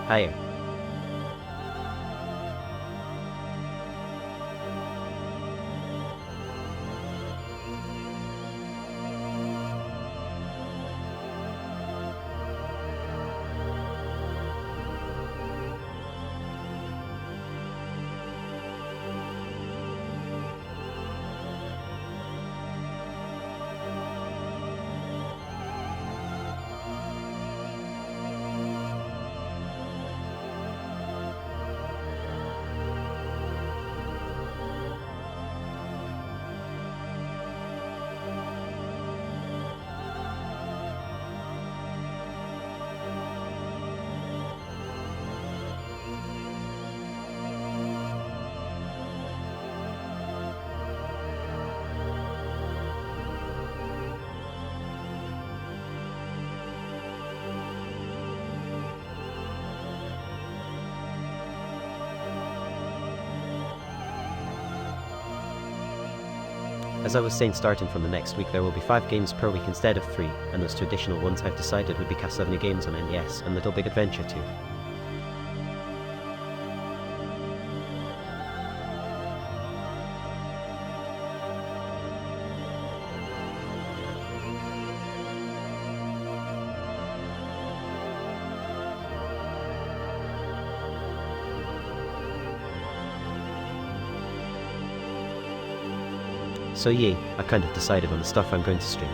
Higher. As I was saying, starting from the next week there will be 5 games per week instead of 3, and those 2 additional ones I've decided would be Castlevania games on NES and Little Big Adventure 2. So yeah, I kind of decided on the stuff I'm going to stream.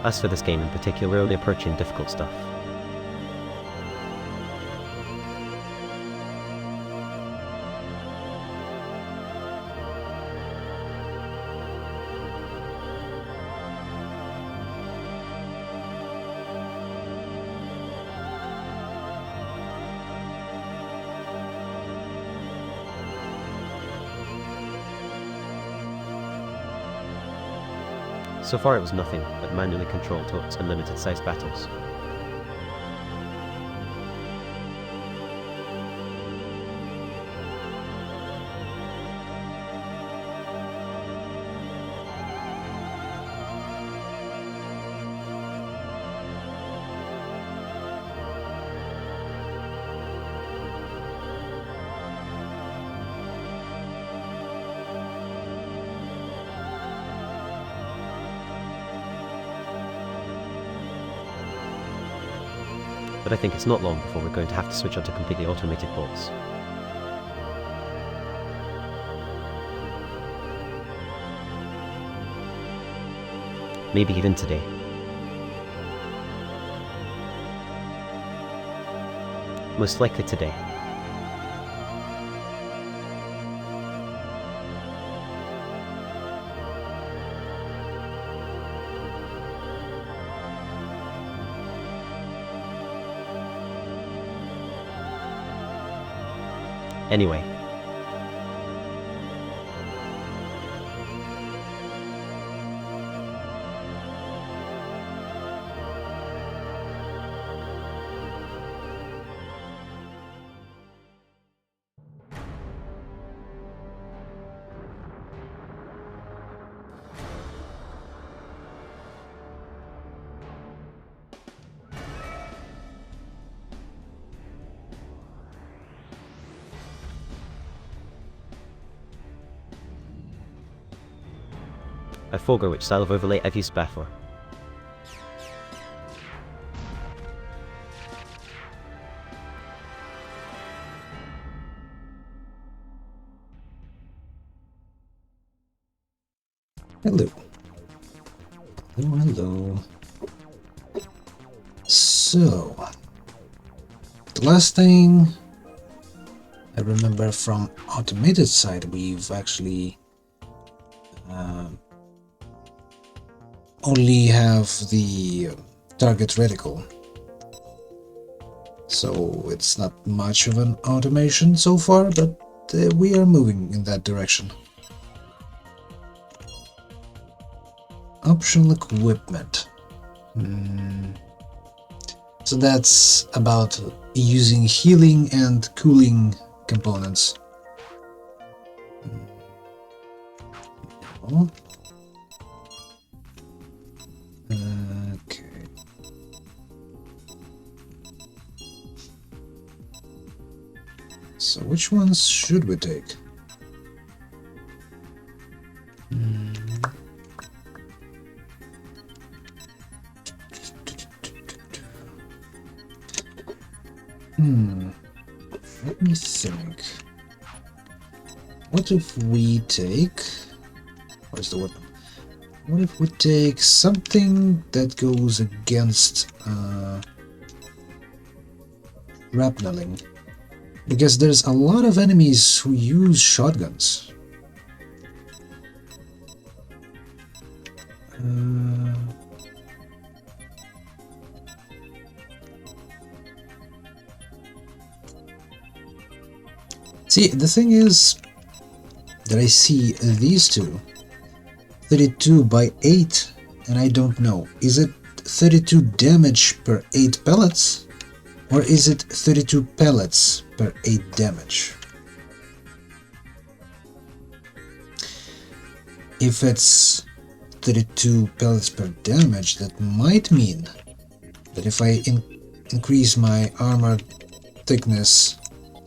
As for this game in particular, we're only approaching difficult stuff. So far it was nothing but manually controlled hooks and limited sized battles. But I think it's not long before we're going to have to switch on to completely automated bolts. Maybe even today. Most likely today. Anyway. I forego which style of overlay I've used before. Hello. Hello, hello. So, the last thing I remember from automated side, we've actually only have the target reticle, so it's not much of an automation so far, but we are moving in that direction. Optional equipment. So that's about using healing and cooling components. No. Okay. So which ones should we take? Let me think. What if we take... Where's the weapon? What if we take something that goes against rappelling? Because there's a lot of enemies who use shotguns. See, the thing is that I see these two, 32 by 8, and I don't know, is it 32 damage per 8 pellets, or is it 32 pellets per 8 damage? If it's 32 pellets per damage, that might mean that if I increase my armor thickness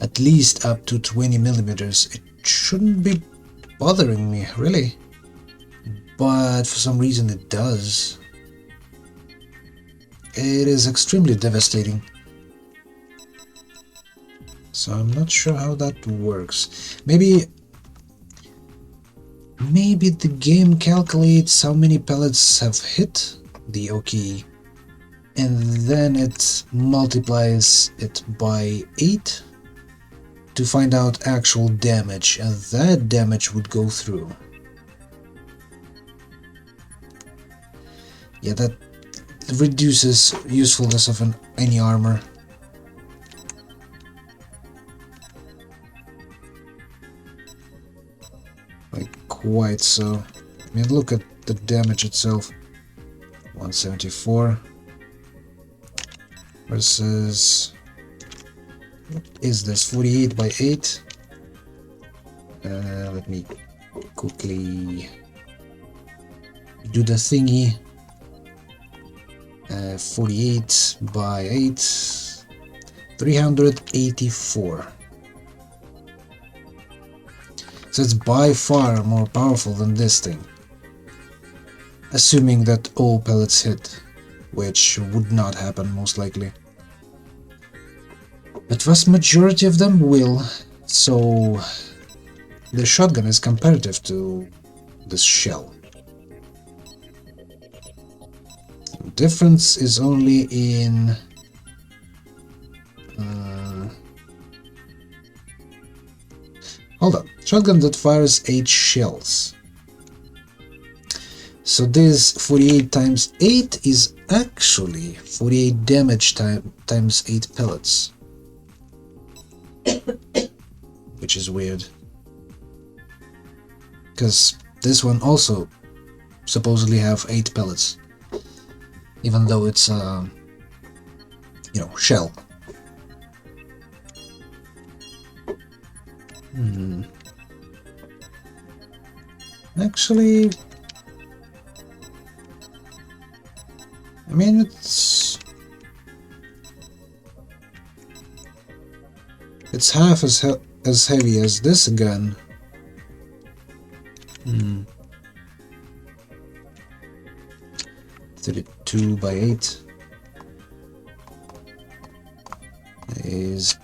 at least up to 20 millimeters, it shouldn't be bothering me, really. But for some reason it does. It is extremely devastating. So I'm not sure how that works. Maybe the game calculates how many pellets have hit the Oki, and then it multiplies it by 8 to find out actual damage, and that damage would go through. Yeah, that reduces usefulness of any armor. Like, quite so. I mean, look at the damage itself. 174 versus... what is this? 48 by 8? Let me quickly do the thingy. 48 by 8, 384. So it's by far more powerful than this thing. Assuming that all pellets hit, which would not happen most likely. But vast majority of them will, so the shotgun is comparative to this shell. The difference is only in hold on, shotgun that fires 8 shells. So this 48 times 8 is actually 48 damage times 8 pellets. Which is weird. Because this one also supposedly have 8 pellets. Even though it's shell. Actually, I mean, it's half as heavy as this gun. 32 by 8 is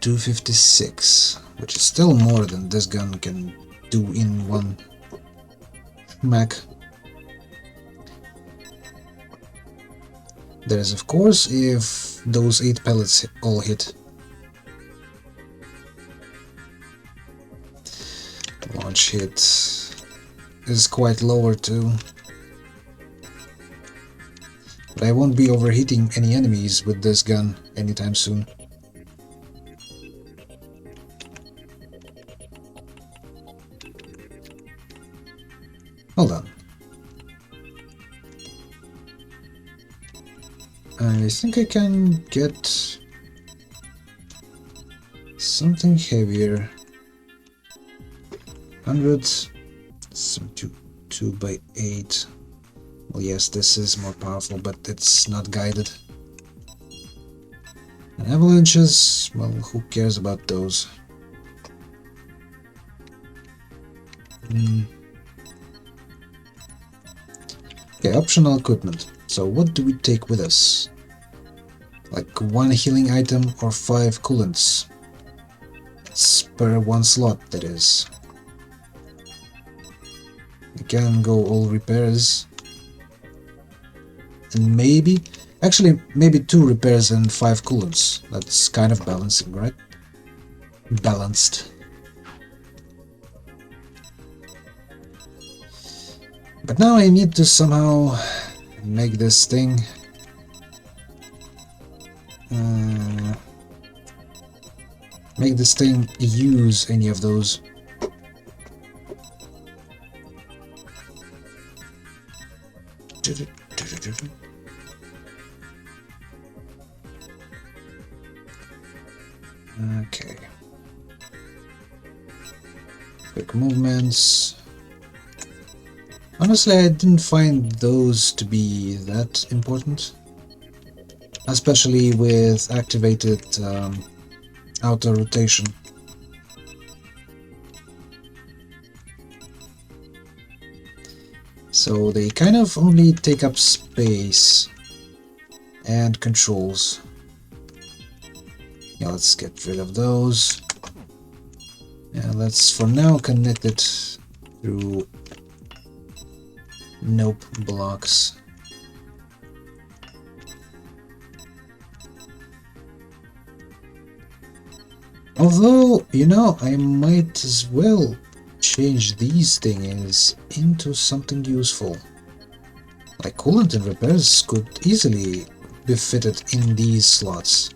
256, which is still more than this gun can do in one smack. That is, of course, if those 8 pellets all hit. Launch hit is quite lower too. But I won't be overheating any enemies with this gun anytime soon. Hold on. I I think I can get something heavier. 100, some 2 by 8. Well, yes, this is more powerful, but it's not guided. And avalanches, well, who cares about those? Okay, optional equipment. So what do we take with us? Like 1 healing item or 5 coolants. It's per 1 slot, that is. We can go all repairs. And maybe... Actually, maybe 2 repairs and 5 coolants. That's kind of balancing, right? Balanced. But now I need to somehow make this thing use any of those. Okay. Quick movements. Honestly, I didn't find those to be that important, especially with activated outer rotation. So they kind of only take up space and controls. Yeah, let's get rid of those. And let's for now connect it through nope blocks. Although, you know, I might as well change these things into something useful. Like coolant and repairs could easily be fitted in these slots.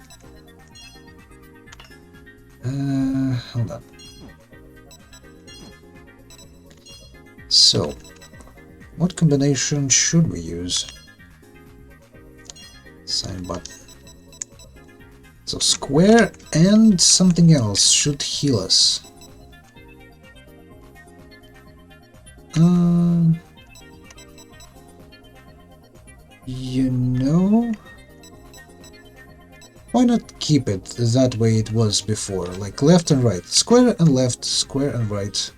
Hold on. So, what combination should we use? Sign button. So square and something else should heal us. You know, why not keep it that way it was before, like left and right, square and left, square and right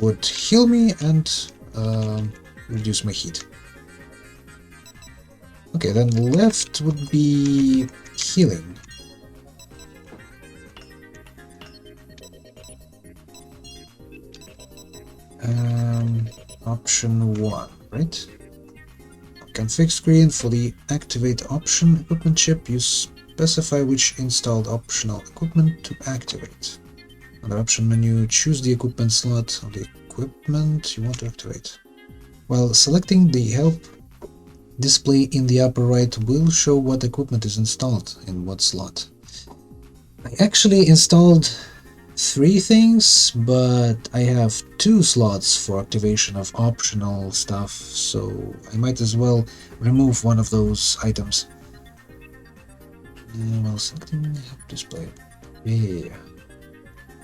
would heal me and reduce my heat. Okay, then left would be healing. Option 1, right? Config screen. For the activate option equipment chip, you specify which installed optional equipment to activate. Under option menu, choose the equipment slot of the equipment you want to activate. While selecting the help display in the upper right will show what equipment is installed in what slot. I actually installed 3 things, but I have 2 slots for activation of optional stuff, so I might as well remove one of those items. While selecting help display. Yeah.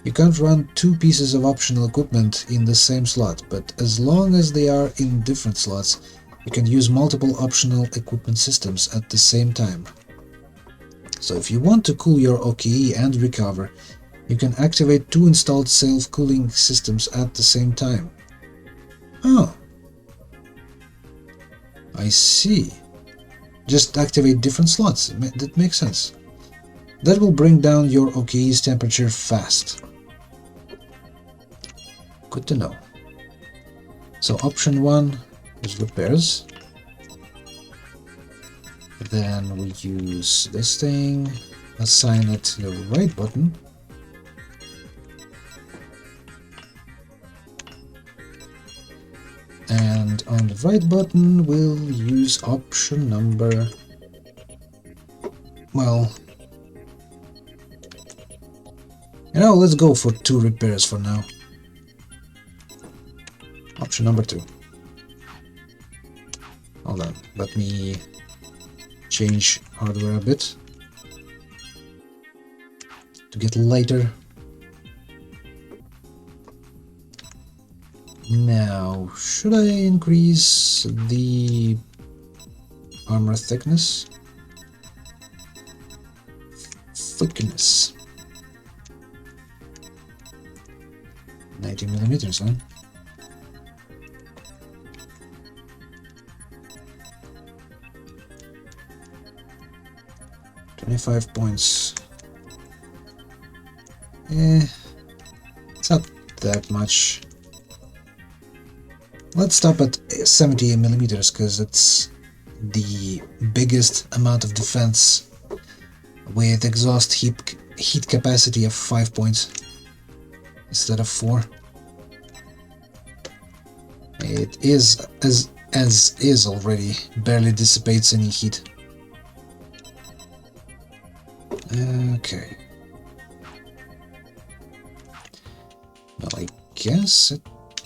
You can't run 2 pieces of optional equipment in the same slot, but as long as they are in different slots, you can use multiple optional equipment systems at the same time. So if you want to cool your OKE and recover, you can activate 2 installed self-cooling systems at the same time. Oh, I see. Just activate different slots. That makes sense. That will bring down your OKE's temperature fast. Good to know. So option 1 is repairs. Then we use this thing, assign it to the right button. And on the right button, we'll use option number... Well... You know, let's go for 2 repairs for now. Option number 2. Hold on, let me change hardware a bit to get lighter. Now, should I increase the armor thickness? Thickness. 90 millimeters, huh? $25 points. It's not that much. Let's stop at 70 millimeters because it's the biggest amount of defense with exhaust heat capacity of 5 points instead of 4. It is as is already barely dissipates any heat. Okay. Well, I guess it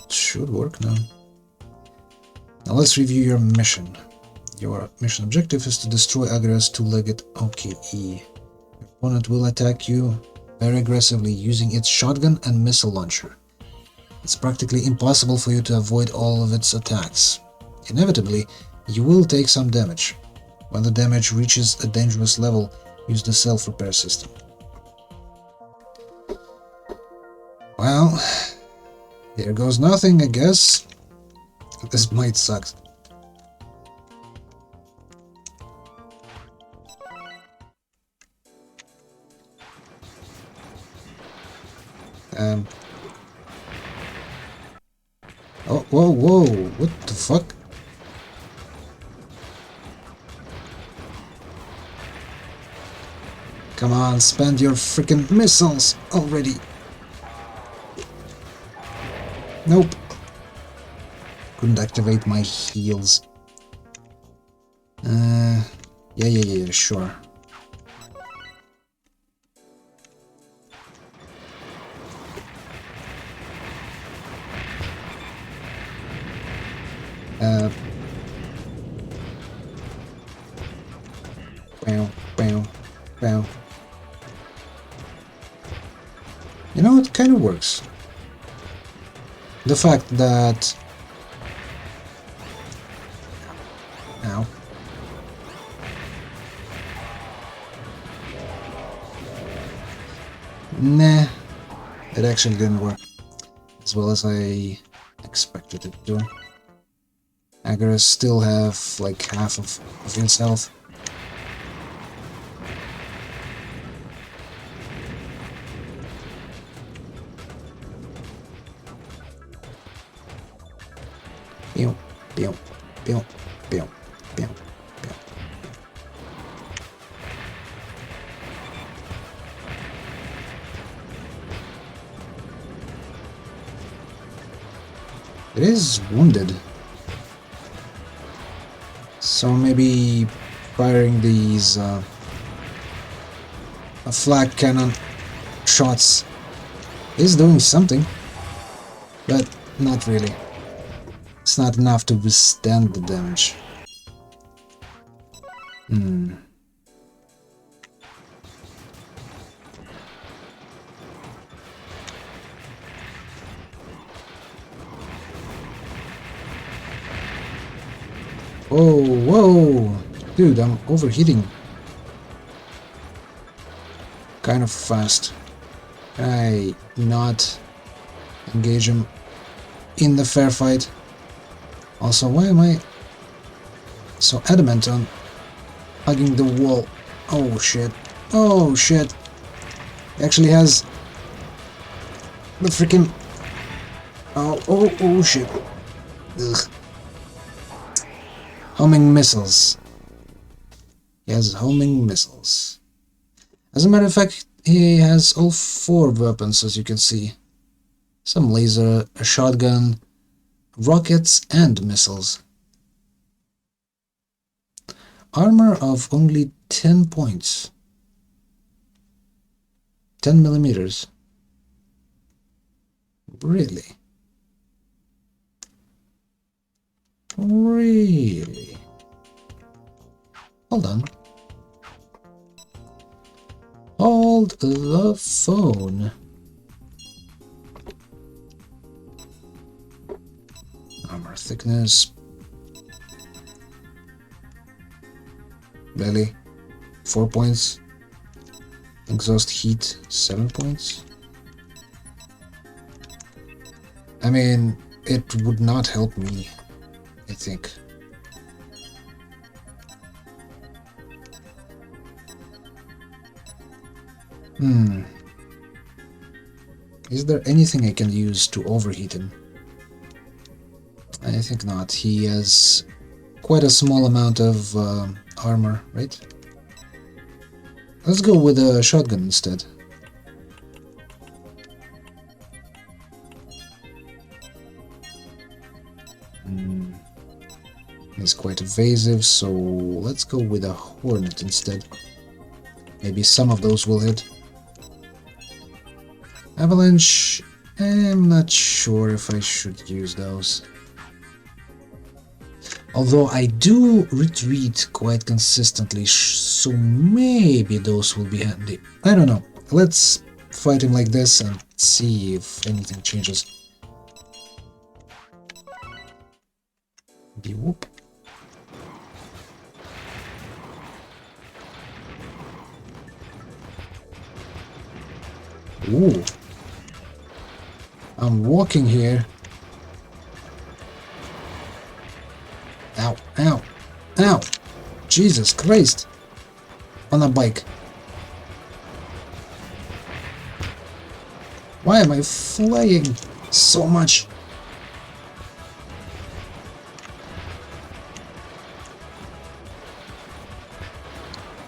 should work now. Now let's review your mission. Your mission objective is to destroy Agra's two-legged OKE. Your opponent will attack you very aggressively using its shotgun and missile launcher. It's practically impossible for you to avoid all of its attacks. Inevitably, you will take some damage. When the damage reaches a dangerous level, use the self-repair system. Well, here goes nothing, I guess. This might suck. Oh, whoa, what the fuck? Come on, spend your freaking missiles already. Nope. Couldn't activate my heals. Yeah, sure. Bam. You know, it kind of works. The fact that... Ow. Nah, it actually didn't work as well as I expected it to. Agra still have like half of his health. Pew, pew, pew, pew, pew, pew. It is wounded. So maybe firing these flak cannon shots is doing something, but not really. It's not enough to withstand the damage. Whoa! Dude, I'm overheating. Kind of fast. Can I not engage him in the fair fight? Also, why am I so adamant on hugging the wall? Oh shit. Oh shit. He actually has the freaking... Oh shit. Ugh. Homing missiles. He has homing missiles. As a matter of fact, he has all 4 weapons, as you can see. Some laser, a shotgun, rockets, and missiles. Armor of only 10 points. 10 millimeters. Really? Really? Hold on. hold the phone. Armor thickness. Belly, 4 points. Exhaust heat, 7 points. I mean, it would not help me, I think. Is there anything I can use to overheat him? I think not. He has quite a small amount of armor, right? Let's go with a shotgun instead. He's quite evasive, so let's go with a hornet instead. Maybe some of those will hit. Avalanche, I'm not sure if I should use those. Although I do retreat quite consistently, so maybe those will be handy. I don't know. Let's fight him like this and see if anything changes. Whoop. Ooh. I'm walking here. Ow, ow, ow! Jesus Christ! On a bike. Why am I flying so much?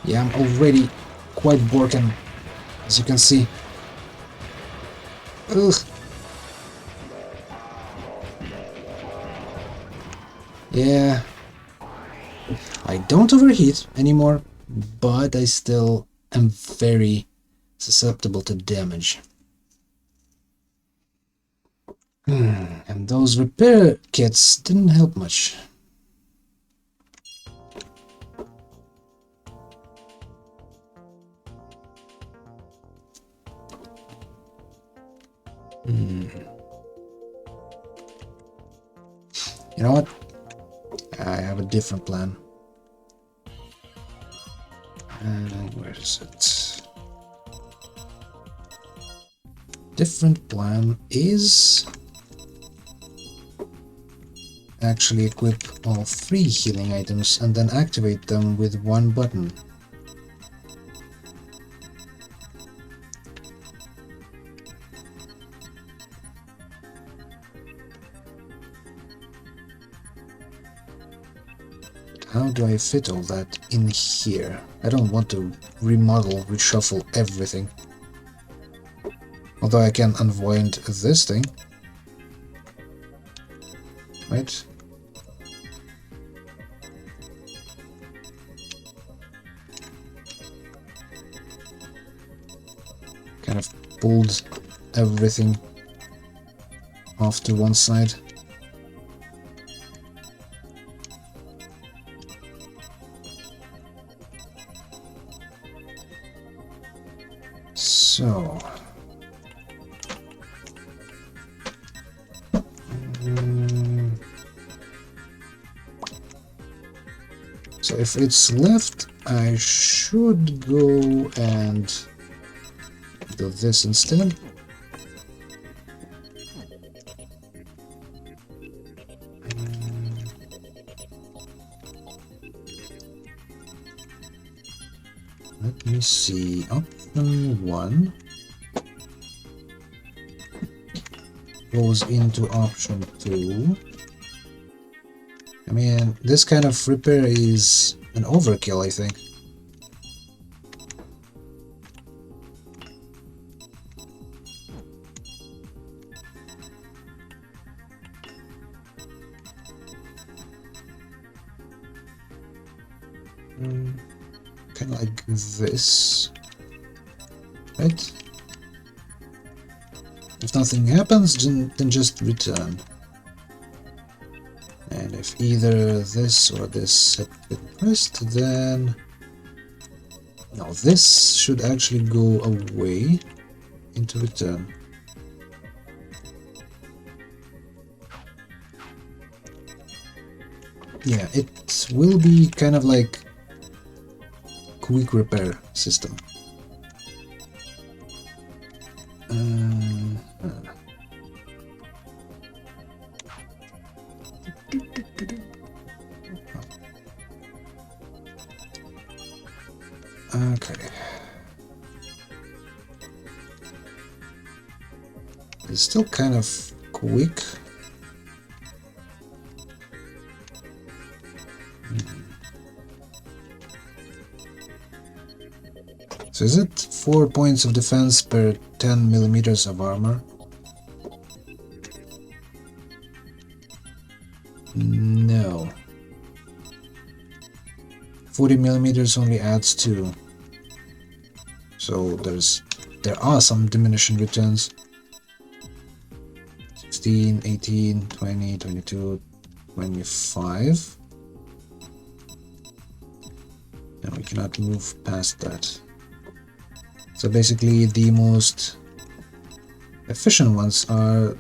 Yeah, I'm already quite broken, as you can see. Ugh. Yeah. I don't overheat anymore, but I still am very susceptible to damage. And those repair kits didn't help much. You know what? I have a different plan. Where is it? Different plan is actually equip all 3 healing items and then activate them with 1 button. How do I fit all that in here? I don't want to remodel, reshuffle everything. Although I can unwind this thing. Right? Kind of pulled everything off to one side. So, so if it's left, I should go and do this instead. Let me see. Option 1 goes into option 2. I mean, this kind of repair is an overkill, I think. Kind of like this, right? If nothing happens, then just return. And if either this or this had been pressed, then Now this should actually go away into return. Yeah, it will be kind of like quick repair system. Okay. It's still kind of quick. So is it 4 points of defense per 10 millimeters of armor? No. 40 millimeters only adds 2. So there are some diminishing returns. 16, 18, 20, 22, 25. And we cannot move past that. So basically the most efficient ones are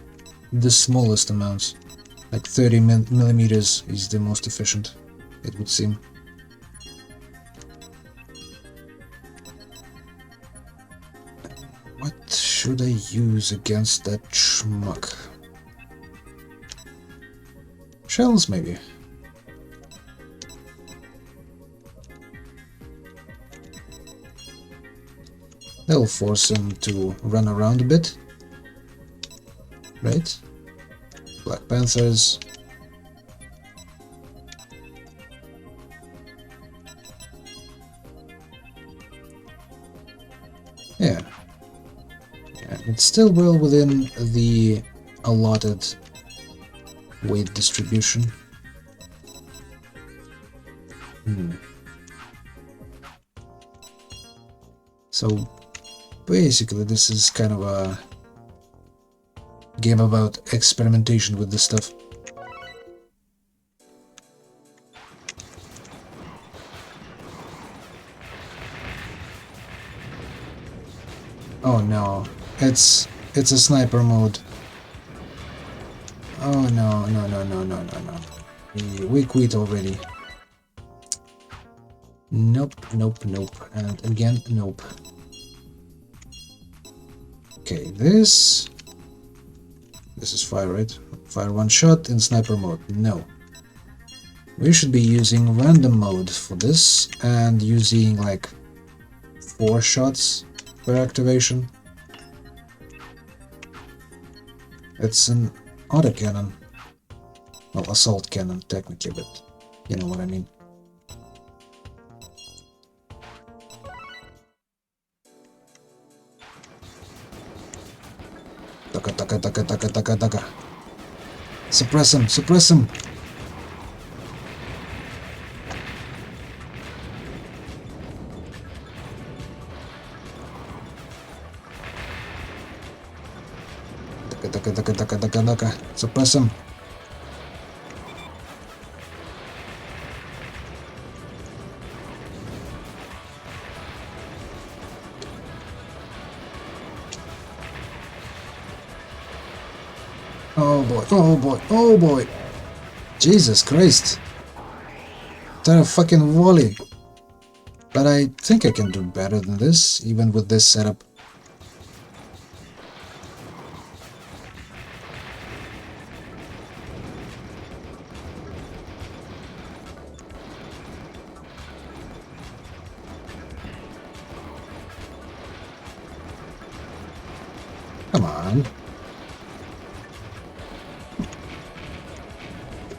the smallest amounts. Like 30 millimeters is the most efficient, it would seem. What should I use against that schmuck? Shells, maybe. That'll force him to run around a bit. Right? Black Panthers. Yeah. It's still well within the allotted weight distribution. So basically this is kind of a game about experimentation with this stuff. Oh no, it's a sniper mode. Oh no, no, no, no, no, no, no. We quit already. Nope, nope, nope, and again, nope. Okay, this is fire, right? Fire one shot in sniper mode. No. We should be using random mode for this and using like 4 shots per activation. It's an autocannon. Well, assault cannon technically, but you know what I mean. Taka taka taka taka taka taka. Suppress him, suppress him. Taka taka taka taka taka taka. Suppress him. Oh boy, oh boy, oh boy! Jesus Christ! That a fucking volley! But I think I can do better than this, even with this setup. Come on.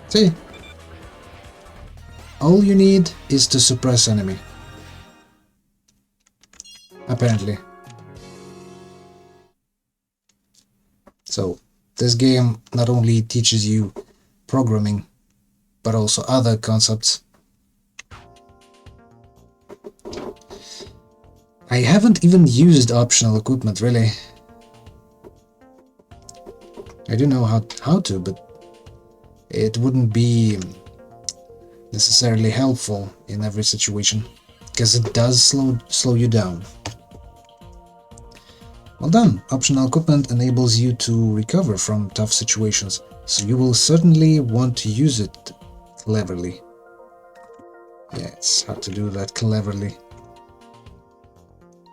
See? All you need is to suppress enemy. Apparently. So, this game not only teaches you programming, but also other concepts. I haven't even used optional equipment, really. I do know how to, but it wouldn't be necessarily helpful in every situation. because it does slow you down. Well done! Optional equipment enables you to recover from tough situations, so you will certainly want to use it cleverly. Yeah, it's hard to do that cleverly.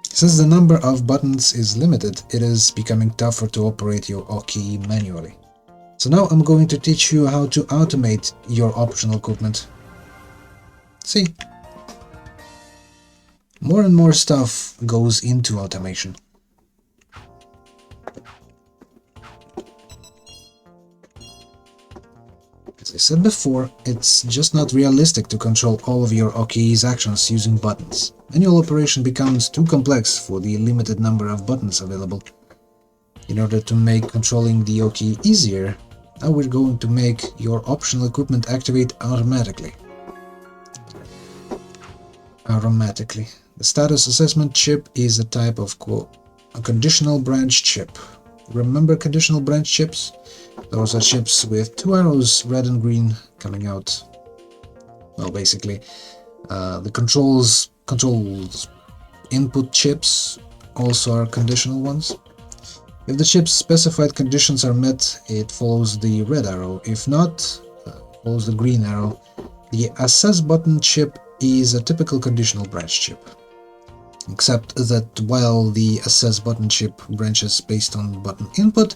Since the number of buttons is limited, it is becoming tougher to operate your Oki manually. So now I'm going to teach you how to automate your optional equipment. See? More and more stuff goes into automation. As I said before, it's just not realistic to control all of your Oki's actions using buttons. Manual operation becomes too complex for the limited number of buttons available. In order to make controlling the Oki easier, now we're going to make your optional equipment activate automatically. The status assessment chip is a type of a conditional branch chip. Remember conditional branch chips? Those are chips with two arrows, red and green, coming out. Well, basically, the controls input chips also are conditional ones. If the chip's specified conditions are met, it follows the red arrow. If not, follows the green arrow. The assess button chip is a typical conditional branch chip, except that while the assess button chip branches based on button input,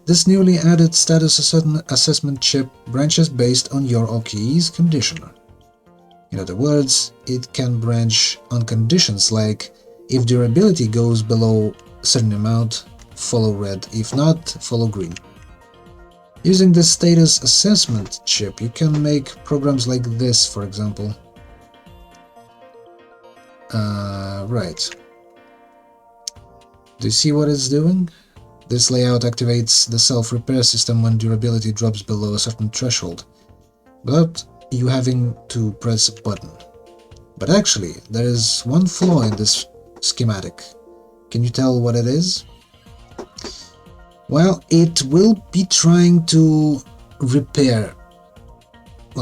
this newly added status assessment chip branches based on your Oki's conditioner. In other words, it can branch on conditions like if durability goes below a certain amount, follow red, if not, follow green. Using the status assessment chip, you can make programs like this, for example. Right. Do you see what it's doing? This layout activates the self-repair system when durability drops below a certain threshold, without you having to press a button. But actually, there is one flaw in this schematic. Can you tell what it is? Well, it will be trying to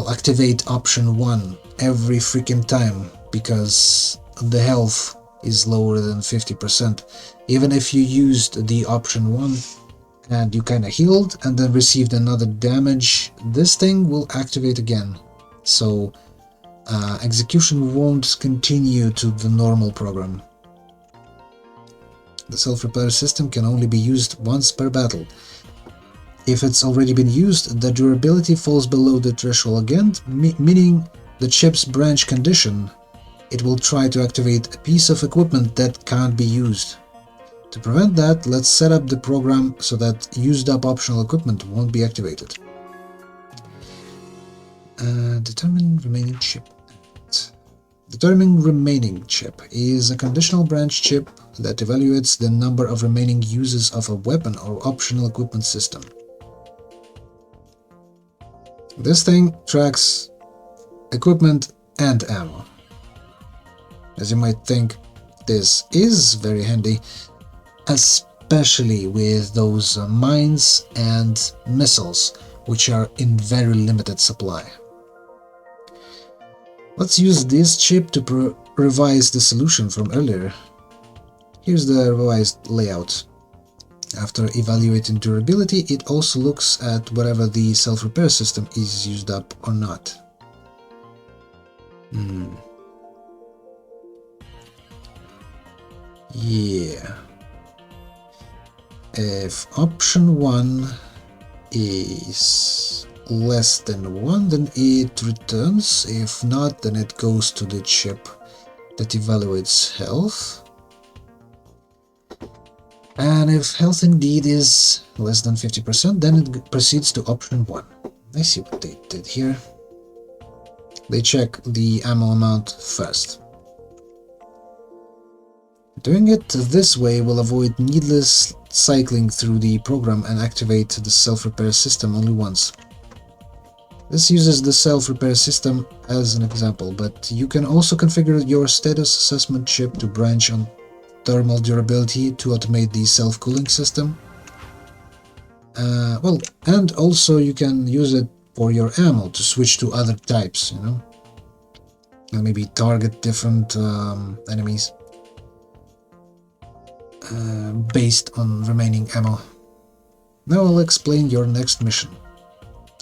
activate option 1 every freaking time, because the health is lower than 50%. Even if you used the option 1 and you kinda healed and then received another damage, this thing will activate again. So execution won't continue to the normal program. The self-repair system can only be used once per battle. If it's already been used, the durability falls below the threshold again, meaning the chip's branch condition. It will try to activate a piece of equipment that can't be used. To prevent that, let's set up the program so that used up optional equipment won't be activated. Determine remaining chip. Determine remaining chip is a conditional branch chip that evaluates the number of remaining uses of a weapon or optional equipment system. This thing tracks equipment and ammo. As you might think, this is very handy, especially with those mines and missiles, which are in very limited supply. Let's use this chip to revise the solution from earlier. Here's the revised layout. After evaluating durability, it also looks at whether the self-repair system is used up or not. Yeah. If option 1 is less than 1, then it returns. If not, then it goes to the chip that evaluates health. And if health indeed is less than 50%, then it proceeds to option 1. I see what they did here. They check the ammo amount first. Doing it this way will avoid needless cycling through the program and activate the self-repair system only once. This uses the self-repair system as an example, but you can also configure your status assessment chip to branch on thermal durability to automate the self-cooling system. And also you can use it for your ammo to switch to other types, you know. and maybe target different enemies based on remaining ammo. Now I'll explain your next mission.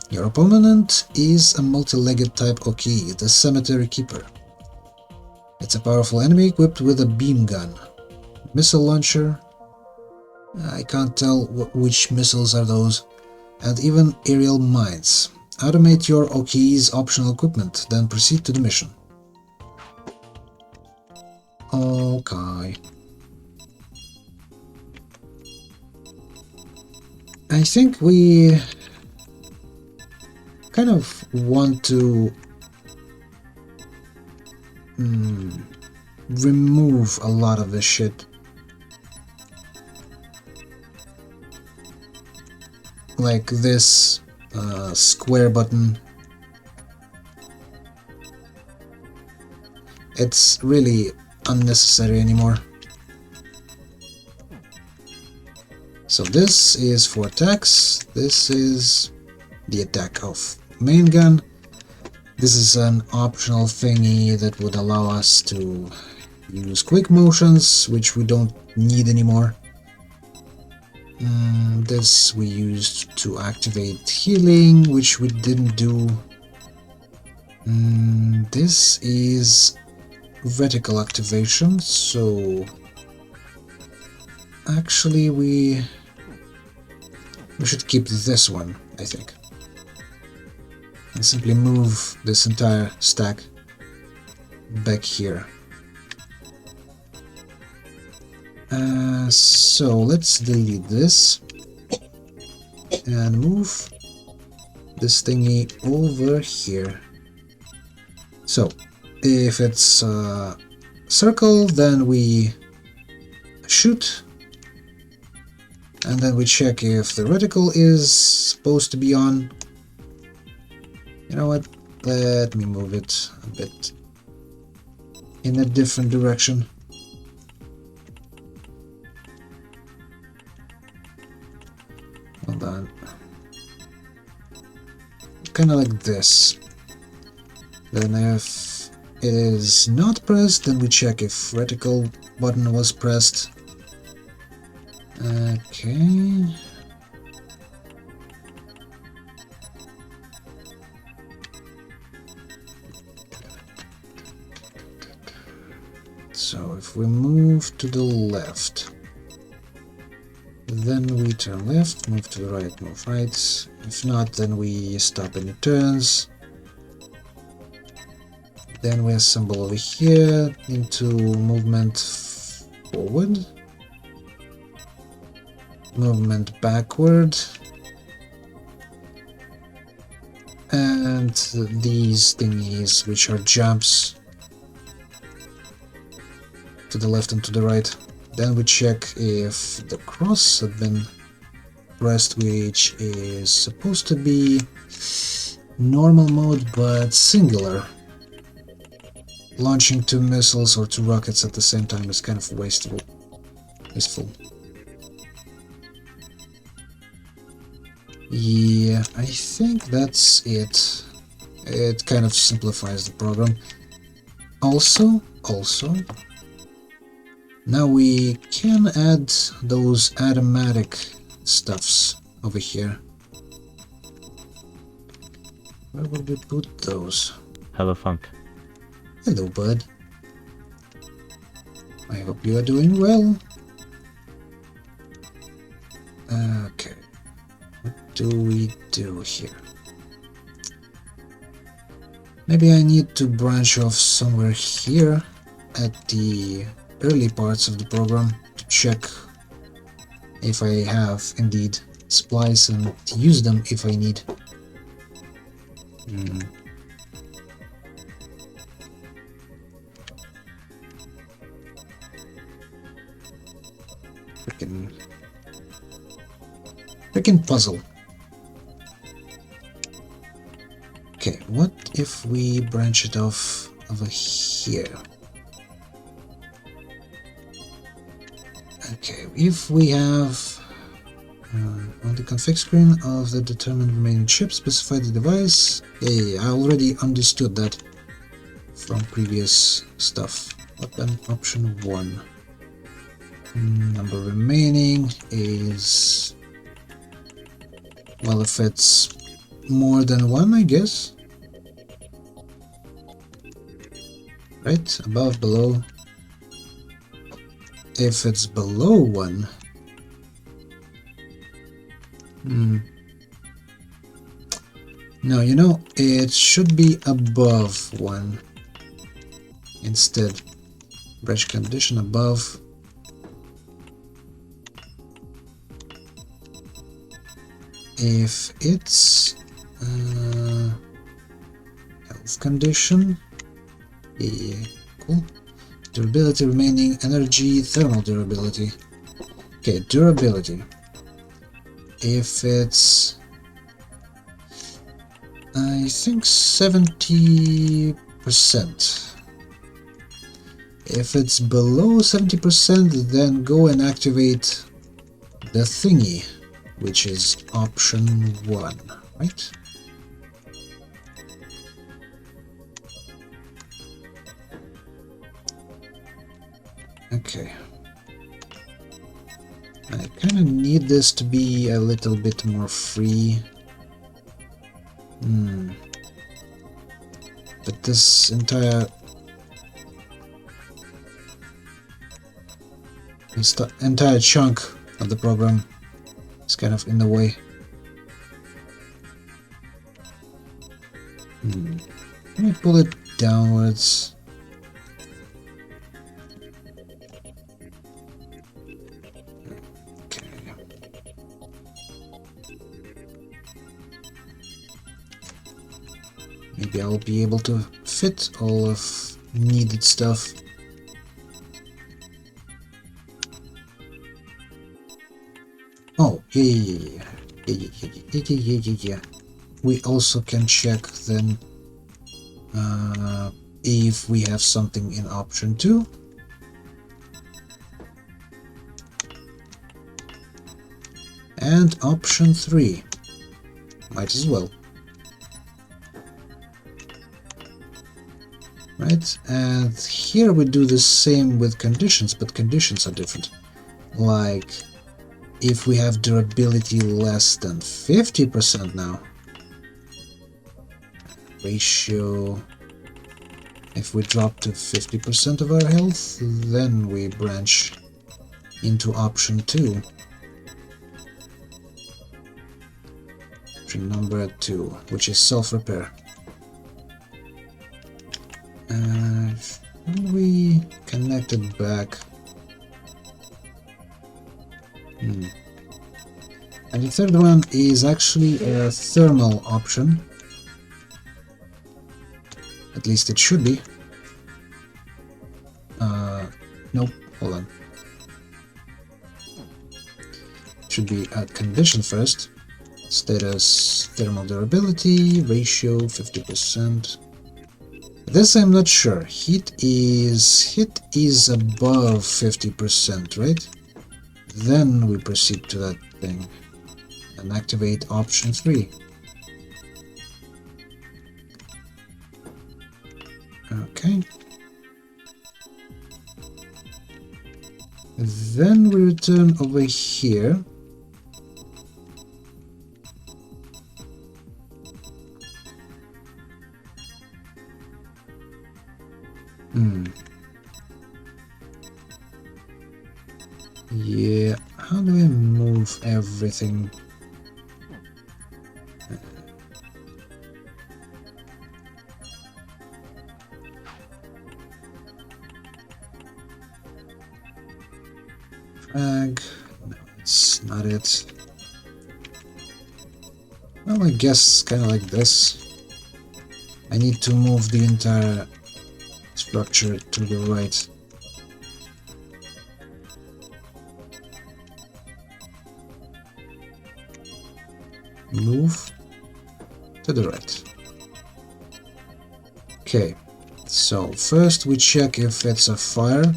Your opponent is a multi-legged type Oki, the Cemetery Keeper. It's a powerful enemy equipped with a beam gun, missile launcher, I can't tell which missiles are those, and even aerial mines. Automate your Oki's optional equipment, then proceed to the mission. Okay. I think we kind of want to remove a lot of this shit. Like this square button. It's really unnecessary anymore. So this is for attacks, this is the attack of main gun. This is an optional thingy that would allow us to use quick motions, which we don't need anymore. This we used to activate healing, which we didn't do. This is vertical activation, so actually we should keep this one, I think, and simply move this entire stack back here. So let's delete this and move this thingy over here. So if it's a circle, then we shoot, and then we check if the reticle is supposed to be on. You know what? Let me move it a bit in a different direction. Hold on. Kind of like this. Then if it is not pressed, then we check if reticle button was pressed. Okay. So if we move to the left, then we turn left, move to the right, move right. If not, then we stop any turns. Then we assemble over here into movement forward, movement backward, and these thingies, which are jumps to the left and to the right. Then we check if the cross had been pressed, which is supposed to be normal mode but singular. Launching 2 missiles or 2 rockets at the same time is kind of wasteful. Yeah, I think that's it. It kind of simplifies the program. Also, now we can add those automatic stuffs over here. Where would we put those? Hello, Funk. Hello, bud. I hope you are doing well. Okay. What do we do here? Maybe I need to branch off somewhere here at the early parts of the program to check if I have indeed supplies and to use them if I need. Freaking puzzle. Okay, what if we branch it off over here? Okay, if we have on the config screen of the determined remaining chip, specify the device. Yeah, I already understood that from previous stuff. Weapon option 1. Number remaining is, well, if it's more than 1, I guess. Right? Above, below. If it's below 1, no, you know, it should be above 1 instead. Branch condition above. If it's health condition, yeah, cool. Durability, remaining energy, thermal durability. Okay, durability. If it's, I think 70%. If it's below 70%, then go and activate the thingy, which is option 1, right? Okay. I kind of need this to be a little bit more free. But this entire chunk of the program is kind of in the way. Let me pull it downwards. Okay. Maybe I'll be able to fit all of needed stuff. Oh, yeah. We also can check then if we have something in option 2. And option 3. Might as well. Right, and here we do the same with conditions, but conditions are different. Like, if we have durability less than 50% now, ratio, if we drop to 50% of our health, then we branch into option 2. Option number 2, which is self-repair. We connect it back. And the third one is actually a thermal option. At least it should be. Nope, hold on. It should be a condition first. Status thermal durability, ratio 50%. This I'm not sure. Heat is above 50%, right? Then we proceed to that thing and activate option 3. Okay. Then we return over here. Yeah, how do I move everything? Frag? No, it's not it. Well, I guess kind of like this. I need to move the entire structure to the right. Move to the right. Okay, so first we check if it's a fire,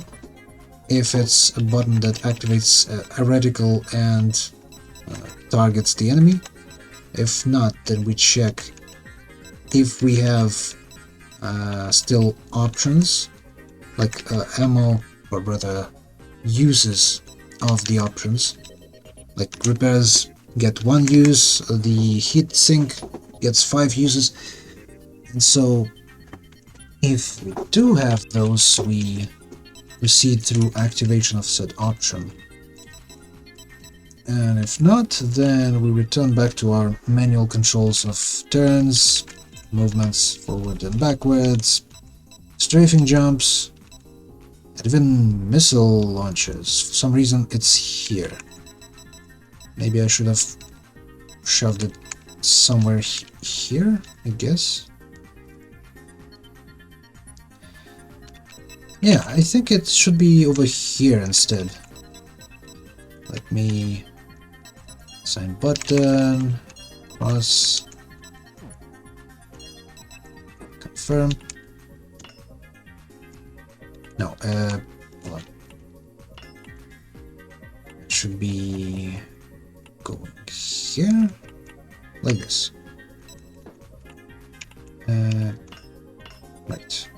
if it's a button that activates a reticle and targets the enemy. If not, then we check if we have still options, like ammo, or rather uses of the options. Like repairs get 1 use, the heat sink gets 5 uses, and so if we do have those, we proceed through activation of said option. And if not, then we return back to our manual controls of turns, movements forward and backwards, strafing jumps, and even missile launchers. For some reason it's here. Maybe I should have shoved it somewhere here, I guess. Yeah, I think it should be over here instead. Let me assign button, cross, confirm. No, hold on. It should be going here, like this. Right.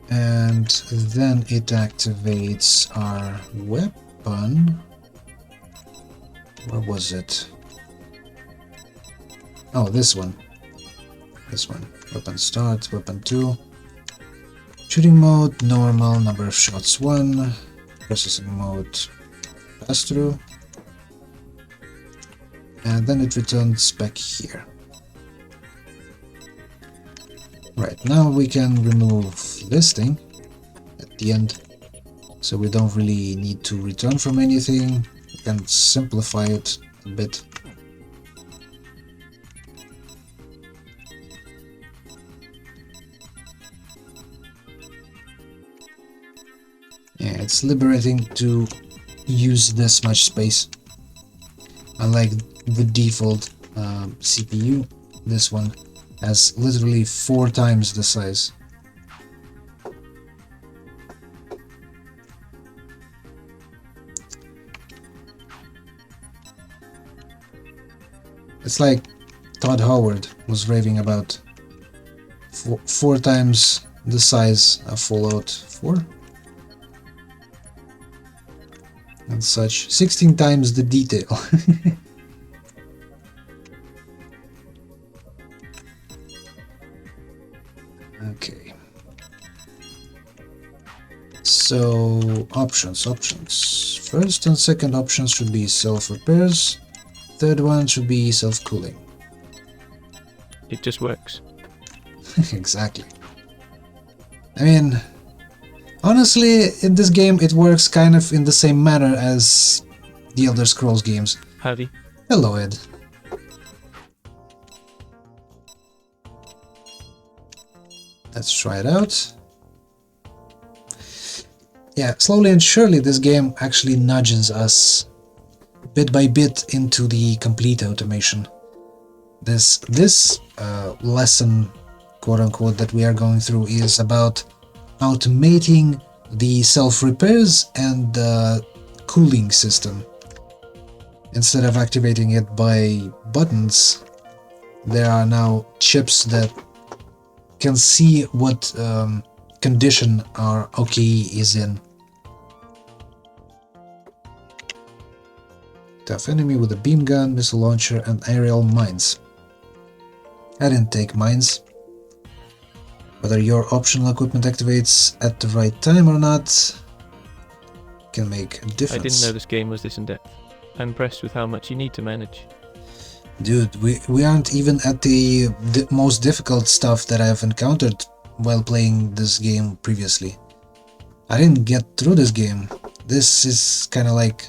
And then it activates our weapon. Where was it? Oh, this one. This one. Weapon start, weapon 2. Shooting mode, normal, number of shots 1. Processing mode, pass through. And then it returns back here. Right, now we can remove this thing at the end, so we don't really need to return from anything. We can simplify it a bit. Yeah, it's liberating to use this much space. Unlike the default CPU, this one has literally 4 times the size. It's like Todd Howard was raving about 4 times the size of Fallout 4 and such, 16 times the detail. Okay, so options. First and second options should be self-repairs. Third one should be self-cooling. It just works. Exactly. I mean, honestly, in this game it works kind of in the same manner as the Elder Scrolls games. Howdy. Hello, Ed. Let's try it out. Yeah, slowly and surely this game actually nudges us bit by bit into the complete automation. This lesson, quote-unquote, that we are going through is about automating the self-repairs and the cooling system. Instead of activating it by buttons, there are now chips that can see what condition our OKE is in. Tough enemy with a beam gun, missile launcher, and aerial mines. I didn't take mines. Whether your optional equipment activates at the right time or not can make a difference. I didn't know this game was this in-depth. I'm impressed with how much you need to manage. Dude, we aren't even at the most difficult stuff that I've encountered while playing this game previously. I didn't get through this game. This is kind of like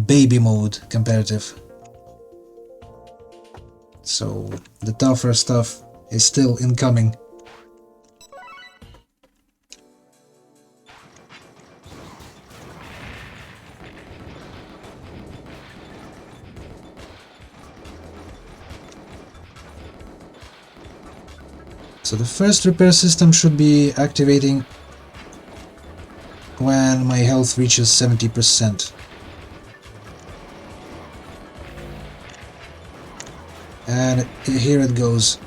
baby mode comparative. So the tougher stuff is still incoming. So the first repair system should be activating when my health reaches 70%. And here it goes.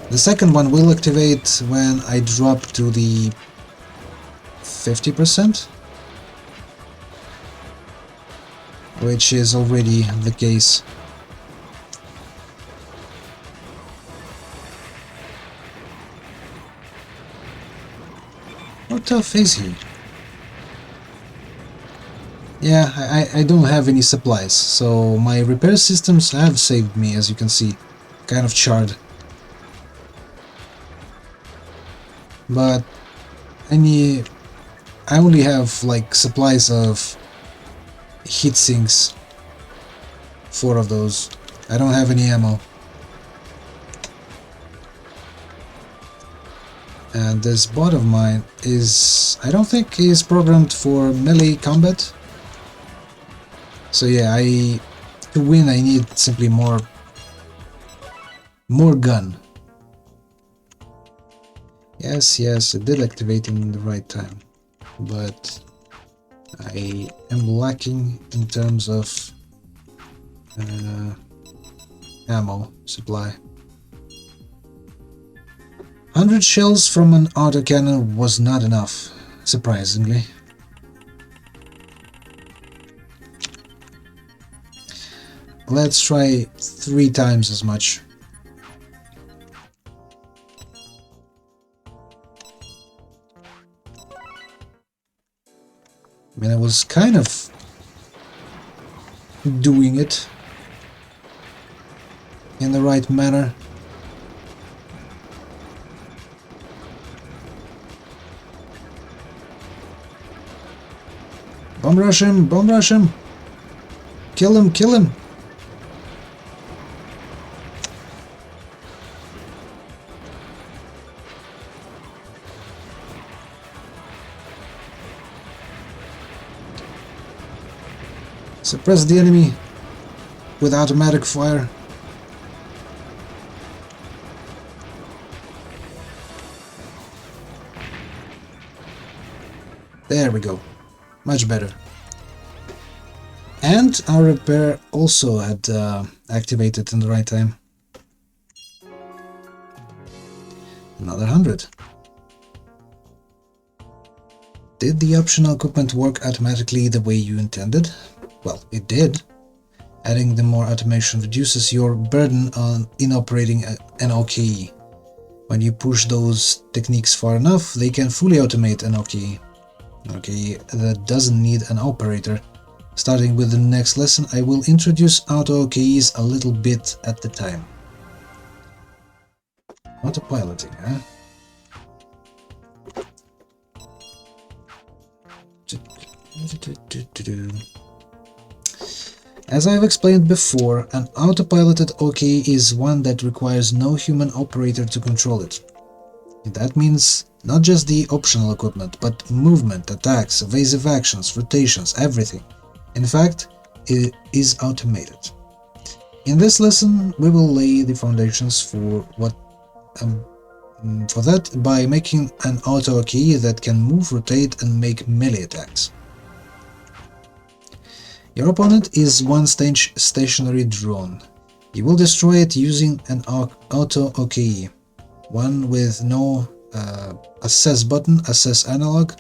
The second one will activate when I drop to the 50%, which is already the case. How tough is he? Yeah, I don't have any supplies, so my repair systems have saved me, as you can see. Kind of charred. But I only have like supplies of heat sinks. 4 of those. I don't have any ammo. And this bot of mine is... I don't think is programmed for melee combat. So yeah, to win I need simply more gun. Yes, it did activate in the right time, but I am lacking in terms of ammo supply. 100 shells from an autocannon was not enough, surprisingly. Let's try 3 times as much. I mean, I was kind of doing it in the right manner. Bomb rush him! Bomb rush him! Kill him! Kill him! Suppress the enemy with automatic fire. There we go. Much better. And our repair also had activated in the right time. Another 100. Did the optional equipment work automatically the way you intended? Well, it did. Adding the more automation reduces your burden in operating an OKE. When you push those techniques far enough, they can fully automate an OKE. OKE that doesn't need an operator. Starting with the next lesson, I will introduce auto OKEs a little bit at the time. Autopiloting, huh? As I've explained before, an autopiloted OKE is one that requires no human operator to control it. That means not just the optional equipment, but movement, attacks, evasive actions, rotations, everything. In fact, it is automated. In this lesson, we will lay the foundations for that by making an auto OKE that can move, rotate, and make melee attacks. Your opponent is one stationary drone. You will destroy it using an auto OKE, one with no assess button, assess analog,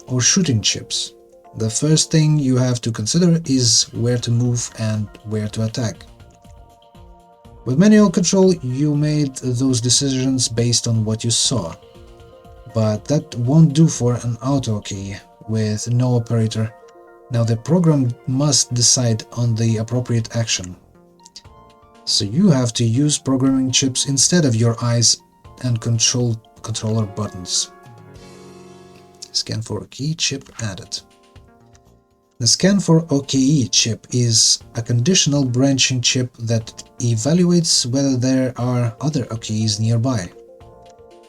or shooting chips. The first thing you have to consider is where to move and where to attack. With manual control, you made those decisions based on what you saw, but that won't do for an auto OKE with no operator. Now the program must decide on the appropriate action. So you have to use programming chips instead of your eyes and controller buttons. Scan for OKE chip added. The Scan for OKE chip is a conditional branching chip that evaluates whether there are other OKEs nearby.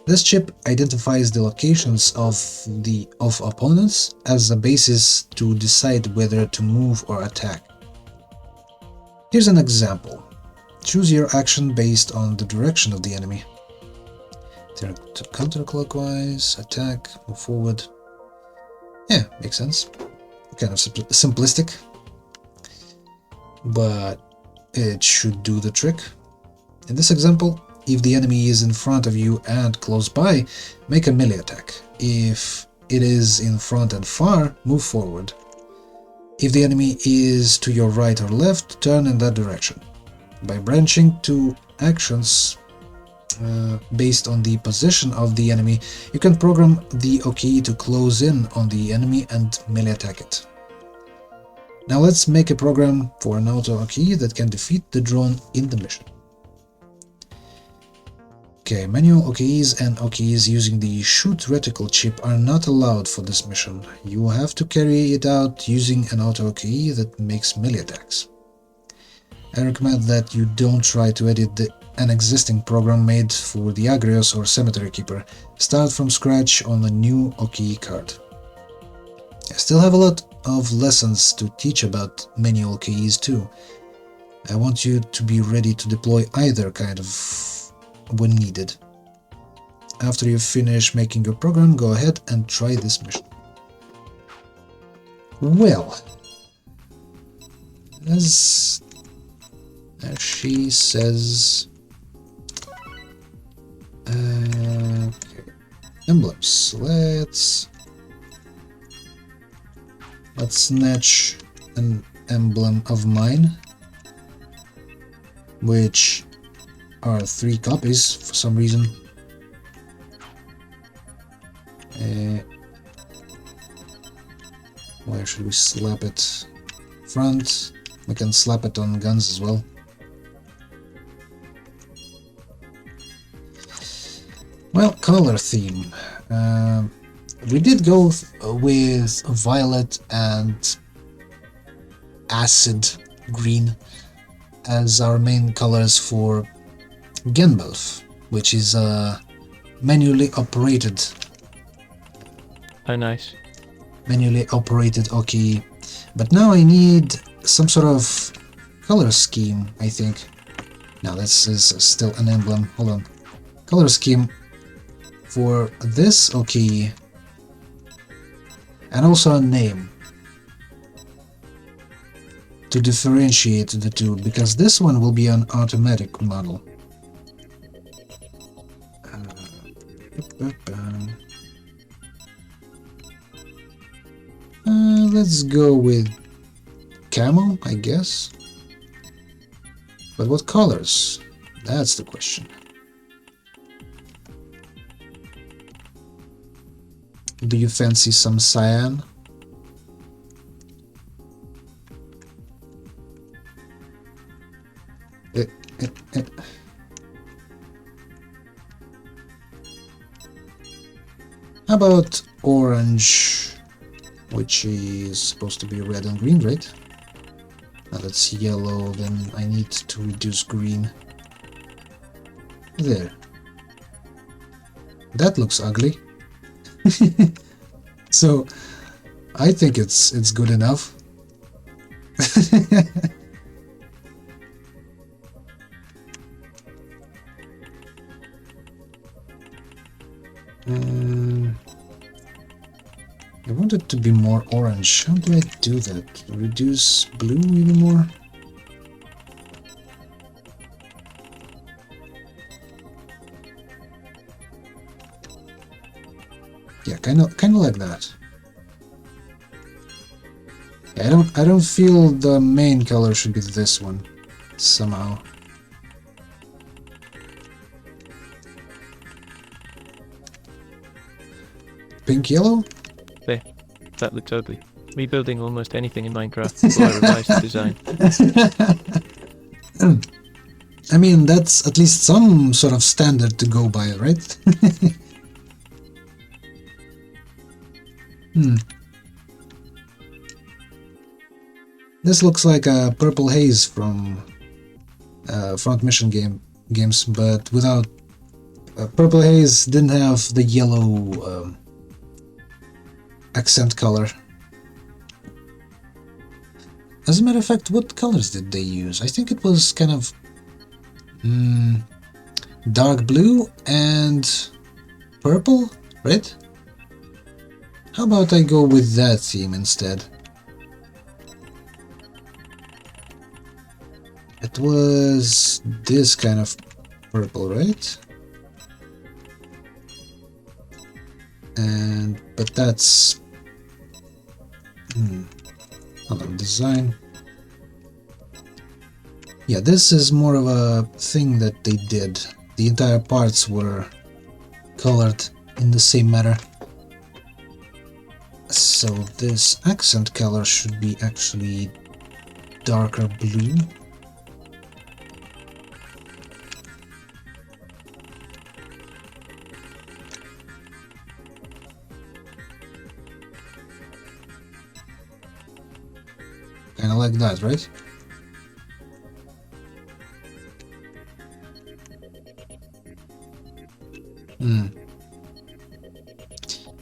This chip identifies the locations of opponents as a basis to decide whether to move or attack. Here's an example. Choose your action based on the direction of the enemy. Turn to counterclockwise, attack, move forward. Yeah, makes sense. Kind of simplistic, but it should do the trick. In this example, If the enemy is in front of you and close by, make a melee attack. If it is in front and far, move forward. If the enemy is to your right or left, turn in that direction. By branching to actions based on the position of the enemy, you can program the OKE to close in on the enemy and melee attack it. Now let's make a program for an auto OKE that can defeat the drone in the mission. Okay, manual OKEs and OKEs using the shoot reticle chip are not allowed for this mission. You will have to carry it out using an auto OKE that makes melee attacks. I recommend that you don't try to edit an existing program made for the Agrios or Cemetery Keeper. Start from scratch on a new OKE card. I still have a lot of lessons to teach about manual OKEs too. I want you to be ready to deploy either kind of when needed. After you finish making your program, go ahead and try this mission. Well, as she says, okay. Emblems. Let's snatch an emblem of mine, which are 3 copies for some reason. Where should we slap it? Front. We can slap it on guns as well. Well, color theme. We did go with violet and acid green as our main colors for Genbelf, which is a manually operated OKE. But now I need some sort of color scheme, I think. Now this is still an emblem. Hold on. Color scheme for this OKE, and also a name to differentiate the two, because this one will be an automatic model. Let's go with camo, I guess. But what colors? That's the question. Do you fancy some cyan? How about orange, which is supposed to be red and green, right? Now that's yellow, then I need to reduce green. There. That looks ugly. So I think it's good enough. I want it to be more orange. How do I do that? Reduce blue even more? Yeah, kind of like that. Yeah, I don't feel the main color should be this one somehow. Pink yellow? There. That looks ugly. Rebuilding almost anything in Minecraft before I revise the design. I mean, that's at least some sort of standard to go by, right? This looks like a purple haze from Front Mission games, but without purple haze didn't have the yellow accent color. As a matter of fact, what colors did they use? I think it was kind of dark blue and purple, right? How about I go with that theme instead? It was this kind of purple, right? But that's hold on, design. Yeah, this is more of a thing that they did. The entire parts were colored in the same manner. So this accent color should be actually darker blue. Kinda like that, right?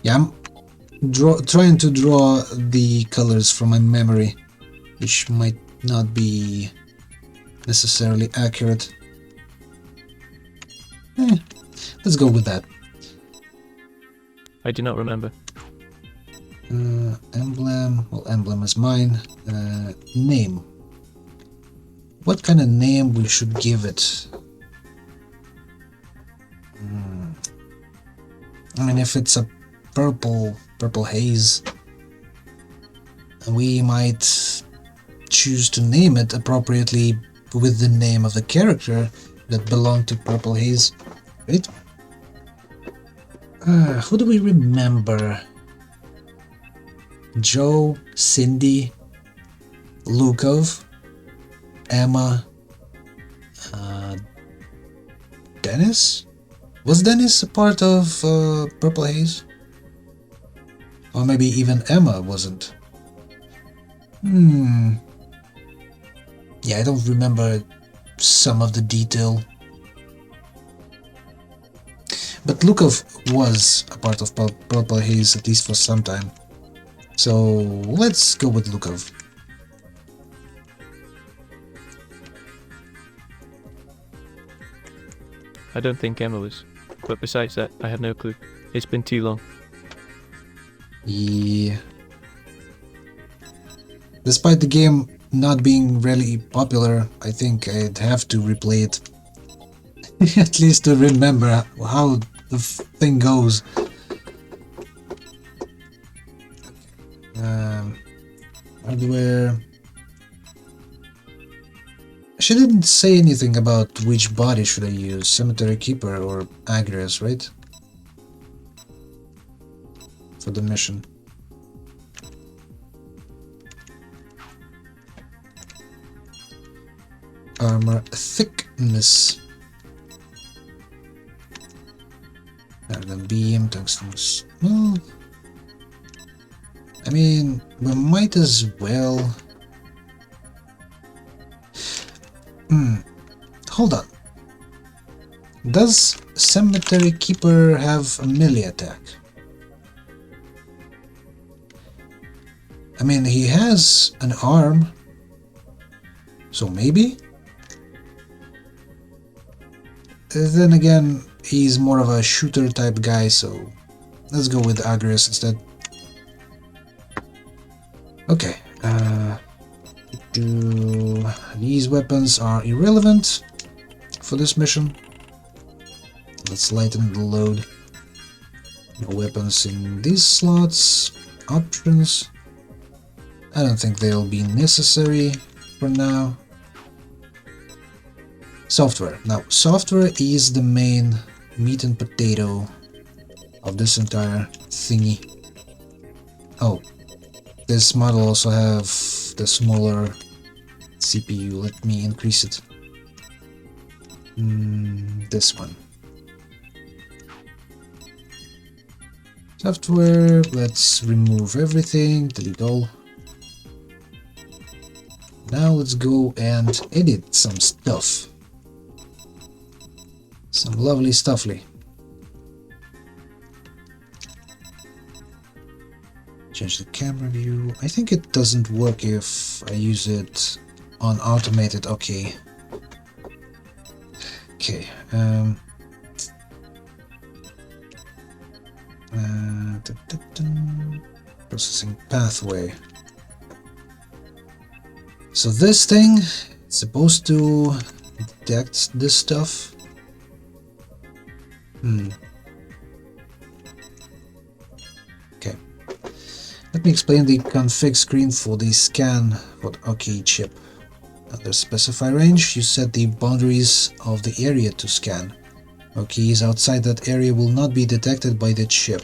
Yeah, I'm trying to draw the colors from my memory, which might not be necessarily accurate. Let's go with that. I do not remember. Emblem, well, emblem is mine. Name. What kind of name we should give it? I mean, if it's a purple haze, we might choose to name it appropriately with the name of the character that belonged to purple haze, right? Who do we remember? Joe, Cindy, Lukov, Emma, Dennis? Was Dennis a part of Purple Haze? Or maybe even Emma wasn't. Yeah, I don't remember some of the detail. But Lukov was a part of Purple Haze, at least for some time. So let's go with Lukov. I don't think Emma was. But besides that, I have no clue. It's been too long. Yeah. Despite the game not being really popular, I think I'd have to replay it. At least to remember how the thing goes. Hardware. She didn't say anything about which body should I use, Cemetery Keeper or Agrias, right? For the mission. Armor thickness. Tungsten beam, tungsten. Well, I mean, we might as well. Hold on. Does Cemetery Keeper have a melee attack? I mean, he has an arm, so maybe? Then again, he's more of a shooter type guy, so let's go with Agrias instead. Okay, these weapons are irrelevant for this mission. Let's lighten the load. No weapons in these slots. Options. I don't think they'll be necessary for now. Software. Now, software is the main meat and potato of this entire thingy. Oh, this model also have the smaller CPU. Let me increase it. This one. Software, let's remove everything, delete all. Now let's go and edit some stuff. Some lovely stuffly. Change the camera view. I think it doesn't work if I use it on automated. Okay. Okay. Processing pathway. So this thing is supposed to detect this stuff Okay. Let me explain the config screen for the scan for the OK chip. Under specify range, you set the boundaries of the area to scan. OKs outside that area will not be detected by the chip.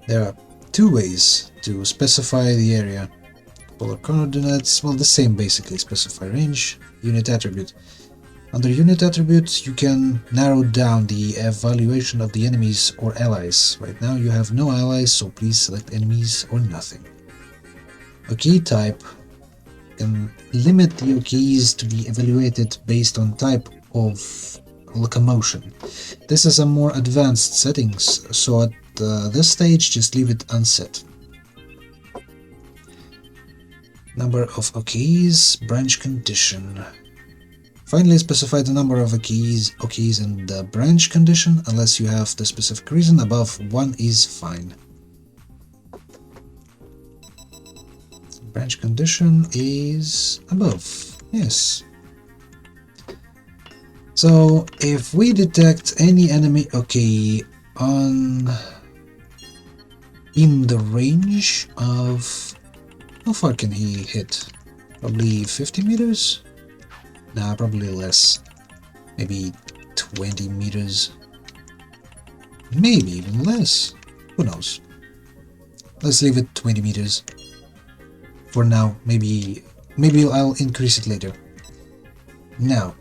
There are two ways to specify the area. Polar coordinates, well, the same basically. Specify range, unit attribute. Under unit attributes, you can narrow down the evaluation of the enemies or allies. Right now you have no allies, so please select enemies or nothing. OK type can limit the OKs to be evaluated based on type of locomotion. This is a more advanced settings, so at this stage just leave it unset. Number of OKs, branch condition. Finally, specify the number of OKs in the branch condition, unless you have the specific reason. Above 1 is fine. Branch condition is above, yes. So, if we detect any enemy OK in the range of... How far can he hit? Probably 50 meters? Nah, probably less. Maybe 20 meters. Maybe even less. Who knows? Let's leave it 20 meters. For now, maybe I'll increase it later. Now,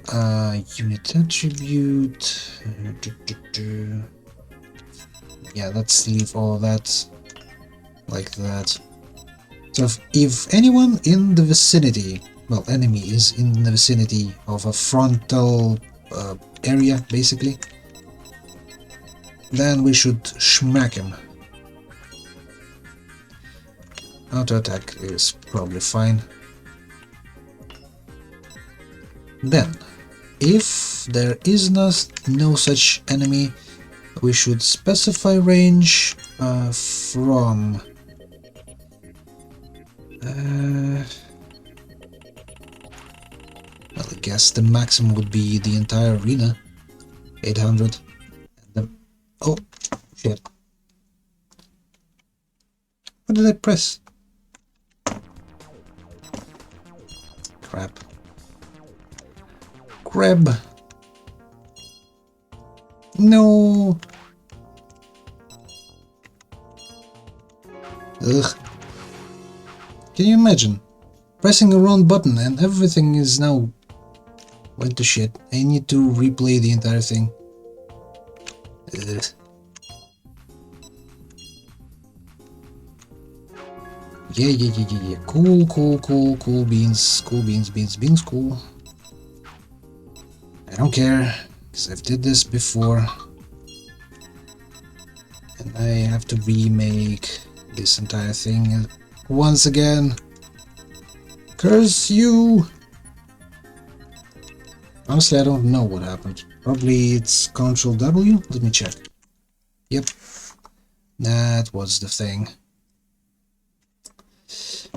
unit attribute. Yeah, let's leave all that like that. So if anyone in the vicinity, well, enemy is in the vicinity of a frontal area, basically, then we should smack him. Auto attack is probably fine. Then, if there is no such enemy, we should specify range from... well, I guess the maximum would be the entire arena, 800. Oh, shit. What did I press? Crap. Grab. No. Ugh. Can you imagine? Pressing the wrong button and everything is now went to shit. I need to replay the entire thing. Ugh. Yeah. Cool beans. Cool beans, cool. I don't care, because I've did this before. And I have to remake this entire thing once again. Curse you! Honestly, I don't know what happened. Probably it's Ctrl W? Let me check. Yep. That was the thing.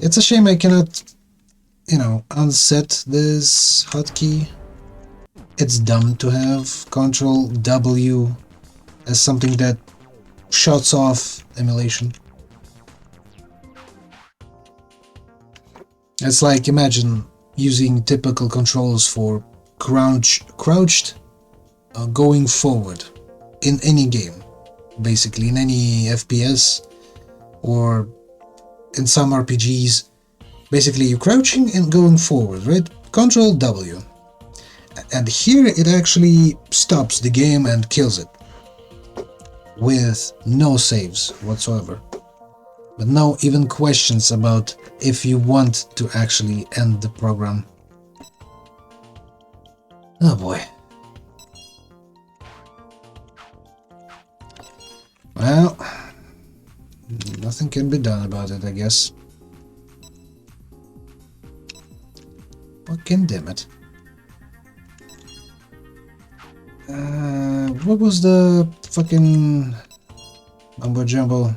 It's a shame I cannot, you know, unset this hotkey. It's dumb to have Ctrl W as something that shuts off emulation. It's like, imagine using typical controls for crouched going forward in any game, basically in any FPS or in some RPGs. Basically, you're crouching and going forward, right? Ctrl W. And here it actually stops the game and kills it with no saves whatsoever. But no even questions about if you want to actually end the program. Oh boy. Well, nothing can be done about it, I guess. Fucking damn it. What was the fucking mumbo jumbo?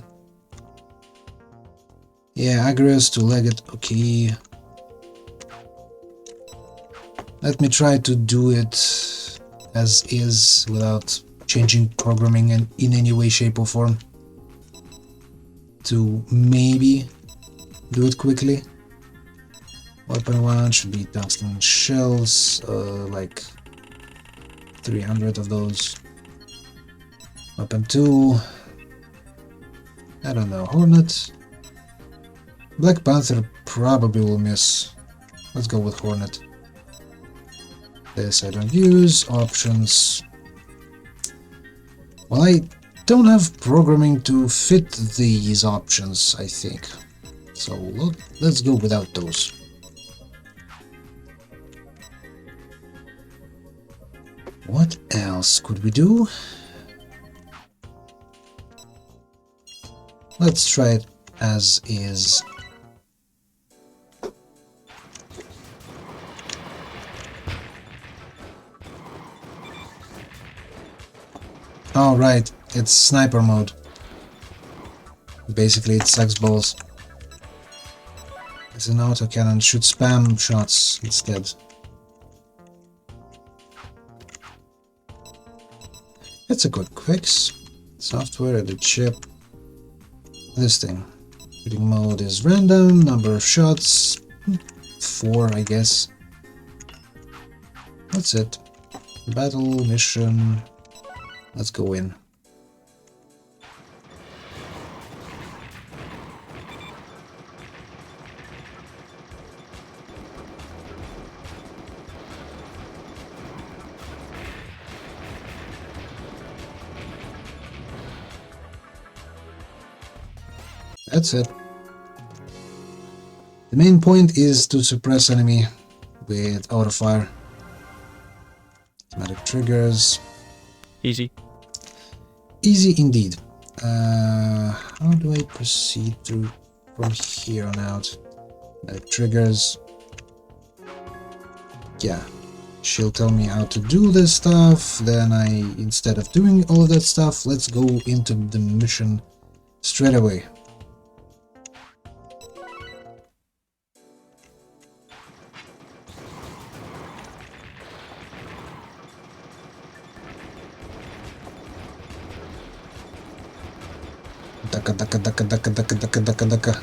Yeah, aggress to Legate, okay. Let me try to do it as is without changing programming in any way, shape or form to maybe do it quickly. Weapon 1 should be tungsten shells, like 300 of those. Weapon 2, I don't know, Hornet. Black Panther probably will miss. Let's go with Hornet. This I don't use. Options. Well, I don't have programming to fit these options, I think. So let's go without those. What else could we do? Let's try it as is. Oh, right, it's sniper mode. Basically, it sucks balls. It's an autocannon, shoot spam shots instead. It's a quick fix. Software, edit chip. This thing. Shooting mode is random, number of shots 4, I guess. That's it. Battle, mission. Let's go in. That's it. The main point is to suppress enemy with auto fire. Automatic triggers. Easy. Easy indeed. How do I proceed through from here on out? Automatic triggers. Yeah. She'll tell me how to do this stuff. Then instead of doing all of that stuff, let's go into the mission straight away. Daka daka daka daka daka daka daka daka.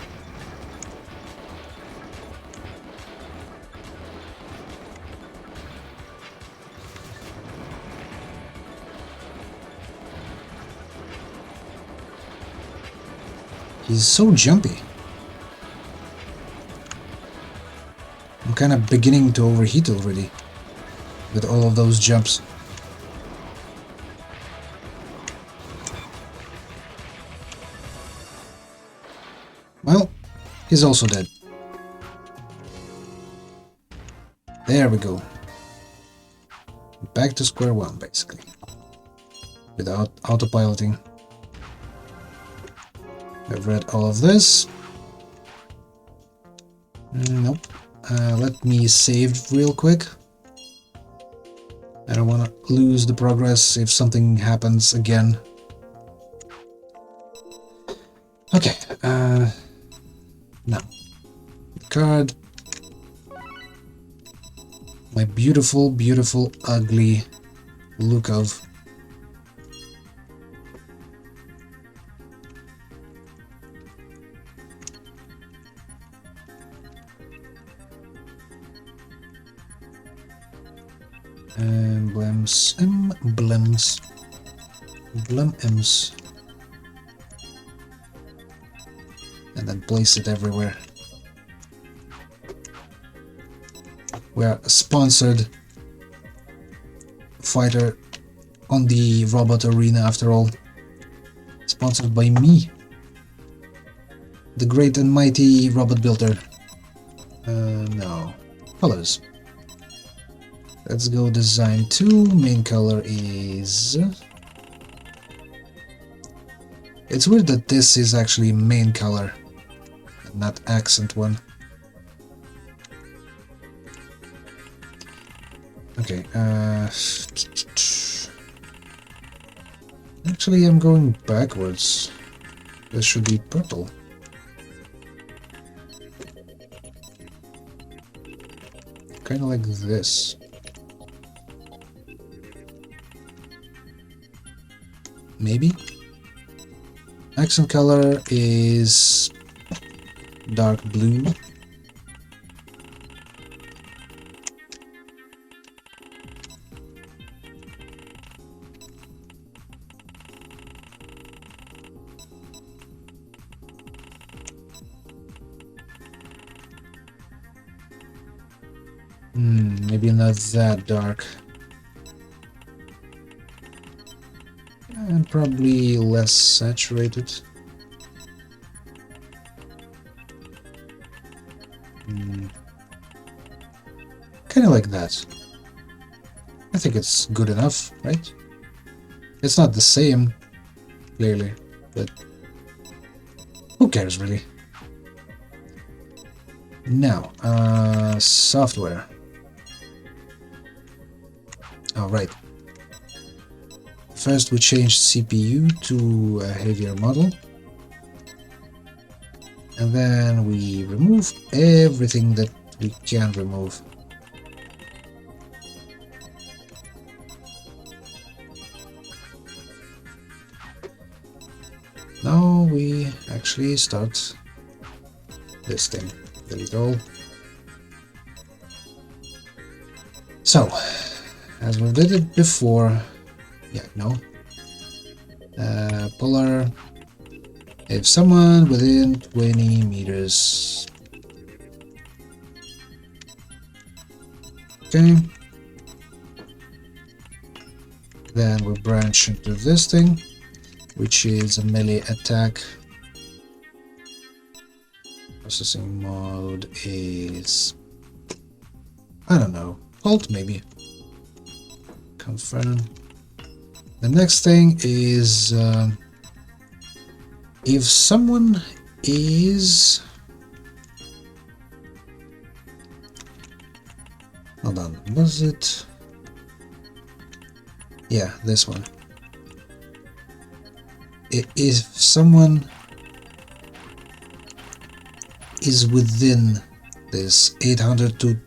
He's so jumpy. I'm kind of beginning to overheat already with all of those jumps. Well, he's also dead. There we go. Back to square one, basically. Without autopiloting. I've read all of this. Nope. Let me save real quick. I don't want to lose the progress if something happens again. Okay. Now. Card. My beautiful, beautiful, ugly Lukov. Emblems, emblems, emblems, and then place it everywhere. We're a sponsored fighter on the robot arena, after all. Sponsored by me, the great and mighty robot builder. No, colors. Let's go design 2. Main color is... It's weird that this is actually main color, not accent one. Okay, actually I'm going backwards. This should be purple. Kinda like this. maybe. Accent color is dark blue. Maybe not that dark. And probably less saturated. Kind of like that. I think it's good enough, right? It's not the same, clearly, but who cares really? Now, software. Alright. First we changed CPU to a heavier model. And then we remove everything that we can remove. Now we actually start this thing. Delete all. So, as we did it before, polar, if someone within 20 meters. Okay. Then we branch into this thing, which is a melee attack. Processing mode is, I don't know, Alt maybe. Confirm. The next thing is if someone is, hold on, was it? Yeah, this one. If someone is within this 800 to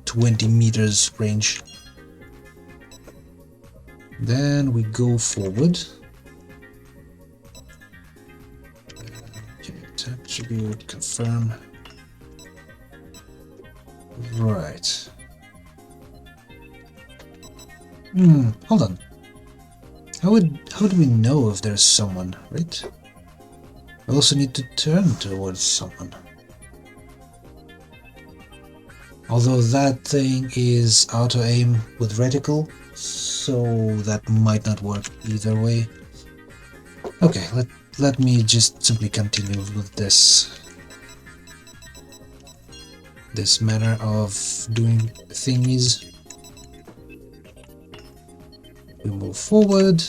20 meters range, then we go forward. Attribute, confirm. Right. Hold on. How do we know if there's someone, right? I also need to turn towards someone. Although that thing is auto-aim with reticle, so that might not work either way. Okay, let me just simply continue with this manner of doing thingies. We move forward,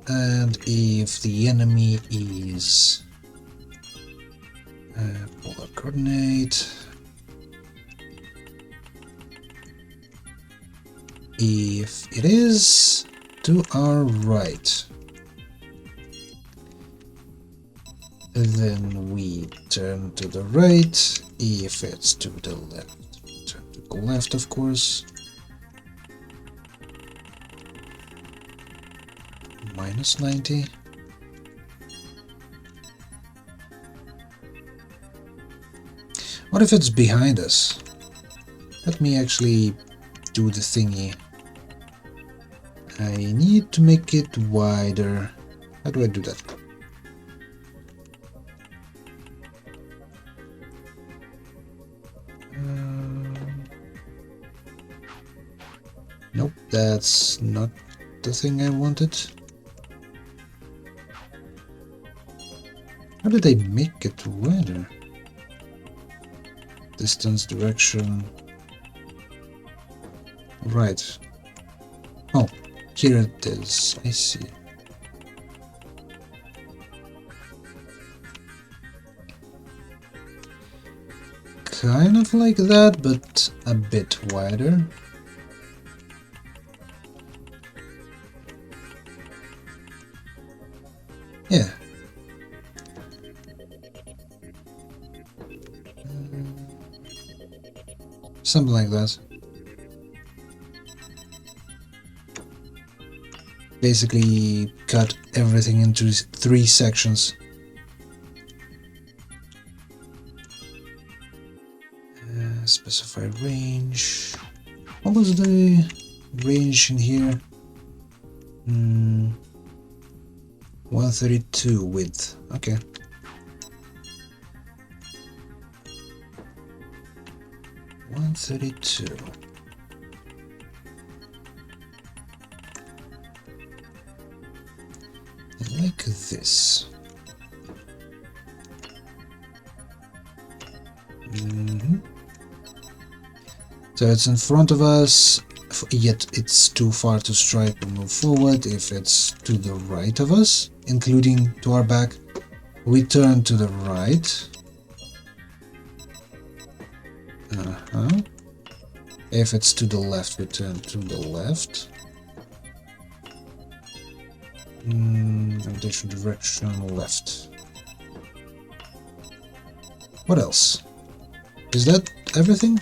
and if the enemy is polar coordinate, if it is to our right, then we turn to the right. If it's to the left, turn to the left, of course. Minus 90. What if it's behind us? Let me actually do the thingy. I need to make it wider. How do I do that? Nope, that's not the thing I wanted. How did I make it wider? Distance, direction. Right. Oh, here it is. I see. Kind of like that, but a bit wider. Yeah. Something like that. basically cut everything into 3 sections. Specify range. What was the range in here? 132 width. Okay. $132. Like this. So it's in front of us, yet it's too far to strike to move forward. If it's to the right of us, including to our back, we turn to the right. If it's to the left, we turn to the left. Rotation direction left. What else? Is that everything?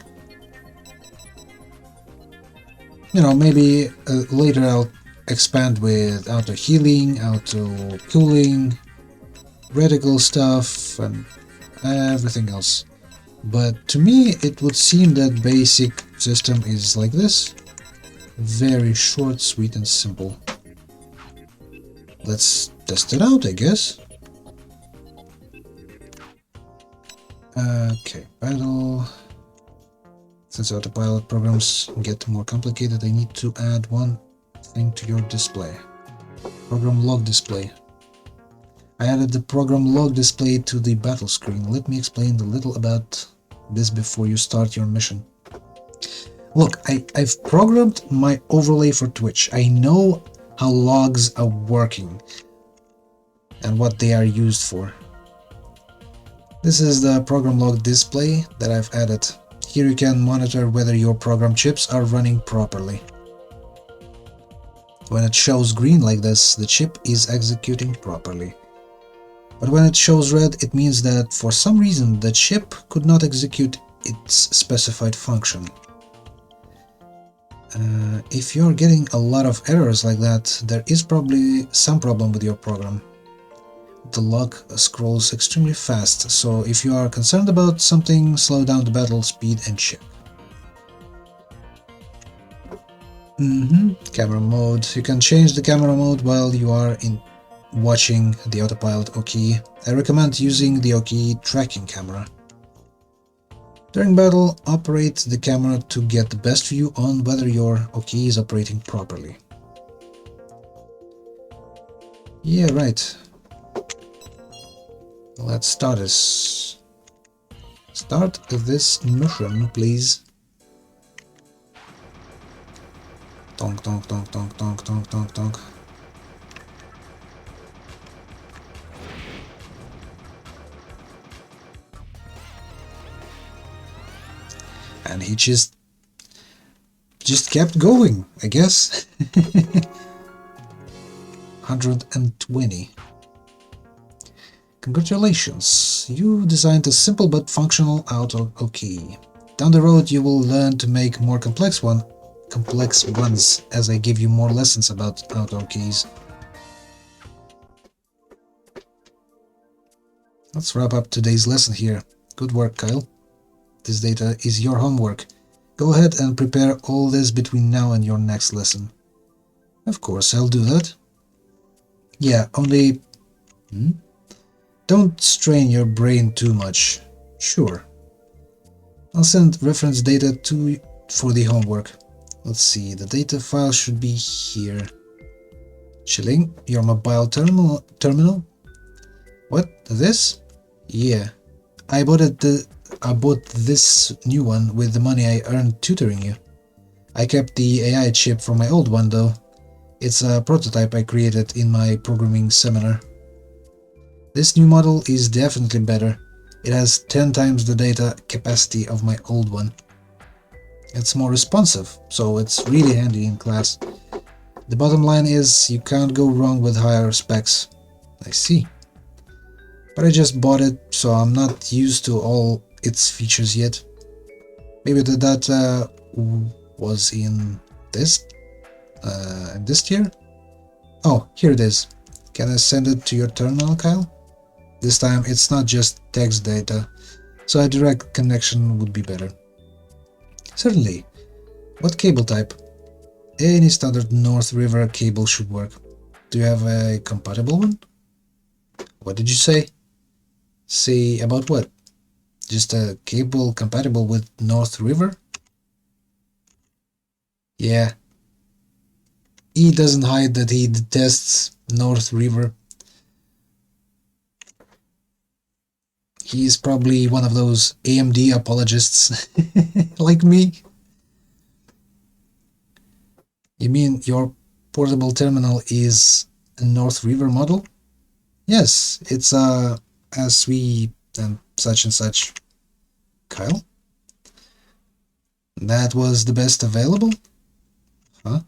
You know, maybe later I'll expand with auto healing, auto cooling, reticle stuff, and everything else. But to me, it would seem that basic system is like this. Very short, sweet, and simple. Let's test it out, I guess. Okay, battle. Since autopilot programs get more complicated, I need to add one thing to your display. Program log display. I added the program log display to the battle screen. Let me explain a little about this before you start your mission. Look, I've programmed my overlay for Twitch. I know how logs are working and what they are used for. This is the program log display that I've added. Here you can monitor whether your program chips are running properly. When it shows green like this, the chip is executing properly. But when it shows red, it means that for some reason the chip could not execute its specified function. If you're getting a lot of errors like that, there is probably some problem with your program. The log scrolls extremely fast, so if you are concerned about something, slow down the battle speed and check. Camera mode. You can change the camera mode while you are watching the autopilot OK. I recommend using the OK tracking camera. During battle, operate the camera to get the best view on whether your OK is operating properly. Yeah, right. Let's start this. Start this mission, please. Tonk, tonk, tonk, tonk, tonk, tonk, tonk, tonk. And he just kept going, I guess. 120. Congratulations, you designed a simple but functional auto OK. Down the road you will learn to make more complex ones as I give you more lessons about auto OKs. Let's wrap up today's lesson here. Good work, Kyle. This data is your homework. Go ahead and prepare all this between now and your next lesson. Of course, I'll do that. Yeah, only... Don't strain your brain too much. Sure. I'll send reference data for the homework. Let's see, the data file should be here. Chilling, your mobile terminal? What? This? Yeah. I bought this new one with the money I earned tutoring you. I kept the AI chip from my old one though. It's a prototype I created in my programming seminar. This new model is definitely better. It has 10 times the data capacity of my old one. It's more responsive, so it's really handy in class. The bottom line is you can't go wrong with higher specs. I see. But I just bought it, so I'm not used to all its features yet. Maybe the data was in this tier? Oh, here it is. Can I send it to your terminal, Kyle? This time it's not just text data, so a direct connection would be better. Certainly. What cable type? Any standard North River cable should work. Do you have a compatible one? What did you say? Say about what? Just a cable compatible with North River? Yeah. He doesn't hide that he detests North River. He's probably one of those AMD apologists like me. You mean your portable terminal is a North River model? Yes, it's a SV and such. Kyle? That was the best available? Huh?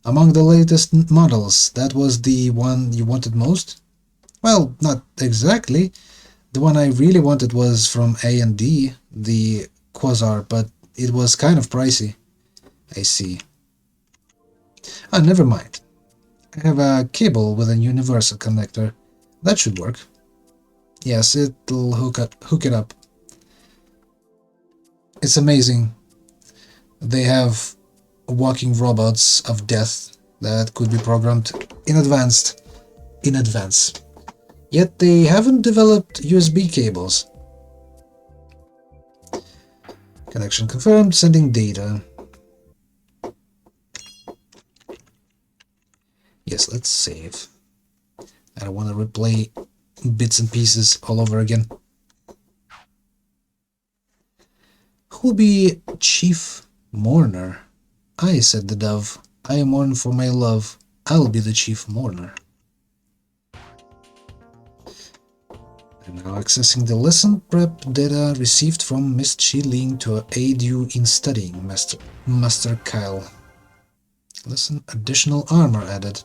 Among the latest models, that was the one you wanted most? Well, not exactly. The one I really wanted was from A&D, the Quasar, but it was kind of pricey. I see. Ah, never mind. I have a cable with a universal connector. That should work. Yes, it'll hook it up. It's amazing. They have walking robots of death that could be programmed in advance. Yet they haven't developed USB cables. Connection confirmed, sending data. Yes, let's save. I don't want to replay bits and pieces all over again. Who'll be Chief Mourner? I, said the dove. I mourn for my love. I'll be the chief mourner. I'm now accessing the lesson prep data received from Miss Chi Ling to aid you in studying, Master Kyle. Lesson additional armor added.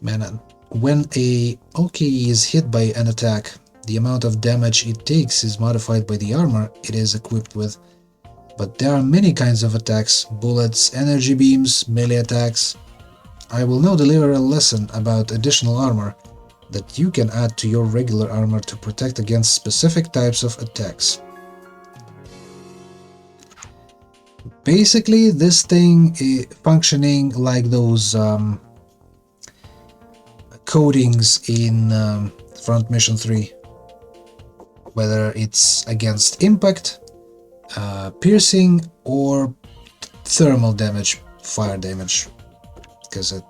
Man, when a OKE is hit by an attack, the amount of damage it takes is modified by the armor it is equipped with. But there are many kinds of attacks: bullets, energy beams, melee attacks. I will now deliver a lesson about additional armor that you can add to your regular armor to protect against specific types of attacks. Basically, this thing is functioning like those coatings in Front Mission 3, whether it's against impact, piercing, or thermal damage, fire damage, because it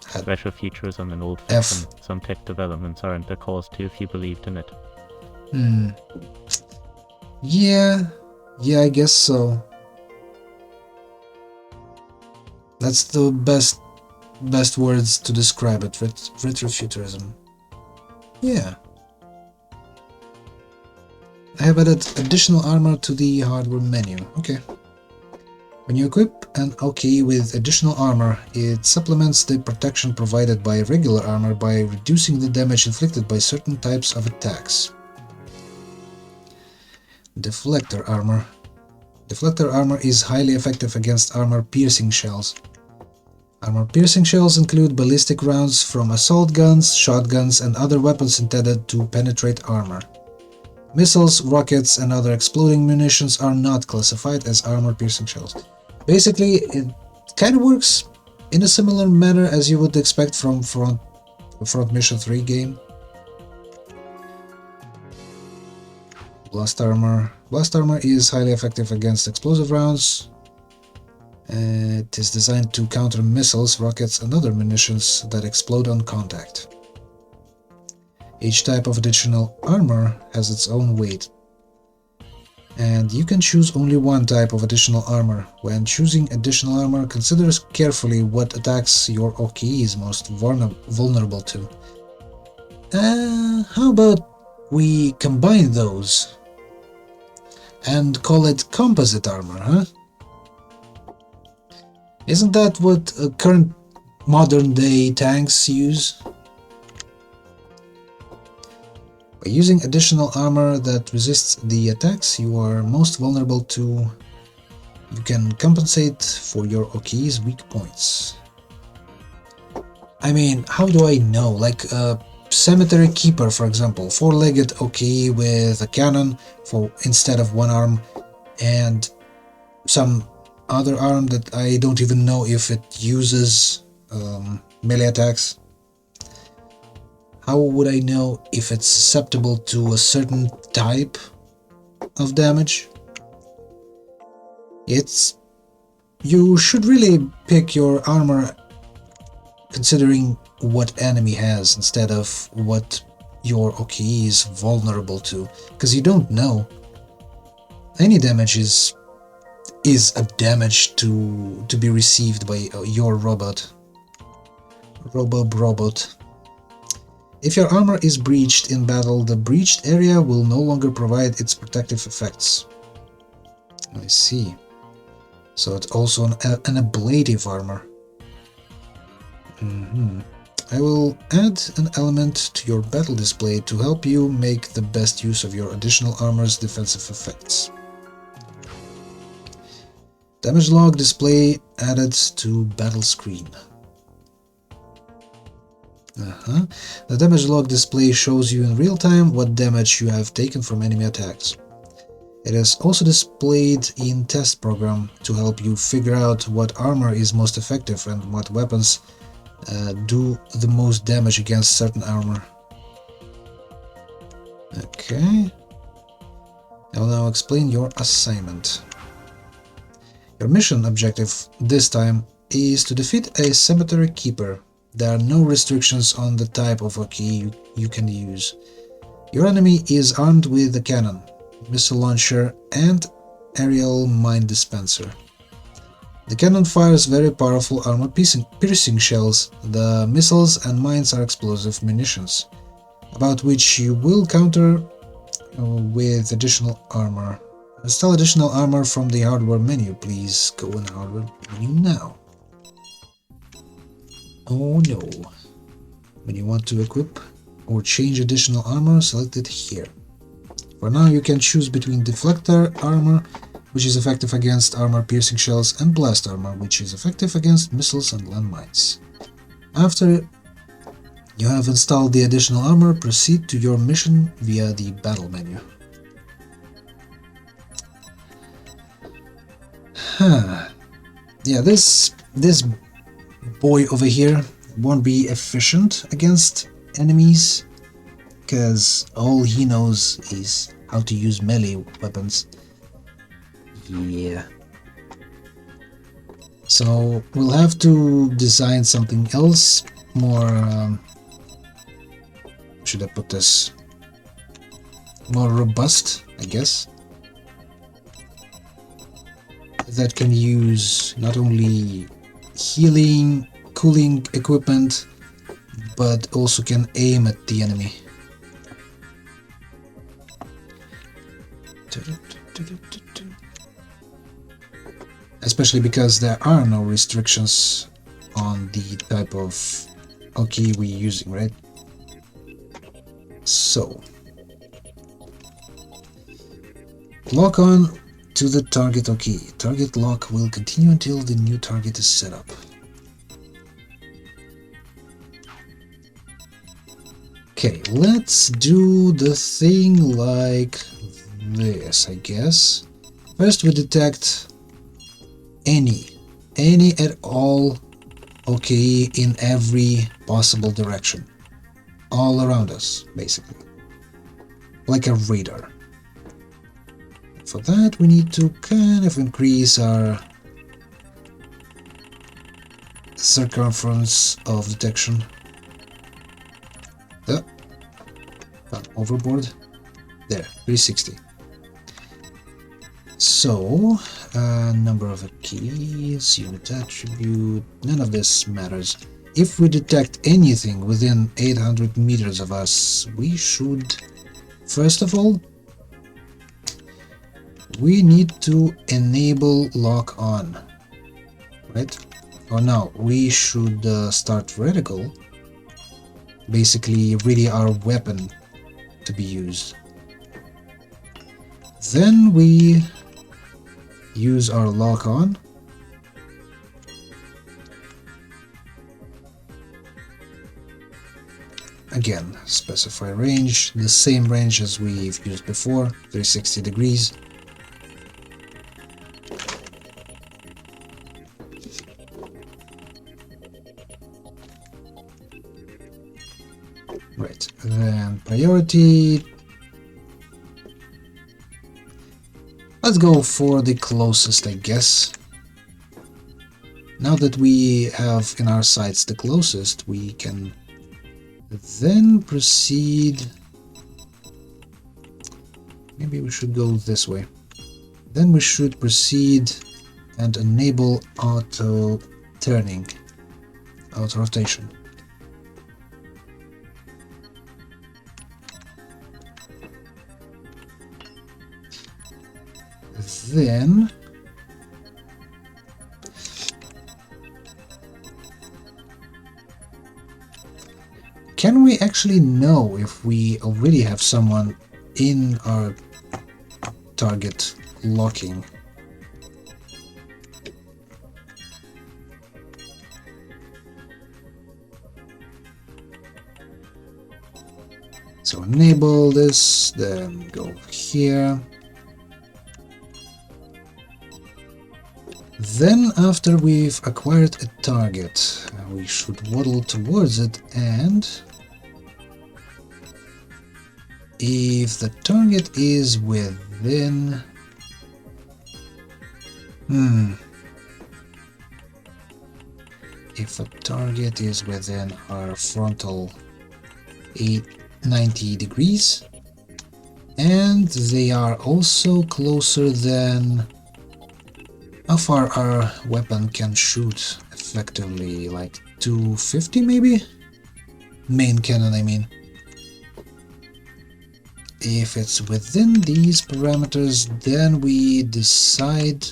had Special features on an old F. system. Some tech developments aren't the cause to if you believed in it. Yeah, I guess so. That's the best words to describe it. Retrofuturism. Yeah. I have added additional armor to the hardware menu. Okay. When you equip an OKE with additional armor, it supplements the protection provided by regular armor by reducing the damage inflicted by certain types of attacks. Deflector armor. Deflector armor is highly effective against armor-piercing shells. Armor-piercing shells include ballistic rounds from assault guns, shotguns, and other weapons intended to penetrate armor. Missiles, rockets, and other exploding munitions are not classified as armor-piercing shells. Basically, it kind of works in a similar manner as you would expect from Front Mission 3 game. Blast armor. Blast armor is highly effective against explosive rounds. It is designed to counter missiles, rockets, and other munitions that explode on contact. Each type of additional armor has its own weight, and you can choose only one type of additional armor. When choosing additional armor, consider carefully what attacks your OKE is most vulnerable to. How about we combine those and call it composite armor, huh? Isn't that what current modern-day tanks use? By using additional armor that resists the attacks you are most vulnerable to, You can compensate for your OK's weak points. I mean, how do I know? Like a Cemetery Keeper, for example, 4-legged OK with a cannon for instead of one arm, and some other arm that I don't even know if it uses melee attacks. How would I know if it's susceptible to a certain type of damage? You should really pick your armor considering what enemy has instead of what your OKE is vulnerable to, because you don't know. Any damage is a damage to be received by your robot. Robot. If your armor is breached in battle, the breached area will no longer provide its protective effects. I see. So it's also an ablative armor. I will add an element to your battle display to help you make the best use of your additional armor's defensive effects. Damage log display added to battle screen. The damage log display shows you in real time what damage you have taken from enemy attacks. It is also displayed in test program to help you figure out what armor is most effective and what weapons do the most damage against certain armor. Okay. I will now explain your assignment. Your mission objective this time is to defeat a Cemetery Keeper. There are no restrictions on the type of OK you can use. Your enemy is armed with a cannon, missile launcher, and aerial mine dispenser. The cannon fires very powerful armor-piercing shells. The missiles and mines are explosive munitions, about which you will counter with additional armor. Install additional armor from the hardware menu. Please go in the hardware menu now. Oh no. When you want to equip or change additional armor, select it here. For now, you can choose between Deflector armor, which is effective against armor-piercing shells, and Blast armor, which is effective against missiles and landmines. After you have installed the additional armor, proceed to your mission via the battle menu. Yeah, this boy over here won't be efficient against enemies, because all he knows is how to use melee weapons. Yeah. So we'll have to design something else more, should I put this, more robust, I guess, that can use not only healing, cooling equipment, but also can aim at the enemy. Especially because there are no restrictions on the type of OK we're using, right? So, lock on to the target OK. Target lock will continue until the new target is set up. Okay, let's do the thing like this, I guess. First we detect any at all OK in every possible direction. All around us, basically. Like a radar. For that we need to kind of increase our circumference of detection. Overboard. There, 360. So, number of keys, unit attribute, none of this matters. If we detect anything within 800 meters of us, we should, first of all, we need to enable lock on, right? Or now, we should start vertical, basically really our weapon to be used. Then we use our lock on. Again, specify range, the same range as we've used before, 360 degrees. Right, then priority. Let's go for the closest, I guess. Now that we have in our sights the closest, we can then proceed. Maybe we should go this way. Then we should proceed and enable auto turning, auto rotation. Then can we actually know if we already have someone in our target locking? So enable this, then go here. Then, after we've acquired a target, we should waddle towards it, and if the target is within... If a target is within our frontal 90 degrees, and they are also closer than... How far our weapon can shoot effectively? Like 250 maybe? Main cannon, I mean. If it's within these parameters, then we decide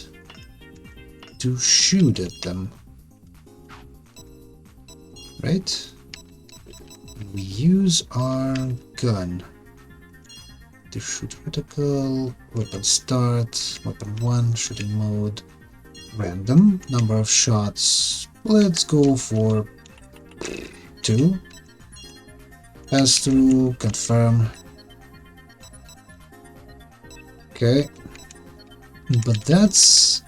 to shoot at them. Right? We use our gun to shoot vertical, weapon start, weapon 1, shooting mode. Random number of shots. Let's go for 2. Pass through, confirm. Okay, but that's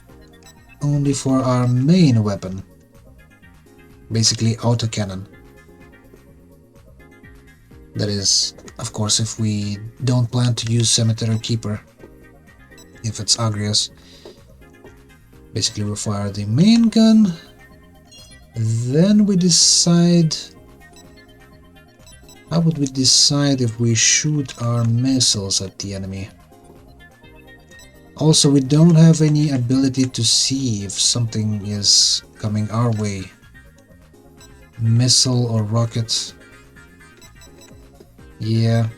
only for our main weapon, basically autocannon. That is, of course, if we don't plan to use Cemetery Keeper, if it's Agrias. Basically we fire the main gun, then we decide... How would we decide if we shoot our missiles at the enemy? Also, we don't have any ability to see if something is coming our way. Missile or rocket. Yeah.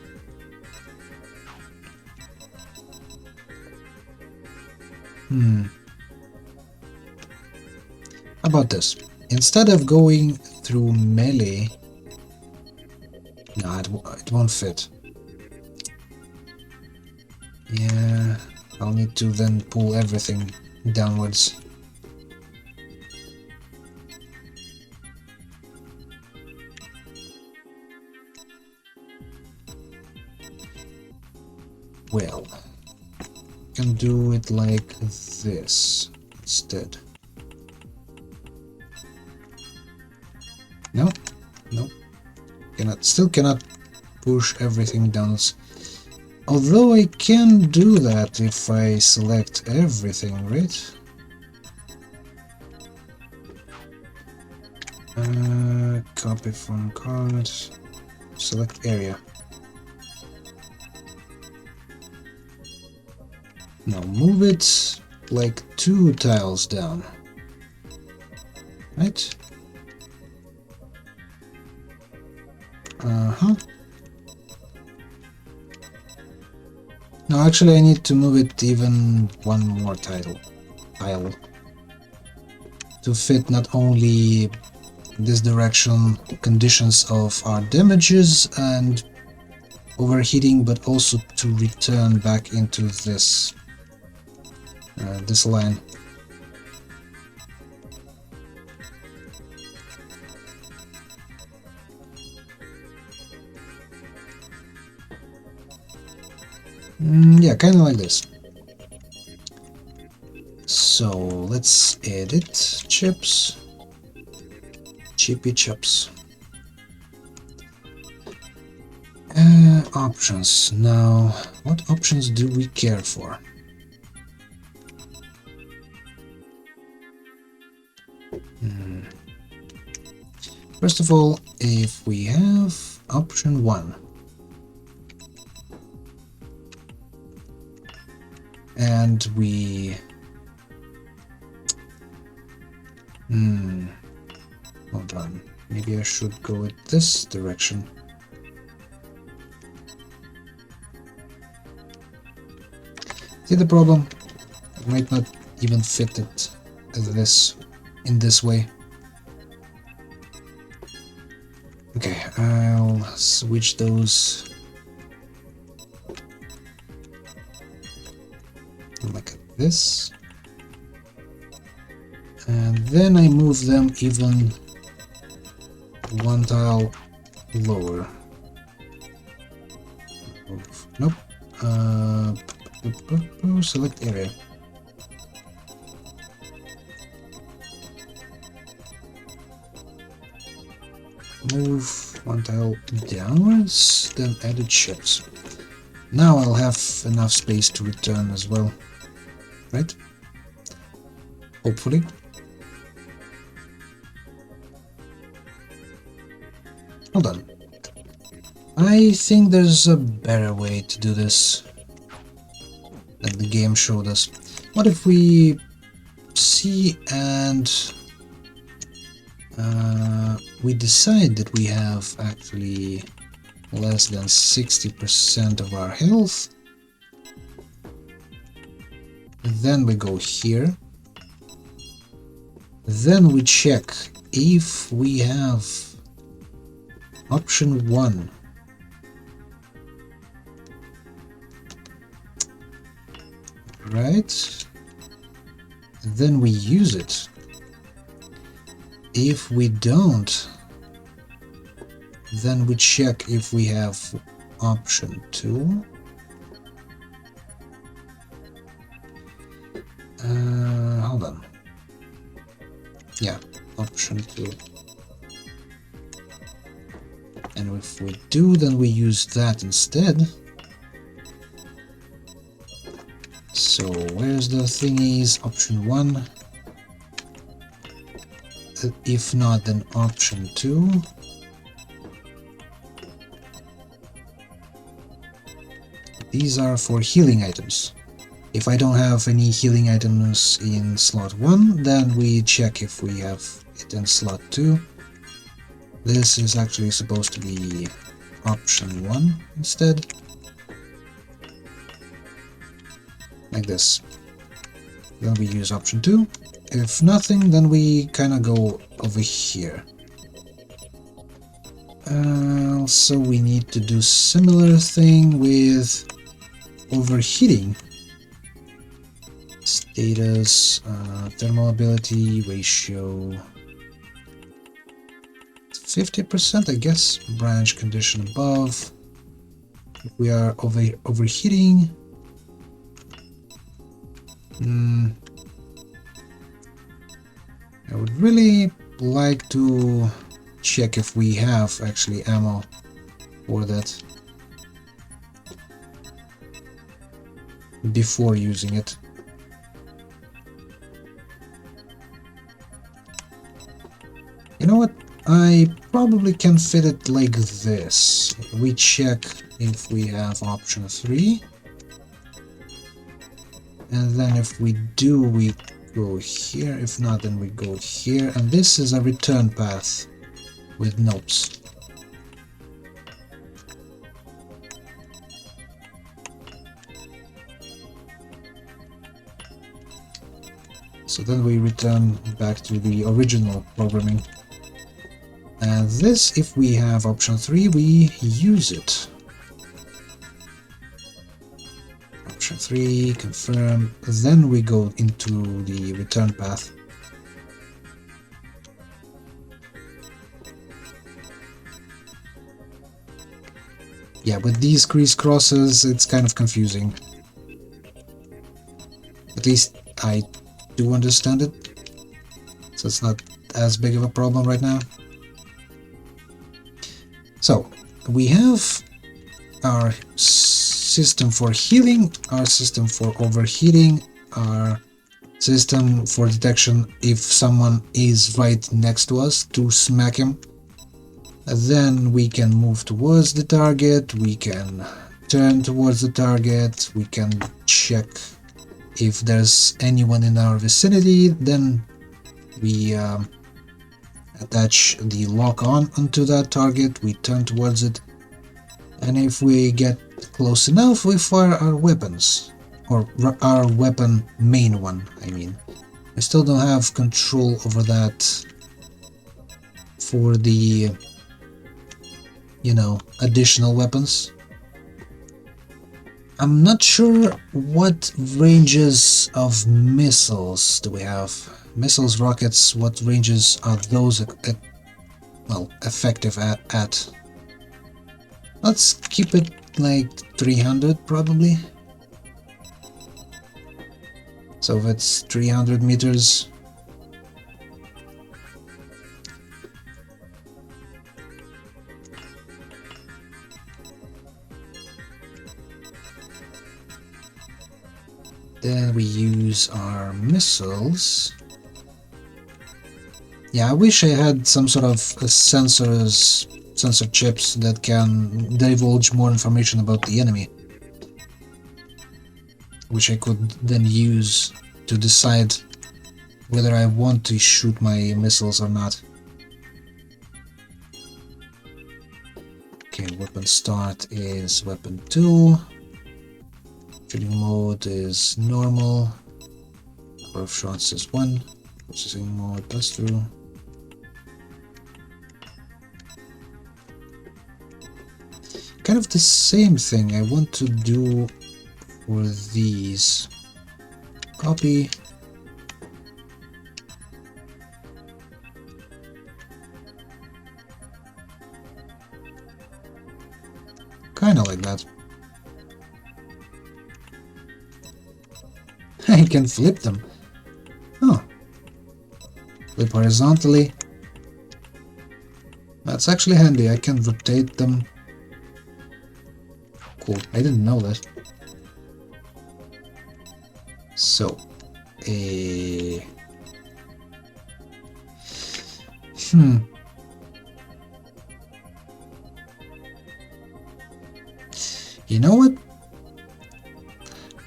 How about this? Instead of going through melee... No, it won't fit. Yeah, I'll need to then pull everything downwards. Well, can do it like this instead. No, no, still cannot push everything down. Although I can do that if I select everything, right? Copy from card, select area. Now move it like 2 tiles down, right? No, actually I need to move it even 1 more tile to fit not only this direction conditions of our damages and overheating, but also to return back into this this line. Yeah, kind of like this. So let's edit chips. Chippy chips. Options. Now, what options do we care for? First of all, if we have option 1, and we hold on, maybe I should go in this direction. See the problem? It might not even fit it in this way. Okay, I'll switch those like this, and then I move them even one tile lower. Nope. Select area. Move one tile downwards, then edit chips. Now I'll have enough space to return as well, right? Hopefully. Hold on. I think there's a better way to do this than the game showed us. What if we see and we decide that we have actually less than 60% of our health, then we go here, then we check if we have option 1. Right, then we use it. If we don't, then we check if we have option 2. Hold on. Yeah, option 2. And if we do, then we use that instead. So where's the thingies? Option 1. If not, then option 2. These are for healing items. If I don't have any healing items in slot 1, then we check if we have it in slot 2. This is actually supposed to be option 1 instead. Like this. Then we use option 2. If nothing, then we kind of go over here. So we need to do similar thing with overheating. Status, thermal ability ratio 50%, I guess. Branch condition above. If we are overheating. I would really like to check if we have actually ammo for that before using it. You know what? I probably can fit it like this. We check if we have option 3. And then if we do, we go here. If not, then we go here. And this is a return path with notes. So then we return back to the original programming. And this, if we have option 3, we use it. Option 3, confirm, then we go into the return path. Yeah, with these crisscrosses, it's kind of confusing. At least I do understand it, so it's not as big of a problem right now. So, we have our system for healing, our system for overheating, our system for detection if someone is right next to us to smack him. Then we can move towards the target, we can turn towards the target, we can check if there's anyone in our vicinity, then we attach the lock on onto that target, we turn towards it, and if we get close enough, we fire our weapons, or our weapon main one, I mean. I still don't have control over that for the, you know, additional weapons. I'm not sure what ranges of missiles do we have. Missiles, rockets, what ranges are those well, effective at? Let's keep it like 300 probably. So if it's 300 meters, then we use our missiles. Yeah, I wish I had some sort of sensor chips that can divulge more information about the enemy, which I could then use to decide whether I want to shoot my missiles or not. Okay, weapon start is weapon 2. Shooting mode is normal. Number of shots is 1. Processing mode pass through. Kind of the same thing I want to do for these. Copy. Kinda like that. I can flip them. Oh. Flip horizontally. That's actually handy. I can rotate them. Cool. I didn't know that. So, You know what?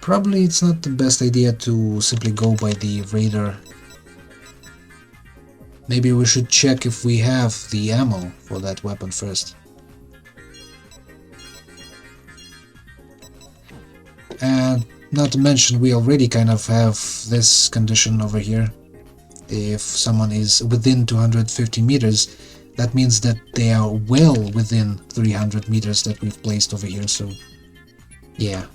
Probably it's not the best idea to simply go by the radar. Maybe we should check if we have the ammo for that weapon first. And not to mention, we already kind of have this condition over here. If someone is within 250 meters, that means that they are well within 300 meters that we've placed over here, so yeah.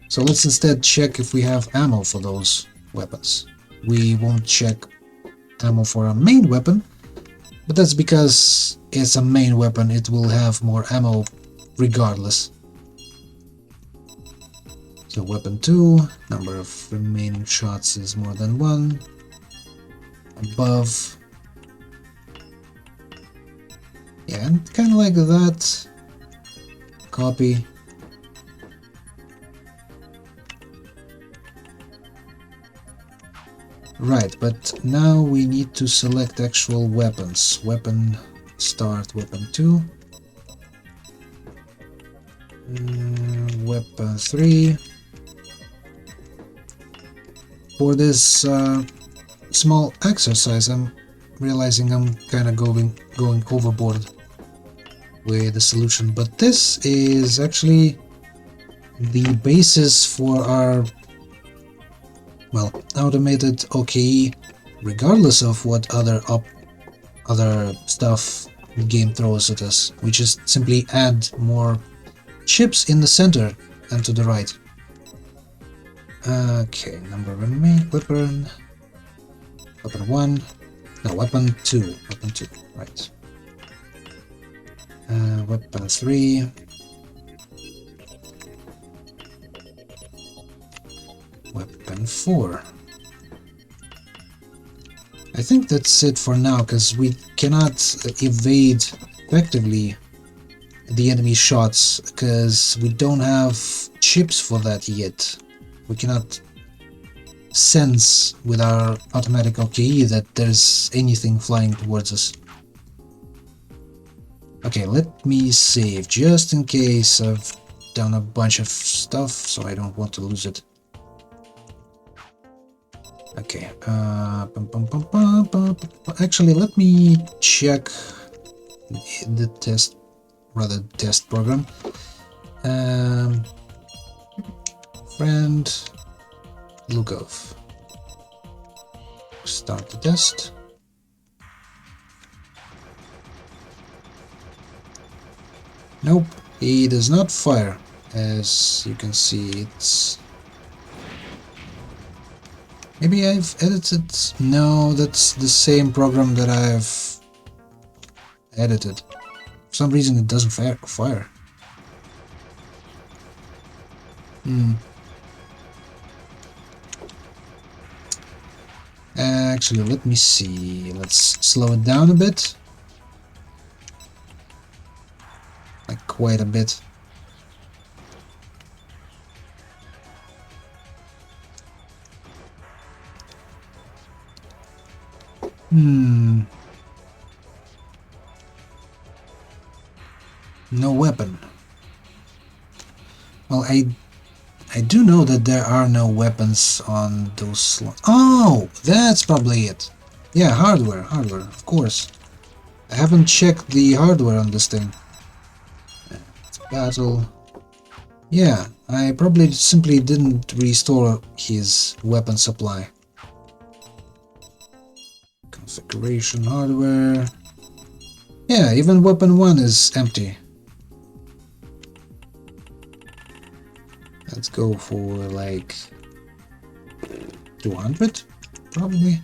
So let's instead check if we have ammo for those weapons. We won't check ammo for a main weapon, but that's because it's a main weapon, it will have more ammo regardless. So weapon 2, number of remaining shots is more than 1. Above. Yeah, and kind of like that. Copy. Right, but now we need to select actual weapons. Weapon start, weapon 2. Weapon 3. For this small exercise, I'm realizing I'm kind of going overboard with the solution, but this is actually the basis for our, well, automated OKE, regardless of what other stuff the game throws at us. We just simply add more chips in the center and to the right. Okay, number remain. Weapon 1. No, weapon 2. Weapon 2, right. Weapon 3. Weapon 4. I think that's it for now, because we cannot evade effectively the enemy shots, because we don't have chips for that yet. We cannot sense with our automatic OKE that there's anything flying towards us. Okay, let me save, just in case I've done a bunch of stuff, so I don't want to lose it. Okay, actually, let me check the test program. Friend Lukov. Start the test. Nope, he does not fire. As you can see, it's... Maybe I've edited... No, that's the same program that I've edited. For some reason it doesn't fire. Actually, let me see. Let's slow it down a bit. Like quite a bit. No weapon. Well, I do know that there are no weapons on those slots. Oh, that's probably it. Yeah, hardware, of course. I haven't checked the hardware on this thing. It's battle. Yeah, I probably simply didn't restore his weapon supply. Configuration hardware. Yeah, even weapon 1 is empty. Let's go for like 200, probably.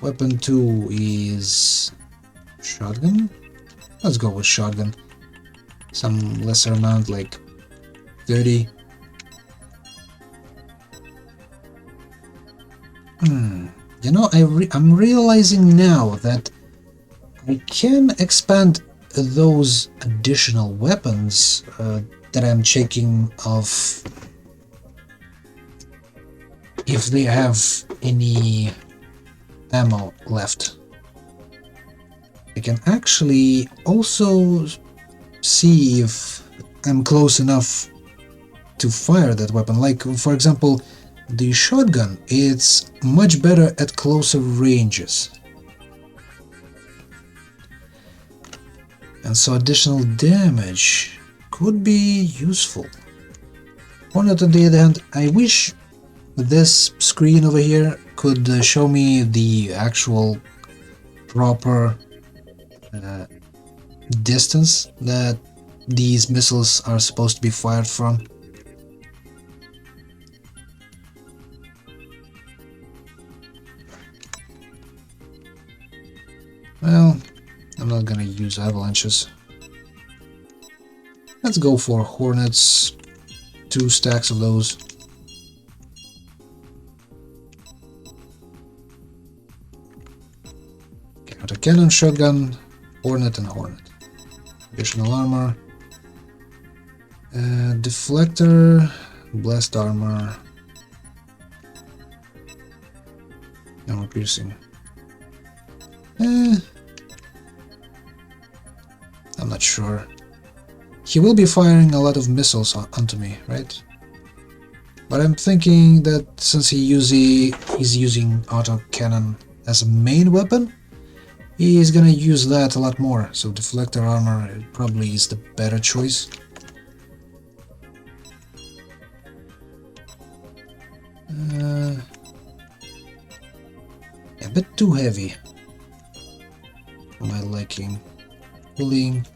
Weapon 2 is shotgun. Let's go with shotgun. Some lesser amount, like 30. You know, I'm realizing now that I can expand those additional weapons that I'm checking of if they have any ammo left. I can actually also see if I'm close enough to fire that weapon. Like, for example, the shotgun, it's much better at closer ranges. And so additional damage could be useful. Hornet, on the other hand, I wish this screen over here could show me the actual proper distance that these missiles are supposed to be fired from. Well, I'm not gonna use avalanches. Let's go for Hornets, 2 stacks of those. Counter-cannon, shotgun, Hornet and Hornet. Additional armor. Deflector, blast armor. Armor piercing. I'm not sure. He will be firing a lot of missiles onto me, right? But I'm thinking that since he's using autocannon as a main weapon, he's gonna use that a lot more, so deflector armor probably is the better choice. A bit too heavy for my liking. Pulling,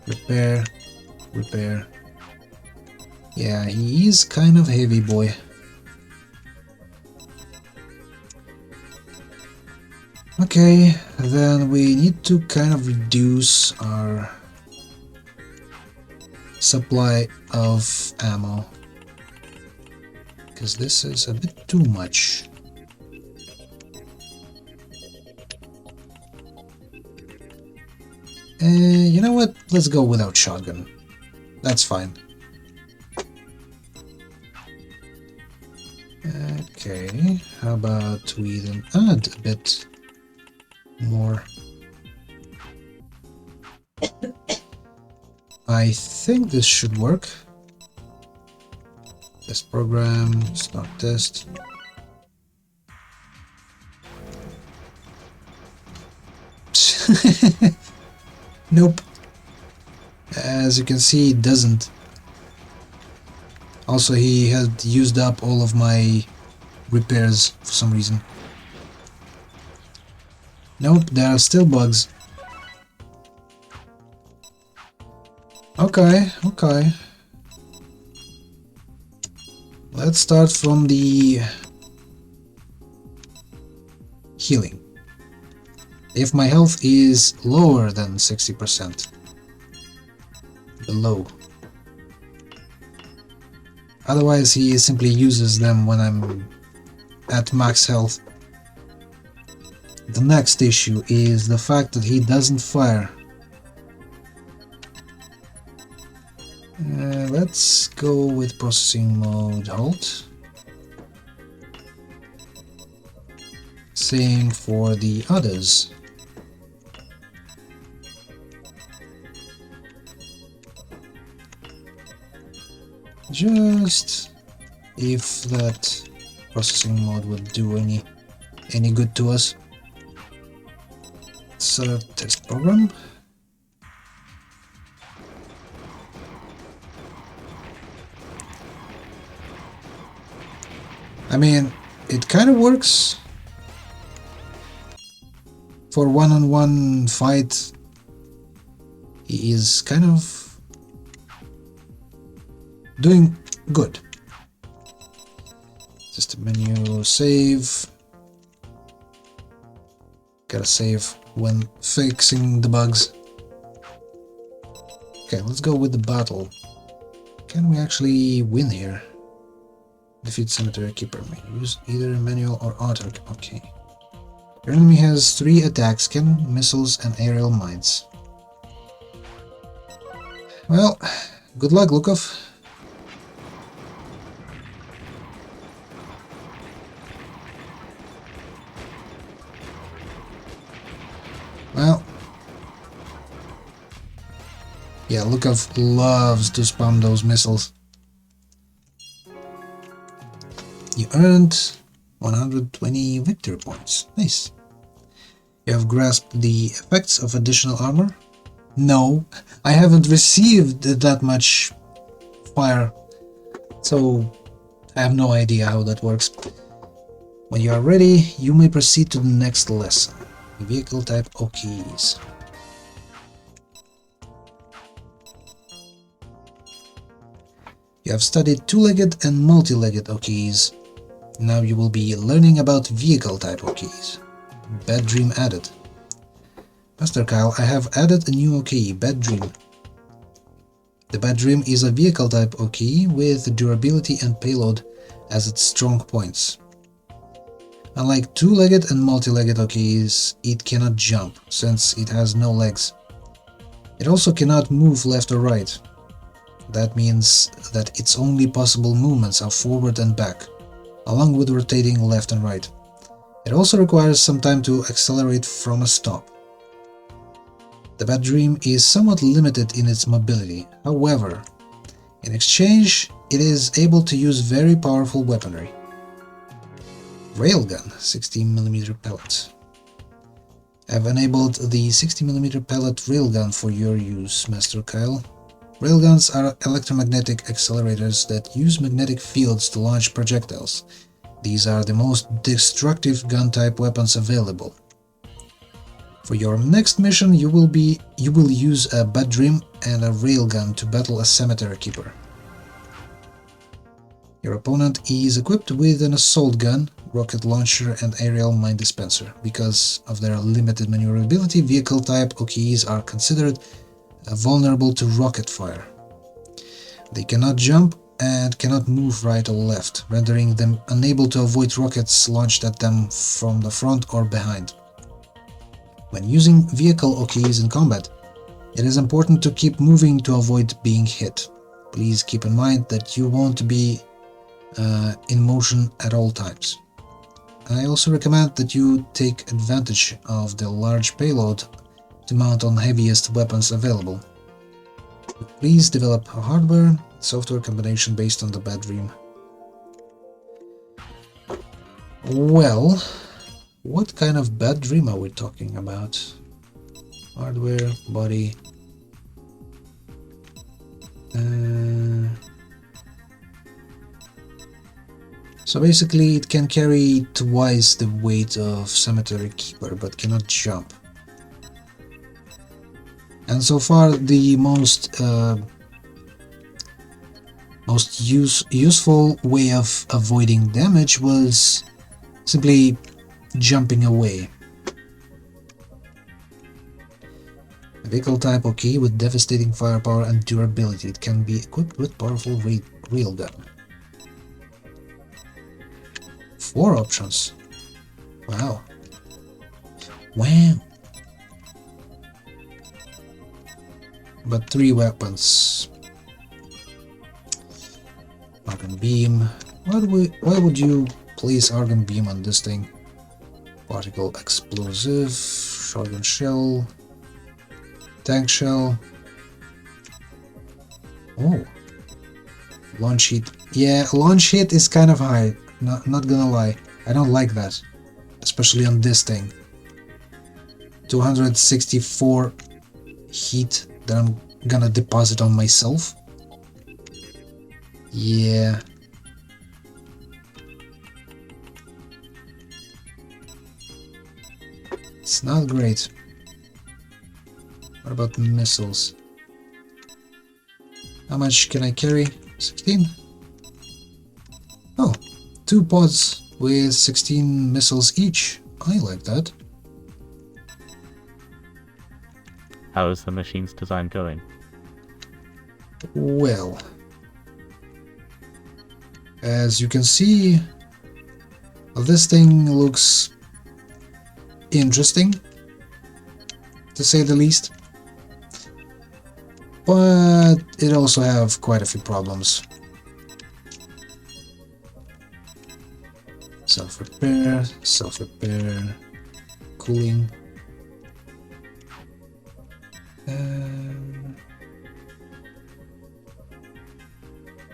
repair. Yeah, he is kind of heavy, boy. Okay, then we need to kind of reduce our supply of ammo, because this is a bit too much. You know what? Let's go without shotgun. That's fine. Okay, how about we then add a bit more? I think this should work. Test program, start test. Nope. As you can see, it doesn't. Also, he had used up all of my repairs for some reason. Nope, there are still bugs. Okay, okay. Let's start from the healing. If my health is lower than 60%, below. Otherwise, he simply uses them when I'm at max health. The next issue is the fact that he doesn't fire. Let's go with processing mode halt. Same for the others. Just if that processing mode would do any good to us. So test program. I mean, it kind of works for one-on-one fight. He is kind of doing good. System menu, save. Gotta save when fixing the bugs. Okay, let's go with the battle. Can we actually win here? Defeat Cemetery Keeper. Use either manual or auto. Okay. Your enemy has 3 attacks, cannon, missiles, and aerial mines. Well, good luck, Lukov. Well, yeah, Lukov loves to spam those missiles. You earned 120 victory points. Nice. You have grasped the effects of additional armor? No, I haven't received that much fire, so I have no idea how that works. When you are ready, you may proceed to the next lesson. Vehicle type OKs. You have studied two-legged and multi-legged OKs. Now you will be learning about vehicle type OKs. Bad Dream added. Master Kyle, I have added a new OK, Bad Dream. The Bad Dream is a vehicle type OK with durability and payload as its strong points. Unlike two-legged and multi-legged OKs, it cannot jump, since it has no legs. It also cannot move left or right. That means that its only possible movements are forward and back, along with rotating left and right. It also requires some time to accelerate from a stop. The Bad Dream is somewhat limited in its mobility, however, in exchange, it is able to use very powerful weaponry. Railgun, 16mm pellets. I've enabled the 60mm pellet railgun for your use, Master Kyle. Railguns are electromagnetic accelerators that use magnetic fields to launch projectiles. These are the most destructive gun-type weapons available. For your next mission, you will use a Bad Dream and a railgun to battle a Cemetery Keeper. Your opponent is equipped with an assault gun, rocket launcher, and aerial mine dispenser. Because of their limited maneuverability, vehicle type OKEs are considered vulnerable to rocket fire. They cannot jump and cannot move right or left, rendering them unable to avoid rockets launched at them from the front or behind. When using vehicle OKEs in combat, it is important to keep moving to avoid being hit. Please keep in mind that you won't be in motion at all times. I also recommend that you take advantage of the large payload to mount on heaviest weapons available. Please develop a hardware-software combination based on the bad dream. Well, what kind of bad dream are we talking about? Hardware, body... So basically it can carry twice the weight of Cemetery Keeper, but cannot jump. And so far the most useful way of avoiding damage was simply jumping away. A vehicle type OK with devastating firepower and durability. It can be equipped with powerful railgun. 4 options. Wow. Wow. But 3 weapons. Argon beam. Why would you place Argon beam on this thing? Particle explosive, shotgun shell, tank shell. Oh, launch heat. Yeah, launch heat is kind of high. Not gonna lie, I don't like that, especially on this thing. 264 heat that I'm gonna deposit on myself. Yeah. It's not great. What about missiles? How much can I carry? 16? Oh, 2 pods with 16 missiles each. I like that. How is the machine's design going? Well, as you can see, this thing looks interesting, to say the least, but it also have quite a few problems. Self-repair, cooling.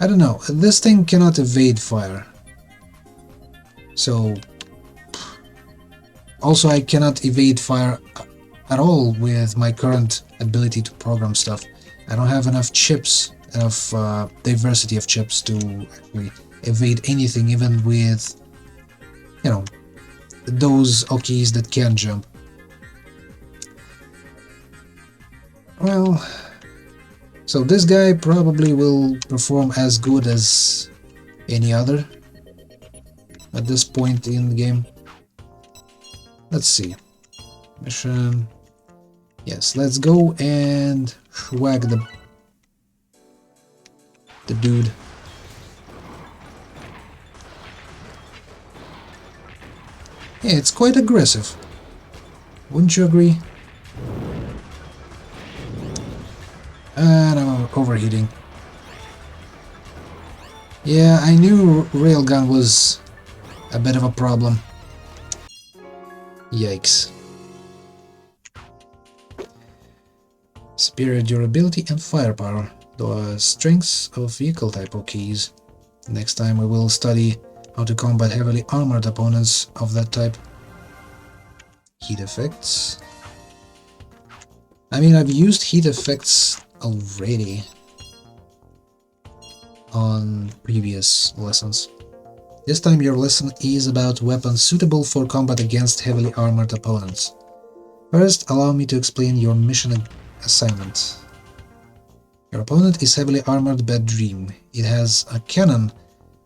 I don't know, this thing cannot evade fire. So, also I cannot evade fire at all with my current ability to program stuff. I don't have enough chips, enough diversity of chips to actually evade anything, even with, you know, those OKs that can jump. Well, so this guy probably will perform as good as any other at this point in the game. Let's see. Mission. Yes, let's go and whack the dude. Yeah, it's quite aggressive. Wouldn't you agree? And I'm overheating. Yeah, I knew railgun was a bit of a problem. Yikes. Superior durability and firepower, the strengths of vehicle type OKs. Next time we will study how to combat heavily armored opponents of that type. Heat effects. I mean, I've used heat effects already on previous lessons. This time your lesson is about weapons suitable for combat against heavily armored opponents. First, allow me to explain your mission assignment. Your opponent is heavily armored Bad Dream. It has a cannon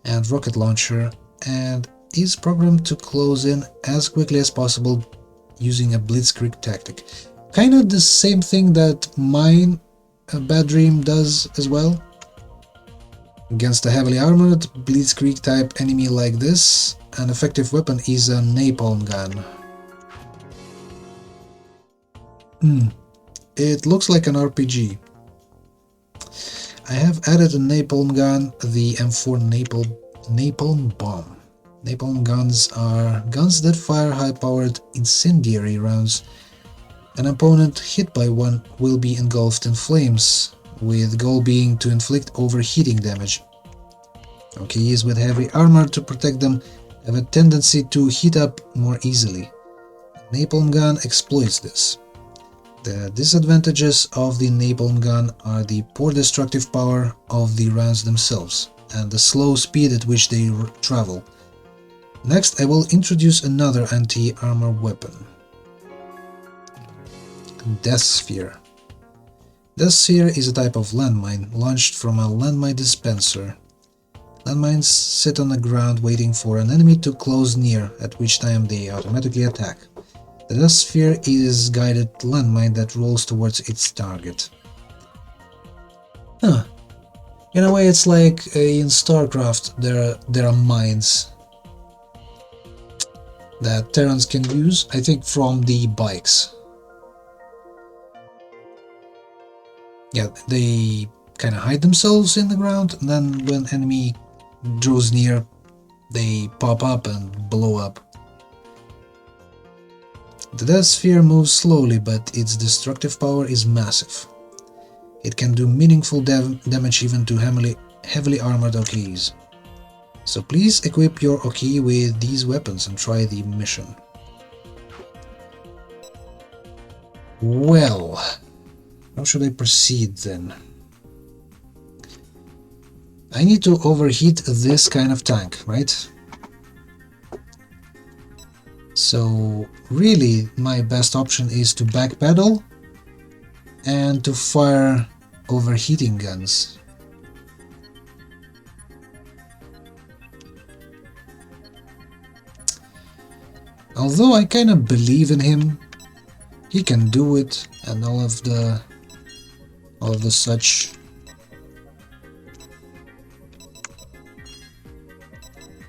and rocket launcher, and is programmed to close in as quickly as possible using a blitzkrieg tactic. Kind of the same thing that mine Bad Dream does as well. Against a heavily armored blitzkrieg type enemy like this, an effective weapon is a napalm gun. It looks like an RPG. I have added a napalm gun, the M4 napalm bomb. Napalm guns are guns that fire high-powered incendiary rounds. An opponent hit by one will be engulfed in flames, with the goal being to inflict overheating damage. OKs with heavy armor to protect them have a tendency to heat up more easily. A napalm gun exploits this. The disadvantages of the napalm gun are the poor destructive power of the rounds themselves, and the slow speed at which they travel. Next, I will introduce another anti-armor weapon. Death Sphere. Death Sphere is a type of landmine launched from a landmine dispenser. Landmines sit on the ground waiting for an enemy to close near, at which time they automatically attack. The Death Sphere is a guided landmine that rolls towards its target. In a way, it's like in StarCraft, there are mines that Terrans can use, I think, from the bikes. Yeah, they kind of hide themselves in the ground, and then when enemy draws near, they pop up and blow up. The Death Sphere moves slowly, but its destructive power is massive. It can do meaningful damage even to heavily armored OKs. So please equip your OK with these weapons and try the mission. Well, how should I proceed then? I need to overheat this kind of tank, right? So really my best option is to backpedal and to fire overheating guns. Although I kind of believe in him, he can do it, and all of the such.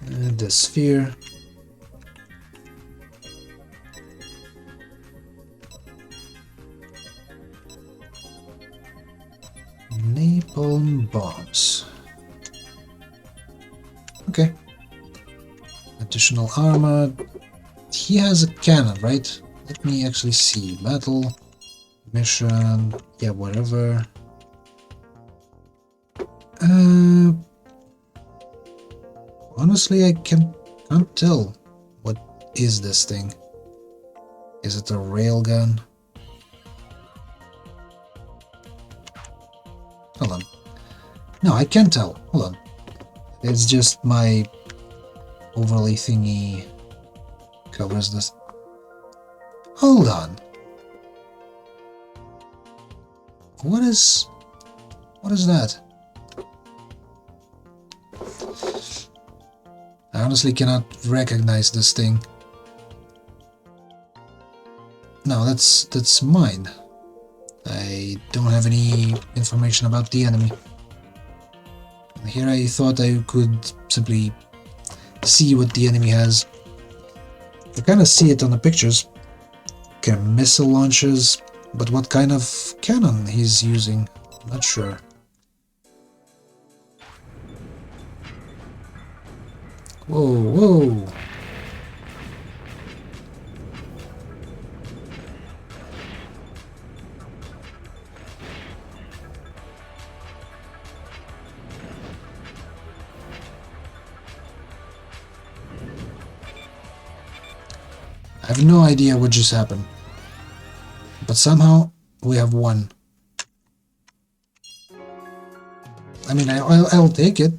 The sphere. Napalm bombs. Okay. Additional armor. He has a cannon, right? Let me actually see. Battle, mission, yeah, whatever. Honestly, I can't tell. What is this thing? Is it a railgun? Hold on. No, I can't tell. Hold on. It's just my overlay thingy covers this. Hold on. What is that? I honestly cannot recognize this thing. No, that's mine. I don't have any information about the enemy. Here I thought I could simply see what the enemy has. I kind of see it on the pictures. Okay, missile launchers, but what kind of cannon he's using, not sure. Whoa, whoa! I have no idea what just happened, but somehow we have won. I mean, I'll take it.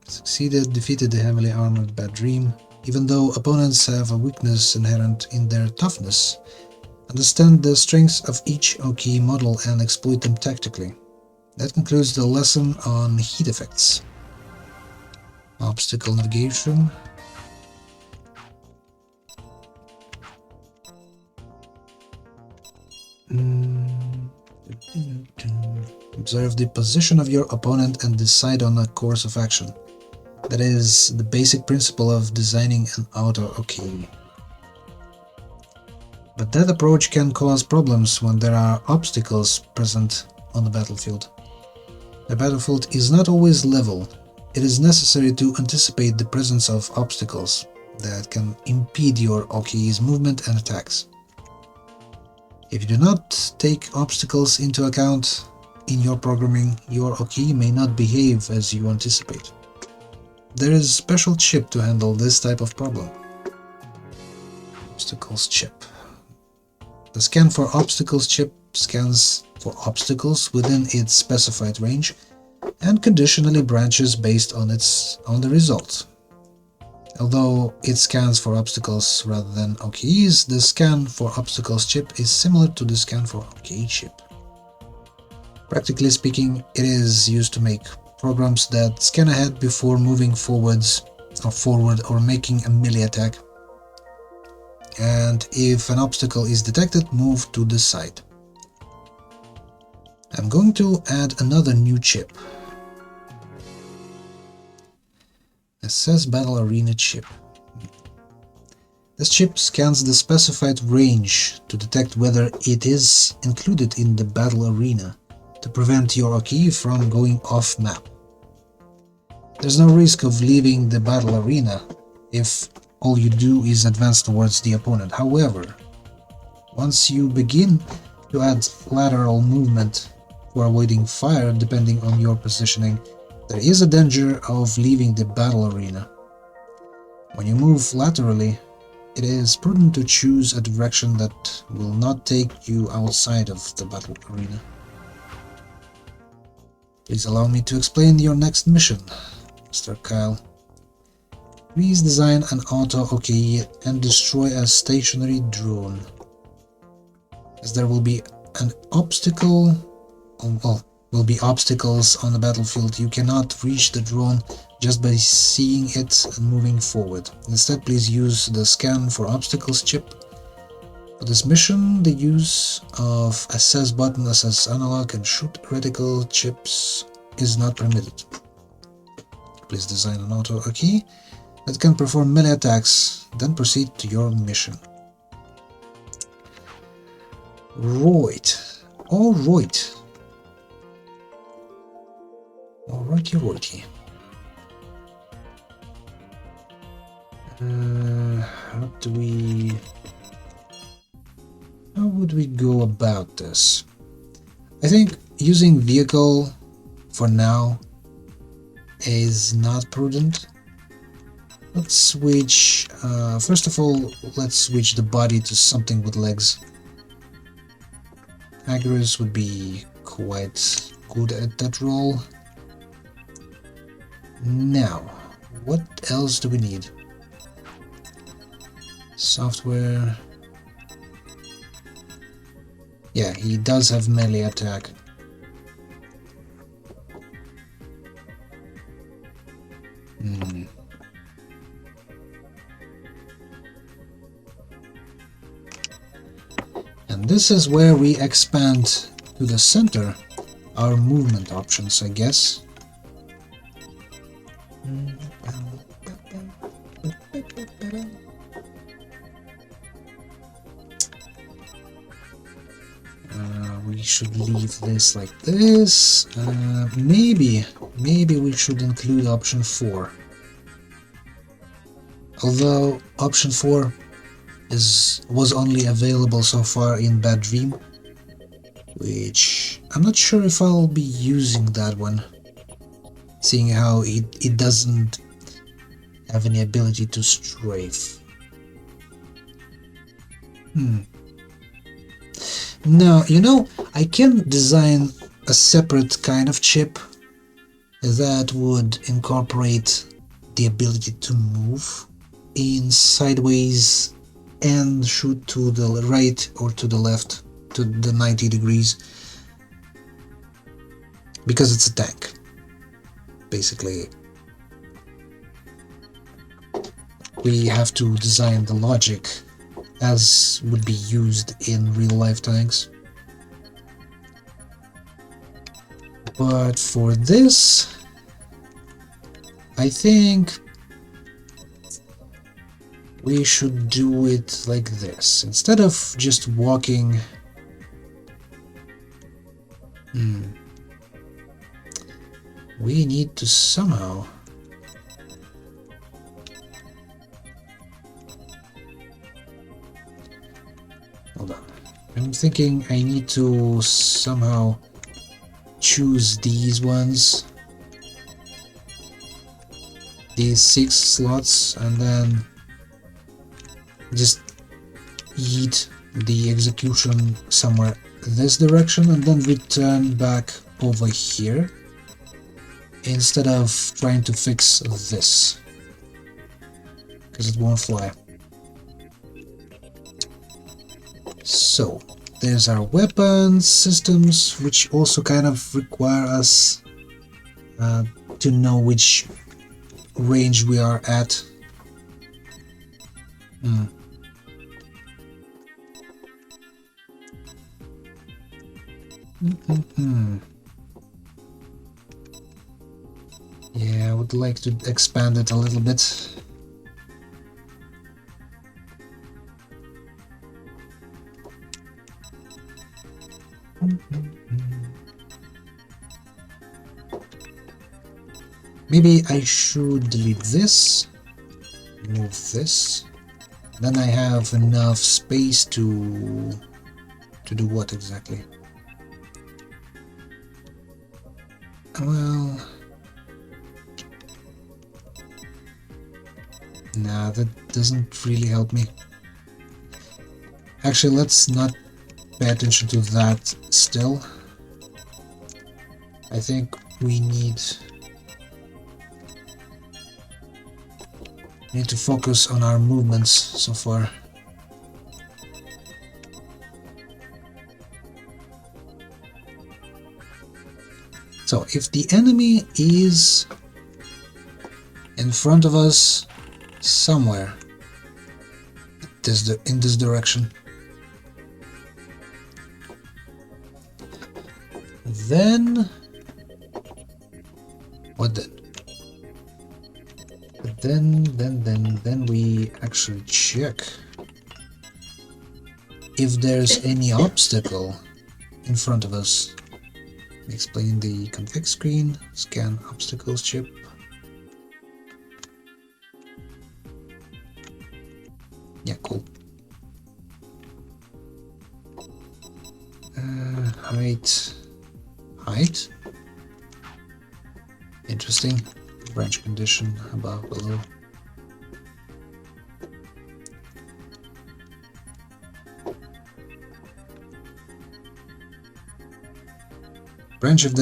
Succeeded, defeated the heavily armored Bad Dream. Even though opponents have a weakness inherent in their toughness, understand the strengths of each OK model and exploit them tactically. That concludes the lesson on heat effects. Obstacle navigation. Observe the position of your opponent and decide on a course of action. That is the basic principle of designing an auto OK. But that approach can cause problems when there are obstacles present on the battlefield. The battlefield is not always level. It is necessary to anticipate the presence of obstacles that can impede your OK's movement and attacks. If you do not take obstacles into account in your programming, your OK may not behave as you anticipate. There is a special chip to handle this type of problem. Obstacles chip. The Scan for Obstacles chip scans for obstacles within its specified range and conditionally branches based on the result. Although it scans for obstacles rather than OKEs, the Scan for Obstacles chip is similar to the Scan for OK chip. Practically speaking, it is used to make programs that scan ahead before moving forward or making a melee attack. And if an obstacle is detected, move to the side. I'm going to add another new chip. Assess Battle Arena chip. This chip scans the specified range to detect whether it is included in the battle arena to prevent your OK from going off map. There's no risk of leaving the battle arena if all you do is advance towards the opponent. However, once you begin to add lateral movement for avoiding fire depending on your positioning, there is a danger of leaving the battle arena. When you move laterally, it is prudent to choose a direction that will not take you outside of the battle arena. Please allow me to explain your next mission, Mr. Kyle. Please design an auto OK and destroy a stationary drone. As there will be an obstacle, will be obstacles on the battlefield, you cannot reach the drone just by seeing it and moving forward. Instead, please use the Scan for Obstacles chip. For this mission, the use of Assess button, Assess analog, and Shoot reticle chips is not permitted. Please design an auto OK that can perform melee attacks, then proceed to your mission. Right. Alrighty. How would we go about this? I think using vehicle for now is not prudent. Let's switch, first of all, let's switch the body to something with legs. Agris would be quite good at that role. Now, what else do we need? Software. Yeah, he does have melee attack. And this is where we expand to the center our movement options, I guess. We should leave this like this. Maybe we should include option 4. Although option 4 was only available so far in Bad Dream, which I'm not sure if I'll be using that one, seeing how it doesn't have any ability to strafe. Now, you know, I can design a separate kind of chip that would incorporate the ability to move in sideways and shoot to the right or to the left, to the 90 degrees. because it's a tank. Basically, we have to design the logic as would be used in real-life tanks. But for this, I think we should do it like this. Instead of just walking... we need to somehow... hold on. I'm thinking I need to somehow choose these ones, these 6 slots, and then just eat the execution somewhere this direction and then return back over here instead of trying to fix this, because it won't fly. So there's our weapon systems, which also kind of require us to know which range we are at. Yeah, I would like to expand it a little bit. Maybe I should delete this, move this, then I have enough space to do what exactly? Well, nah, that doesn't really help me. Actually, let's not pay attention to that still. I think we need to focus on our movements so far. So if the enemy is in front of us somewhere in this direction, then what then? Then we actually check if there's any obstacle in front of us. Explain the config screen, scan obstacles chip. Yeah, cool. Height. Interesting. Branch condition above, below. Branch if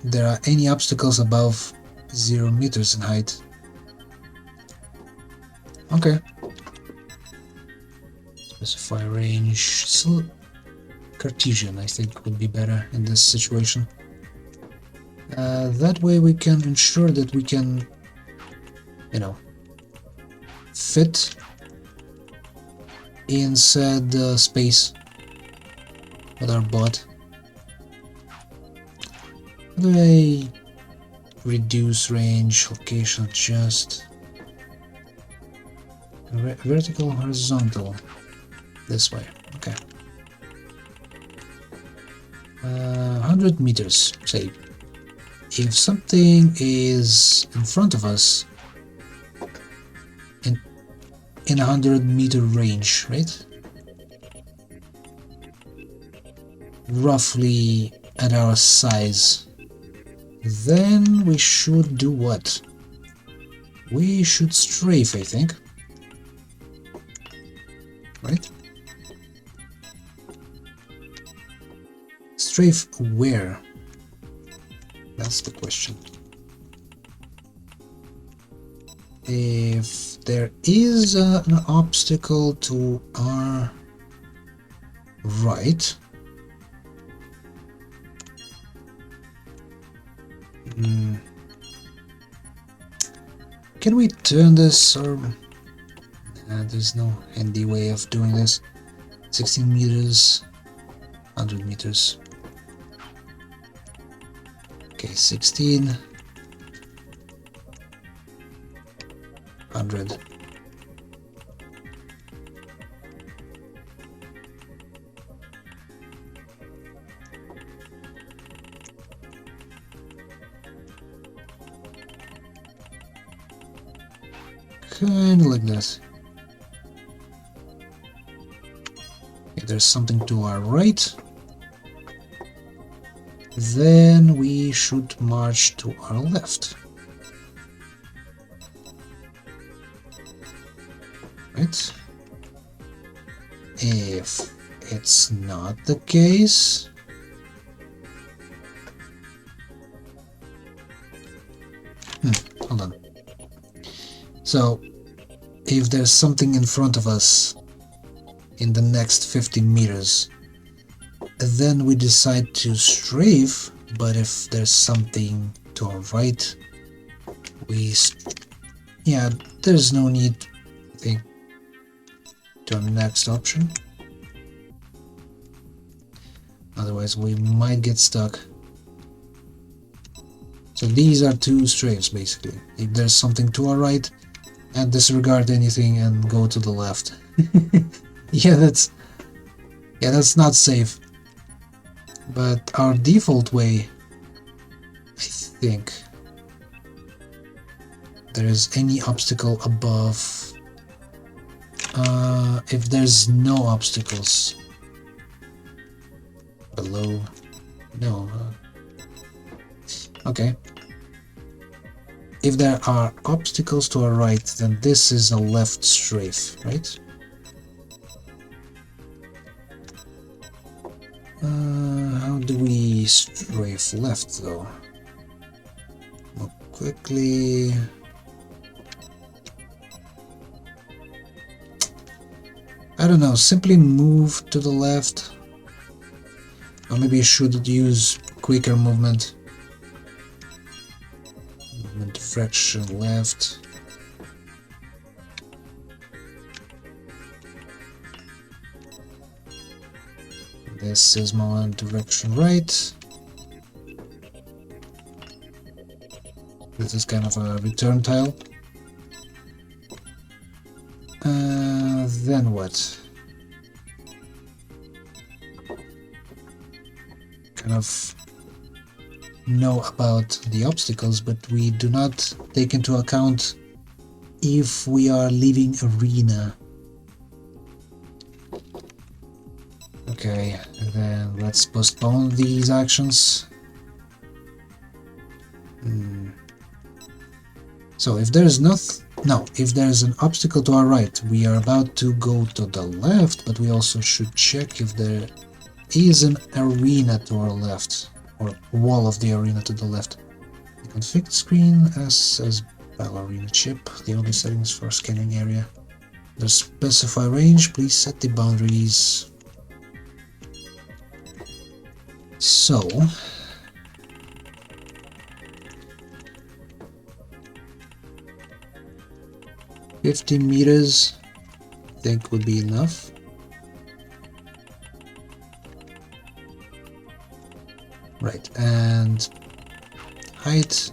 there are any obstacles above 0 meters in height. Okay. Specify range. So Cartesian, I think, would be better in this situation. That way we can ensure that we can, fit in said space with our bot. How do I reduce range, location adjust, vertical, horizontal, this way, okay. 100 meters, say. If something is in front of us in 100-meter range, right? Roughly at our size, then we should do what? We should strafe, I think. Right? Strafe where? That's the question. If there is an obstacle to our right, Hmm. Can we turn this, or there's no handy way of doing this. 16 meters, 100 meters. Okay, 16, 100. Kind of like that. Okay, there's something to our right. Then we should march to our left. Right? If it's not the case, hold on. So, if there's something in front of us in the next 50 meters, then we decide to strafe, but if there's something to our right, yeah, there's no need, I think, to our next option. Otherwise we might get stuck. So these are two strafes basically. If there's something to our right, and disregard anything and go to the left. yeah, that's not safe. But our default way, I think, there is any obstacle above. If there's no obstacles below, no. Okay. If there are obstacles to our right, then this is a left strafe, right? How do we strafe left, though? More quickly. I don't know, simply move to the left. Or maybe you should use quicker movement. Direction left. This is my direction right. This is kind of a return tile. Then what? Kind of know about the obstacles, but we do not take into account if we are leaving arena. Okay, then let's postpone these actions. So if there's if there's an obstacle to our right, we are about to go to the left, but we also should check if there is an arena to our left, or wall of the arena to the left. The config screen as ballerina chip, the only settings for scanning area. The specify range, please set the boundaries. So, $50 meters, I think would be enough. Right, and height,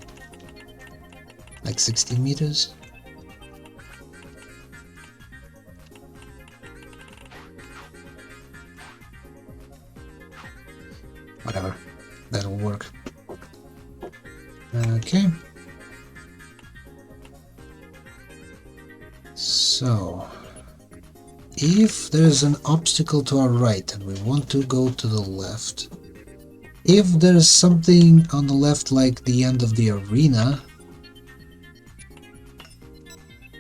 like 60 meters. Whatever, that'll work. Okay. So, if there's an obstacle to our right and we want to go to the left, if there's something on the left like the end of the arena,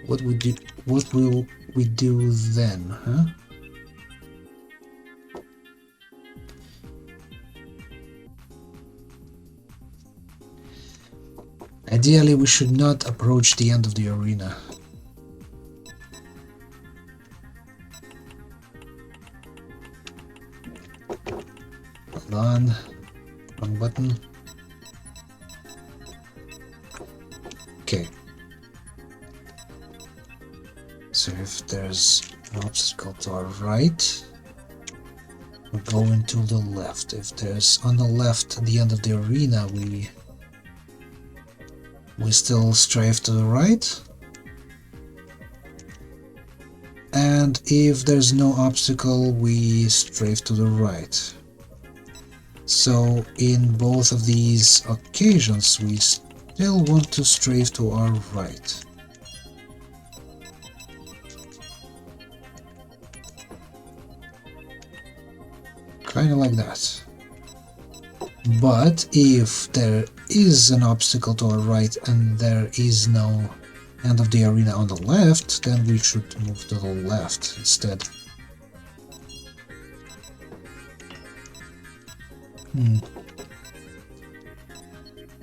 what will we do then, huh? Ideally, we should not approach the end of the arena. Hold on. Wrong button. Okay. So if there's an obstacle to our right, we're going to the left. If there's on the left at the end of the arena, we still strafe to the right. And if there's no obstacle, we strafe to the right. So in both of these occasions, we still want to strafe to our right. Kinda like that. But if there is an obstacle to our right and there is no end of the arena on the left, then we should move to the left instead.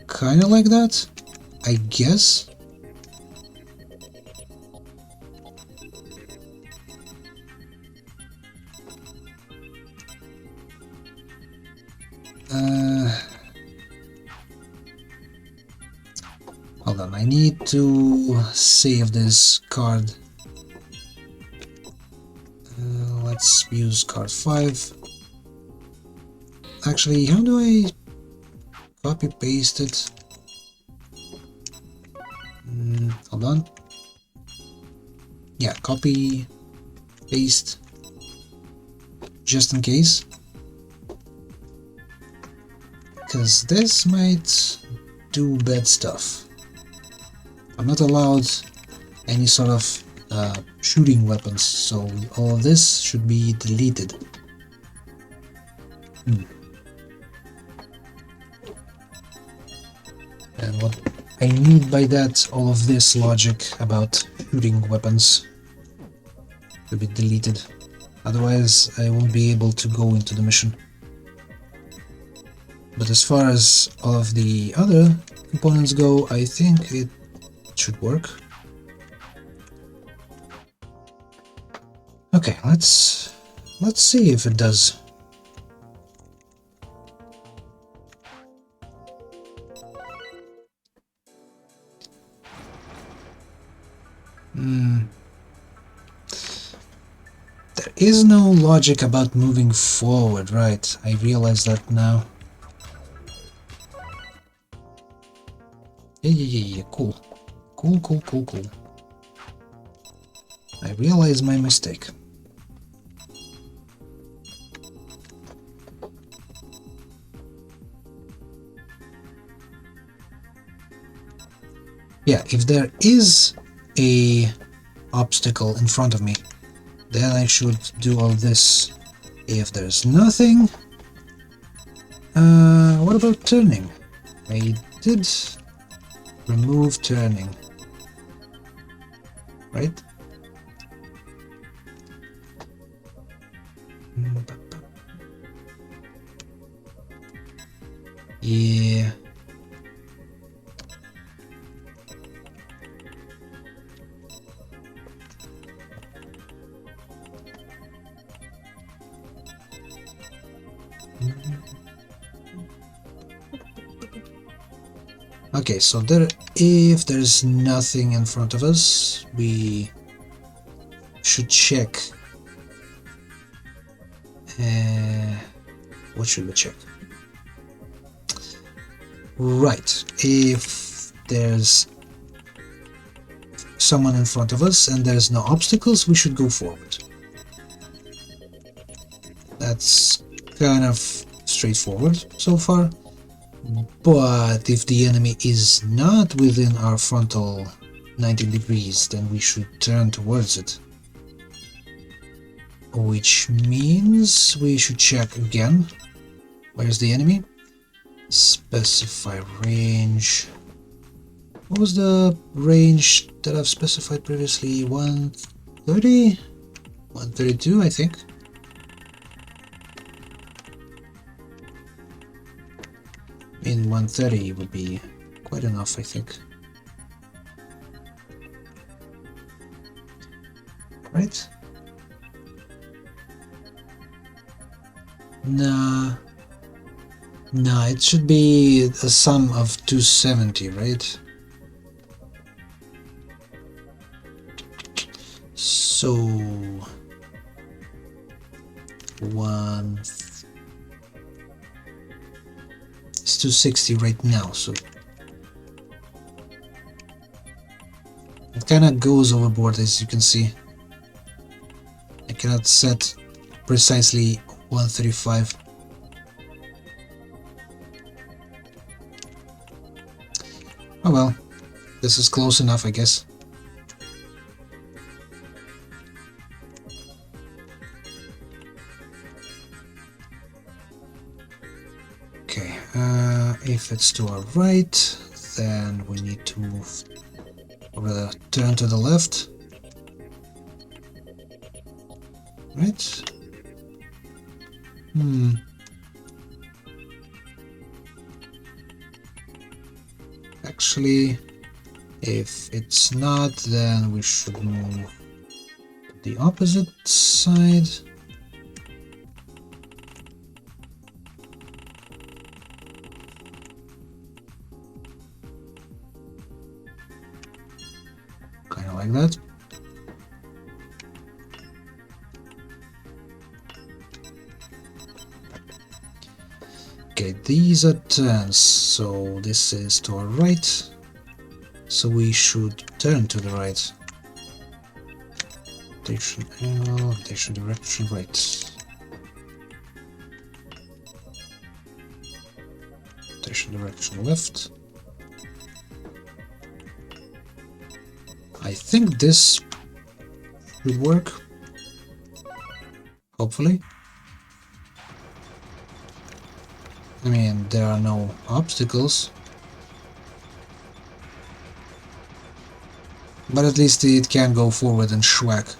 Kinda like that, I guess. Hold on, I need to save this card. Let's use card 5. Actually, how do I copy paste it? Hold on. Yeah, copy paste just in case, because this might do bad stuff. I'm not allowed any sort of shooting weapons, so all of this should be deleted. And what I need by that, all of this logic about shooting weapons to be deleted. Otherwise, I won't be able to go into the mission. But as far as all of the other components go, I think it should work. Okay, let's see if it does. There is no logic about moving forward, right? I realize that now. Yeah, cool. Cool. I realize my mistake. Yeah, if there is a obstacle in front of me, then I should do all this. If there's nothing, what about turning? I did remove turning, right? Yeah. Okay, so if there's nothing in front of us, we should check. What should we check? Right, if there's someone in front of us and there's no obstacles, we should go forward. That's kind of straightforward so far. But if the enemy is not within our frontal 90 degrees, then we should turn towards it. Which means we should check again. Where's the enemy? Specify range. What was the range that I've specified previously? 130? 132, I think. I mean, 130 would be quite enough, I think. Right? Nah, it should be a sum of 270, right? So one, it's 260 right now, so it kind of goes overboard, as you can see. I cannot set precisely 135. Oh well, this is close enough, I guess. Okay, if it's to our right, then we need to move, or rather turn to the left. Right? Actually, if it's not, then we should move to the opposite side. Kind of like that. Okay, these are turns, so this is to our right, so we should turn to the right. Rotation angle, rotation direction, right. Rotation direction left. I think this should work, hopefully. I mean, there are no obstacles, but at least it can go forward and schwack.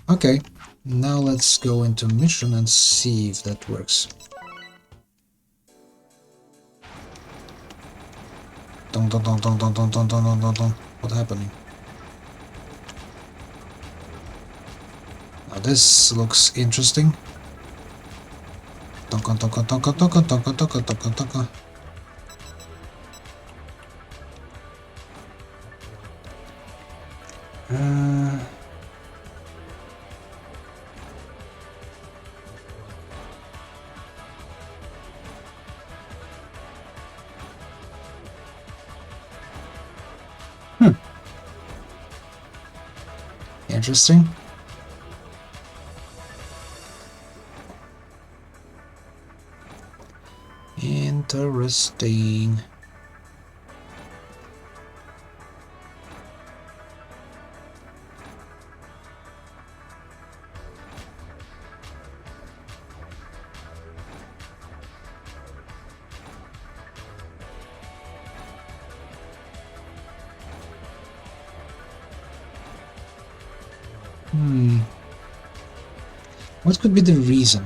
Okay, now let's go into mission and see if that works. Dun dun dun dun dun dun dun dun dun dun. What happened? Now this looks interesting. Tonka tonka tonka tonka tonka tonka tonka tonka. Interesting. Interesting. What could be the reason?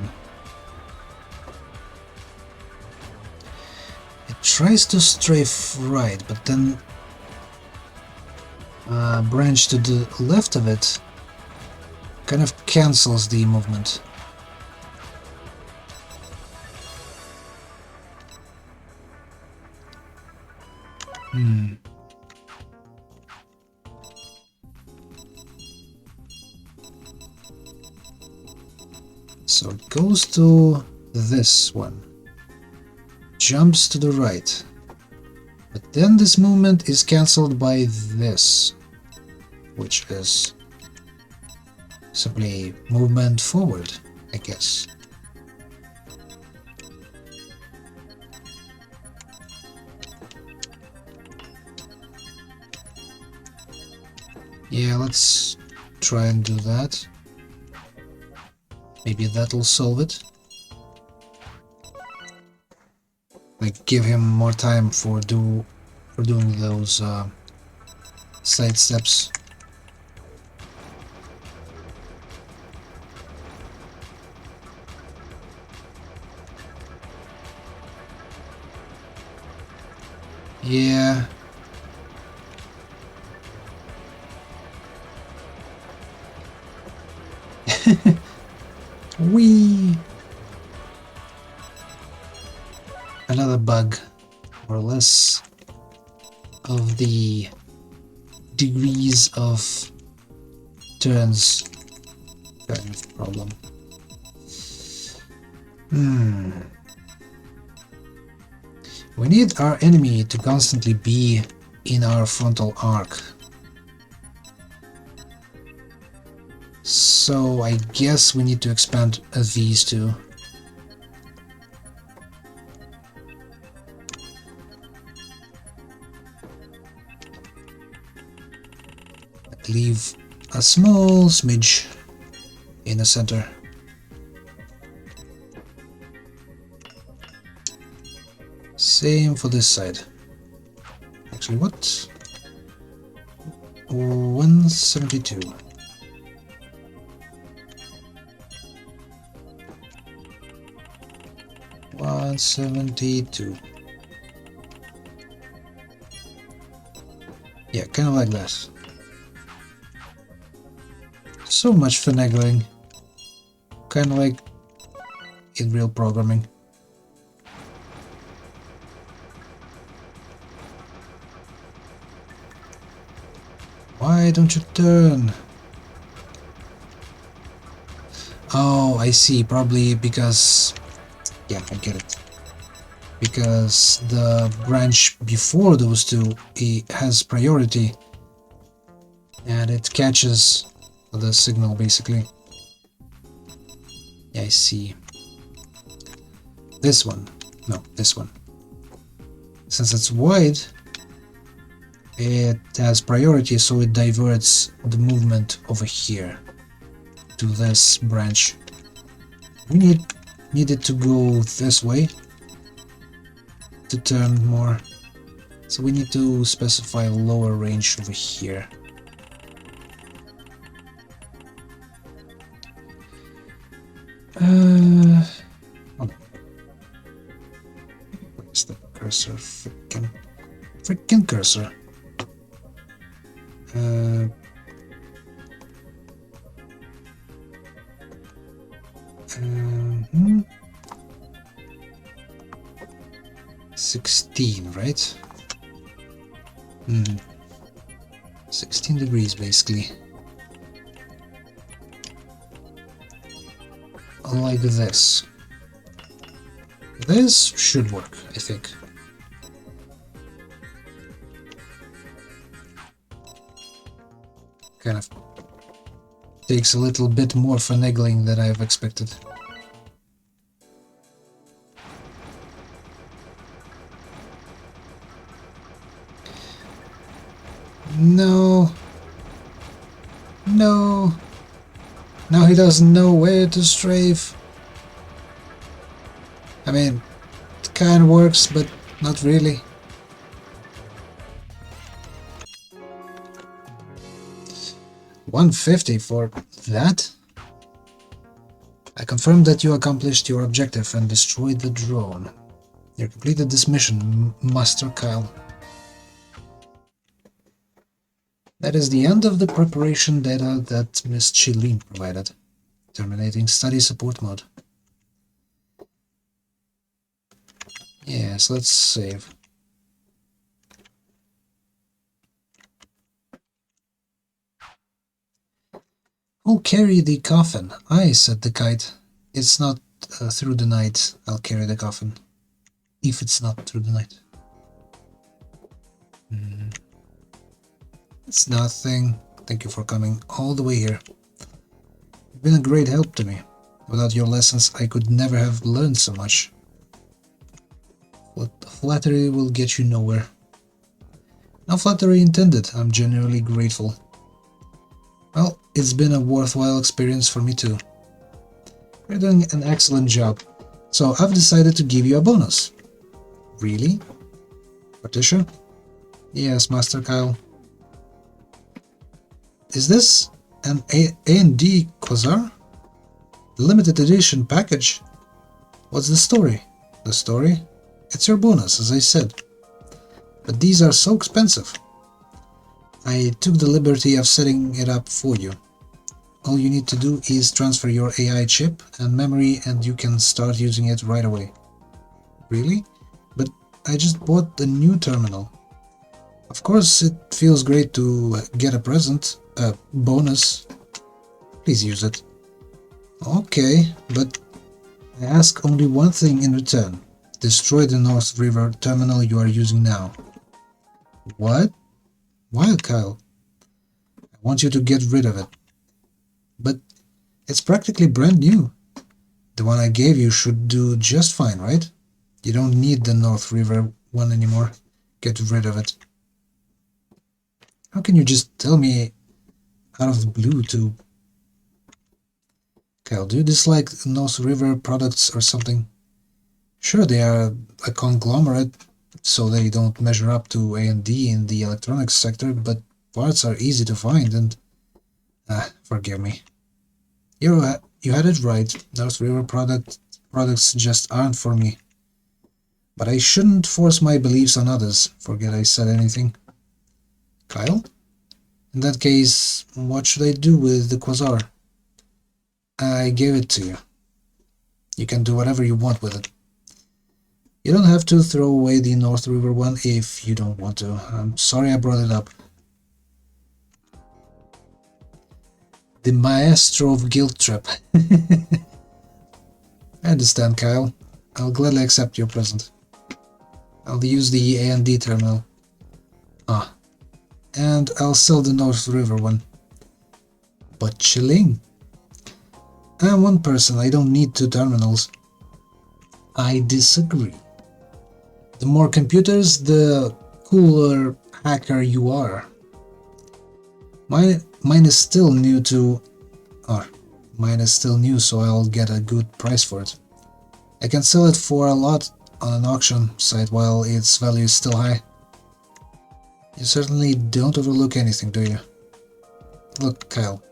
It tries to strafe right, but then branch to the left of it kind of cancels the movement. So it goes to this one, jumps to the right, but then this movement is cancelled by this, which is simply movement forward, I guess. Yeah, let's try and do that. Maybe that'll solve it. Like, give him more time for doing those side steps. Yeah. Whee! Another bug, more or less. of the degrees of turns kind of problem. We need our enemy to constantly be in our frontal arc. So I guess we need to expand these two. Leave a small smidge in the center. Same for this side. Actually, what? 172. Yeah, kind of like that. So much finagling. Kind of like in real programming. Why don't you turn? Oh, I see. Probably because... yeah, I get it. Because the branch before those two has priority. And it catches the signal, basically. Yeah, I see. This one. No, this one. Since it's wide, it has priority, so it diverts the movement over here to this branch. We need it to go this way to turn more, so we need to specify a lower range over here. Hold on. Where's the cursor? Frickin' cursor. 16, right? 16 degrees, basically. Like this. This should work, I think. Kind of takes a little bit more finagling than I've expected. No. No. Now he doesn't know where to strafe. I mean, it kind of works, but not really. $150 for that? I confirm that you accomplished your objective and destroyed the drone. You completed this mission, Master Kyle. That is the end of the preparation data that Miss Chilene provided. Terminating study support mode. Yes, let's save. I'll carry the coffin. I said the kite. It's not through the night. I'll carry the coffin. If it's not through the night. It's nothing. Thank you for coming all the way here. You've been a great help to me. Without your lessons, I could never have learned so much. Flattery will get you nowhere. No flattery intended. I'm genuinely grateful. Well, it's been a worthwhile experience for me too. You're doing an excellent job, so I've decided to give you a bonus. Really? Patricia? Yes, Master Kyle. Is this an A&D Quasar? Limited edition package? What's the story? The story? It's your bonus, as I said. But these are so expensive. I took the liberty of setting it up for you. All you need to do is transfer your AI chip and memory and you can start using it right away. Really? But I just bought the new terminal. Of course, it feels great to get a present, a bonus. Please use it. Okay, but I ask only one thing in return. Destroy the North River terminal you are using now. What? Why, Kyle? I want you to get rid of it. But it's practically brand new. The one I gave you should do just fine, right? You don't need the North River one anymore. Get rid of it. How can you just tell me out of the blue to... Kyle, do you dislike North River products or something? Sure, they are a conglomerate, so they don't measure up to A&D in the electronics sector, but parts are easy to find and... forgive me. You had it right. North River products just aren't for me. But I shouldn't force my beliefs on others. Forget I said anything. Kyle? In that case, what should I do with the Quasar? I gave it to you. You can do whatever you want with it. You don't have to throw away the North River one if you don't want to. I'm sorry I brought it up. The maestro of guilt trip. I understand, Kyle. I'll gladly accept your present. I'll use the A&D terminal. And I'll sell the North River one. But chilling. I'm one person, I don't need two terminals. I disagree. The more computers, the cooler hacker you are. Mine is still new so I'll get a good price for it. I can sell it for a lot on an auction site while its value is still high. You certainly don't overlook anything, do you? Look, Kyle,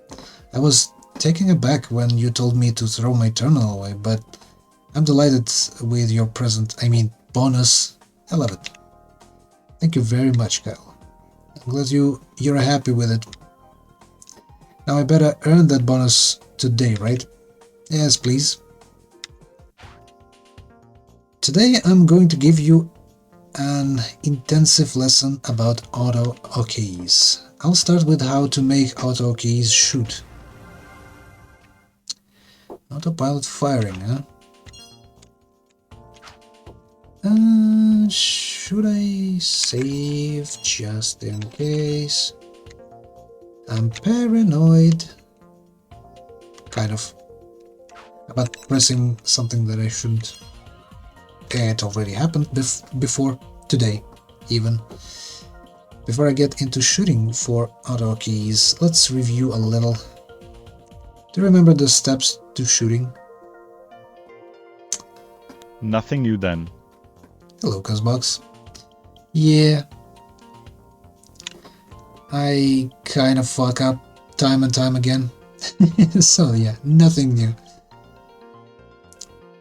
I was taken aback when you told me to throw my terminal away, but I'm delighted with your present, bonus. I love it. Thank you very much, Kyle. I'm glad you're happy with it. Now I better earn that bonus today, right? Yes, please. Today I'm going to give you an intensive lesson about auto keys. I'll start with how to make auto keys shoot. Autopilot firing, huh? Should I save just in case? I'm paranoid. Kind of. About pressing something that I shouldn't. It already happened before, today, even. Before I get into shooting for auto keys, let's review a little. Do you remember the steps to shooting? Nothing new then. Hello, Cosbox. Yeah. I kind of fuck up time and time again. So yeah, nothing new.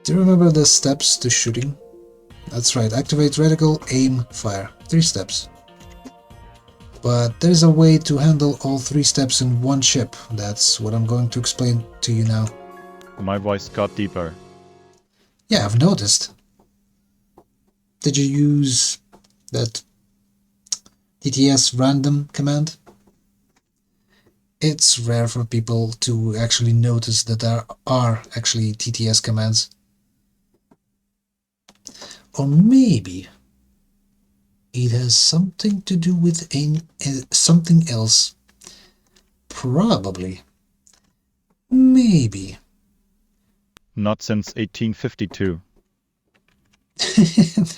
Do you remember the steps to shooting? That's right, activate reticle, aim, fire. 3 steps. But there's a way to handle all 3 steps in one chip. That's what I'm going to explain to you now. My voice got deeper. Yeah, I've noticed. Did you use that TTS random command? It's rare for people to actually notice that there are actually TTS commands. Or maybe it has something to do with something else. Probably. Maybe. Not since 1852.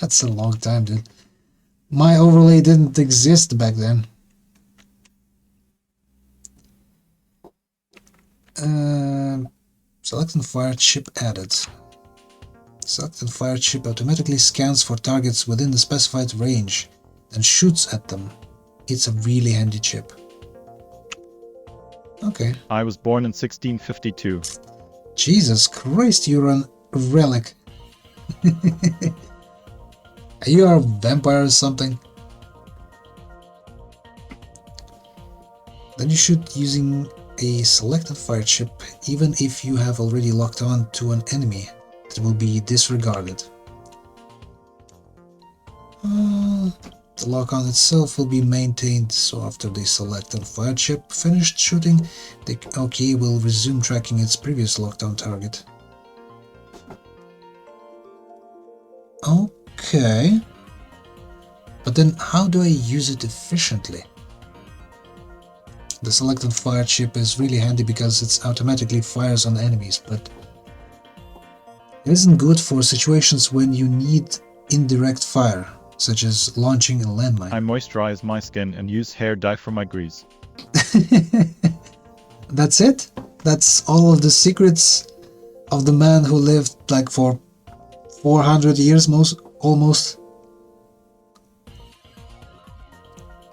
That's a long time, dude. My overlay didn't exist back then. Select and fire chip added. Select and fire chip automatically scans for targets within the specified range and shoots at them. It's a really handy chip. Okay. I was born in 1652. Jesus Christ, you're a relic. Are you a vampire or something? Then you shoot using a select and fire chip even if you have already locked on to an enemy that will be disregarded. The lock-on itself will be maintained, so after the select and fire chip finished shooting, the OK will resume tracking its previous lockdown target. Okay. But then how do I use it efficiently? The select and fire chip is really handy because it automatically fires on enemies, but it isn't good for situations when you need indirect fire, such as launching a landmine. I moisturize my skin and use hair dye for my grease. That's it? That's all of the secrets of the man who lived like for 400 years almost?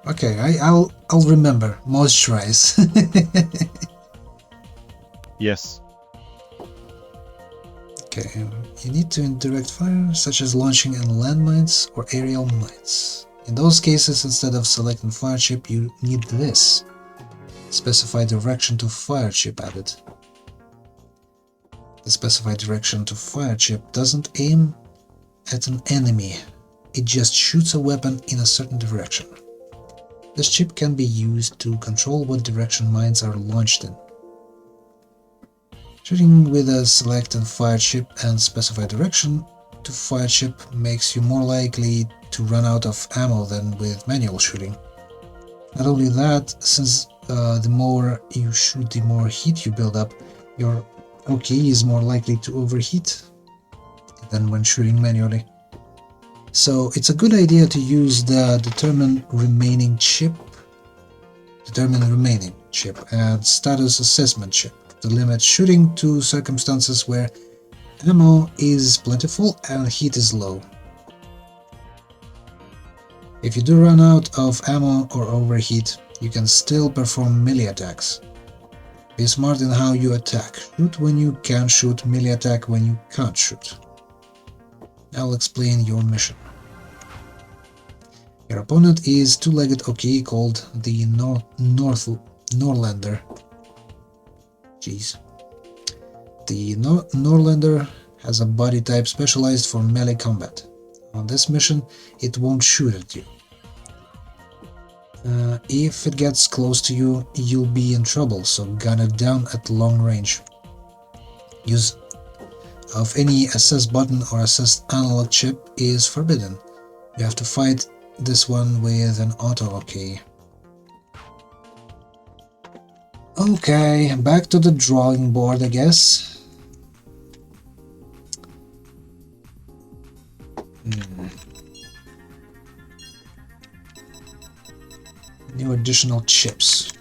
Okay, I'll remember. Moisturize. Yes. Okay, you need to indirect fire, such as launching in landmines or aerial mines. In those cases, instead of selecting fire chip, you need this. Specify direction to fire chip added. The specified direction to fire chip doesn't aim at an enemy, it just shoots a weapon in a certain direction. This chip can be used to control what direction mines are launched in. Shooting with a select and fire chip and specified direction to fire chip makes you more likely to run out of ammo than with manual shooting. Not only that, since the more you shoot, the more heat you build up, your OK is more likely to overheat than when shooting manually. So it's a good idea to use the determine remaining chip and status assessment chip to limit shooting to circumstances where ammo is plentiful and heat is low. If you do run out of ammo or overheat, you can still perform melee attacks. Be smart in how you attack. Shoot when you can shoot, melee attack when you can't shoot. I'll explain your mission. Your opponent is two-legged OK called the Norlander. Jeez. The Norlander has a body type specialized for melee combat. On this mission, it won't shoot at you. If it gets close to you, you'll be in trouble, so gun it down at long range. Use of any assess button or assess analog chip is forbidden. You have to fight this one with an auto OK. Okay, back to the drawing board, I guess. New additional chips.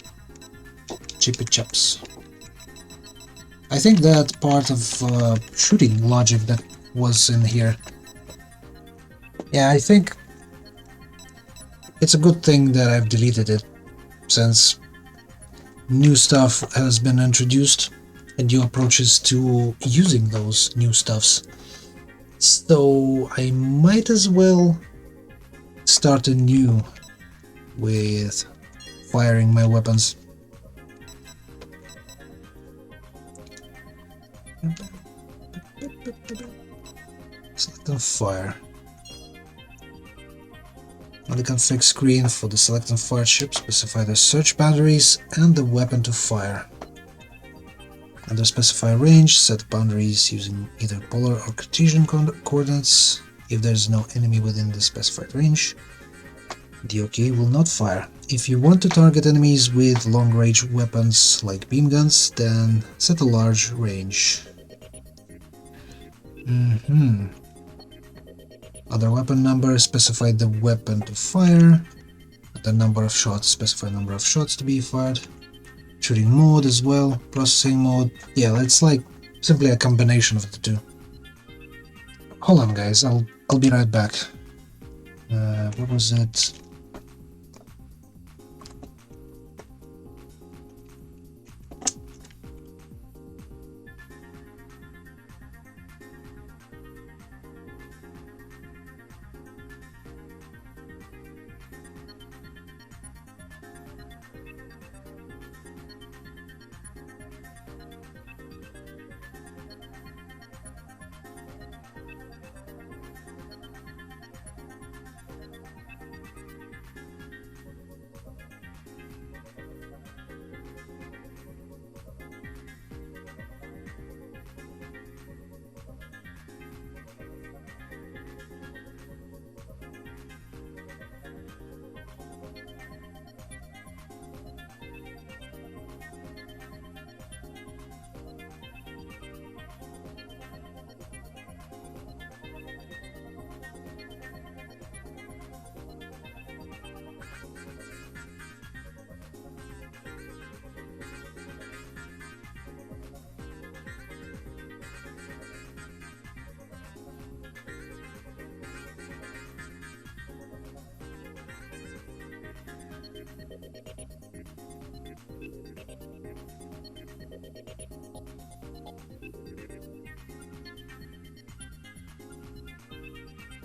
Chippy chips. I think that part of shooting logic that was in here. Yeah, I think it's a good thing that I've deleted it, since new stuff has been introduced and new approaches to using those new stuffs. So I might as well start anew with firing my weapons. Select and fire. On the config screen for the select and fire chip, specify the search boundaries and the weapon to fire. Under specify range, set boundaries using either polar or Cartesian coordinates. If there is no enemy within the specified range, the OK will not fire. If you want to target enemies with long-range weapons like beam guns, then set a large range. Other weapon number, specify the weapon to fire. The number of shots, specify number of shots to be fired. Shooting mode as well, processing mode. Yeah, it's like simply a combination of the two. Hold on, guys, I'll be right back. What was it?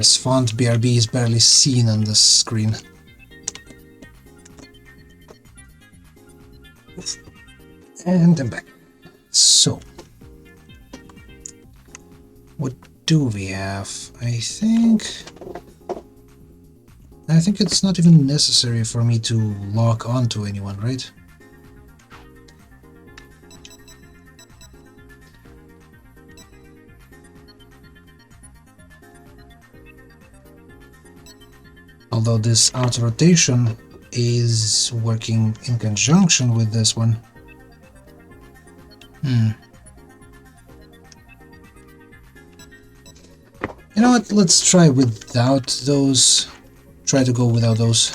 This font BRB is barely seen on the screen. And I'm back. So, what do we have? I think it's not even necessary for me to lock onto anyone, right? Although this auto rotation is working in conjunction with this one. You know what, let's try without those. Try to go without those.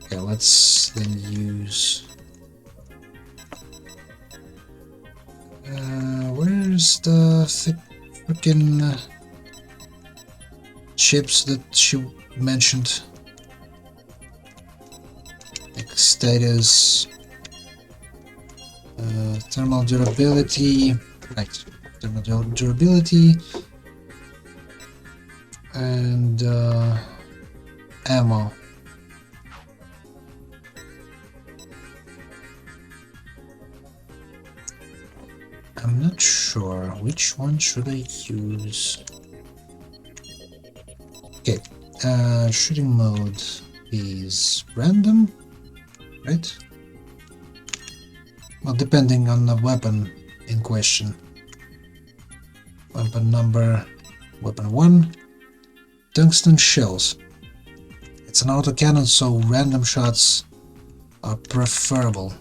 Okay, let's then use... where's the freaking chips that she mentioned? Like status, thermal durability, right? Thermal durability and ammo. I'm not sure which one should I use. Okay, shooting mode is random, right? Well, depending on the weapon in question. Weapon number, weapon 1, tungsten shells. It's an autocannon, so random shots are preferable.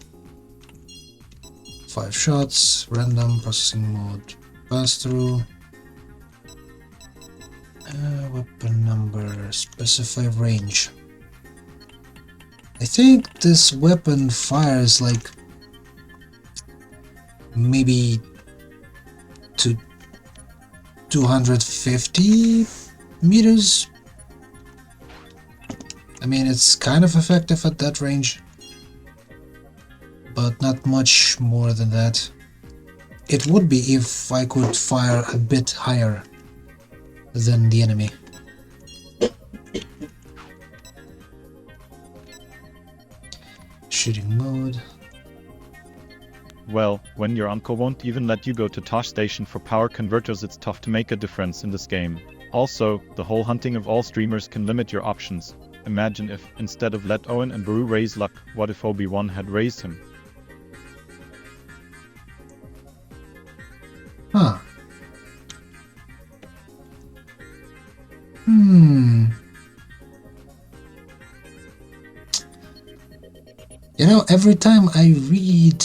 5 shots, random, processing mode, pass through. Weapon number, specify range. I think this weapon fires like maybe to 250 meters. I mean, it's kind of effective at that range, but not much more than that. It would be if I could fire a bit higher than the enemy. Shooting mode. Well, when your uncle won't even let you go to Tosh Station for power converters, it's tough to make a difference in this game. Also, the whole hunting of all streamers can limit your options. Imagine if, instead of let Owen and Baru raise luck, what if Obi-Wan had raised him? Huh. You know, every time I read,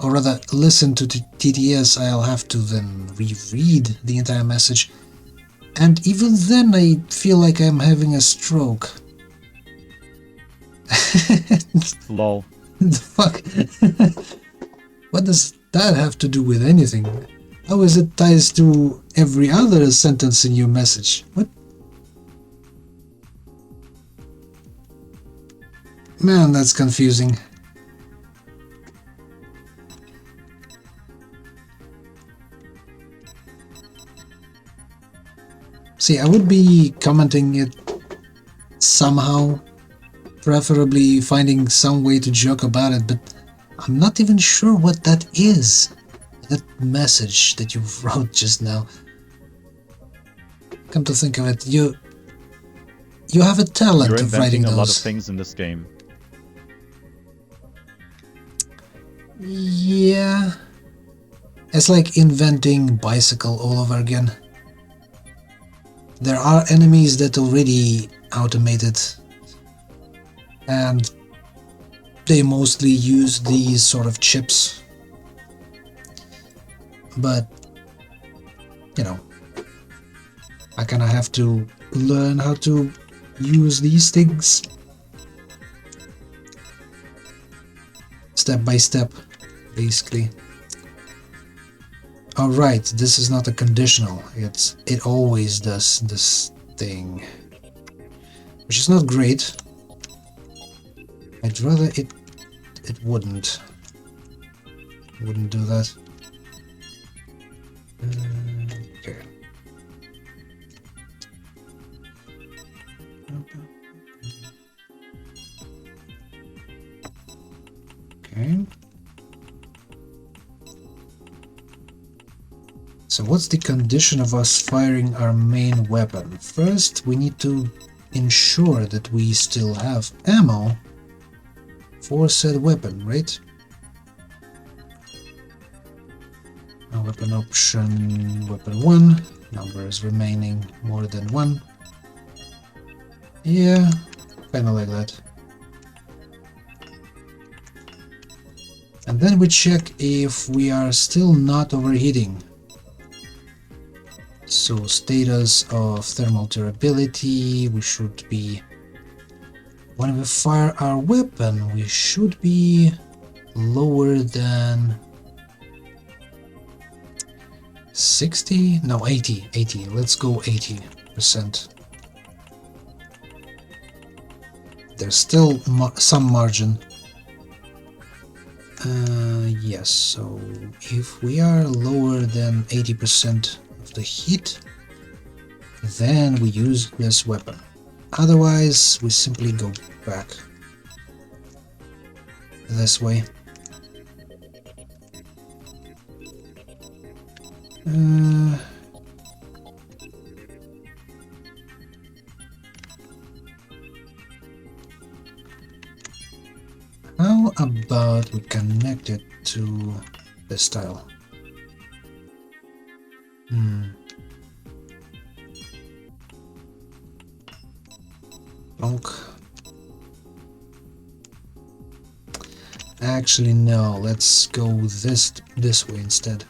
or rather listen to the TTS, I'll have to then reread the entire message. And even then I feel like I'm having a stroke. Lol. The fuck? What does that have to do with anything? How is it ties to every other sentence in your message? What? Man, that's confusing. See, I would be commenting it somehow, preferably finding some way to joke about it, but I'm not even sure what that is. That message that you wrote just now. Come to think of it, you have a talent You're of writing inventing a lot of those. things in this game. Yeah. It's like inventing bicycle all over again. There are enemies that already automated, and they mostly use these sort of chips. But, you know, I kind of have to learn how to use these things step by step, basically. Alright, this is not a conditional, it always does this thing, which is not great. I'd rather it wouldn't do that. So what's the condition of us firing our main weapon? First, we need to ensure that we still have ammo for said weapon, right? Weapon option, weapon 1, numbers remaining more than 1. Yeah, kinda like that. And then we check if we are still not overheating. So status of thermal durability, we should be, when we fire our weapon, we should be lower than 60? No, 80. Let's go 80%. There's still some margin. Yes, so if we are lower than 80% of the heat, then we use this weapon. Otherwise, we simply go back this way. How about we connect it to this tile? Plonk. Actually, no. Let's go this way instead.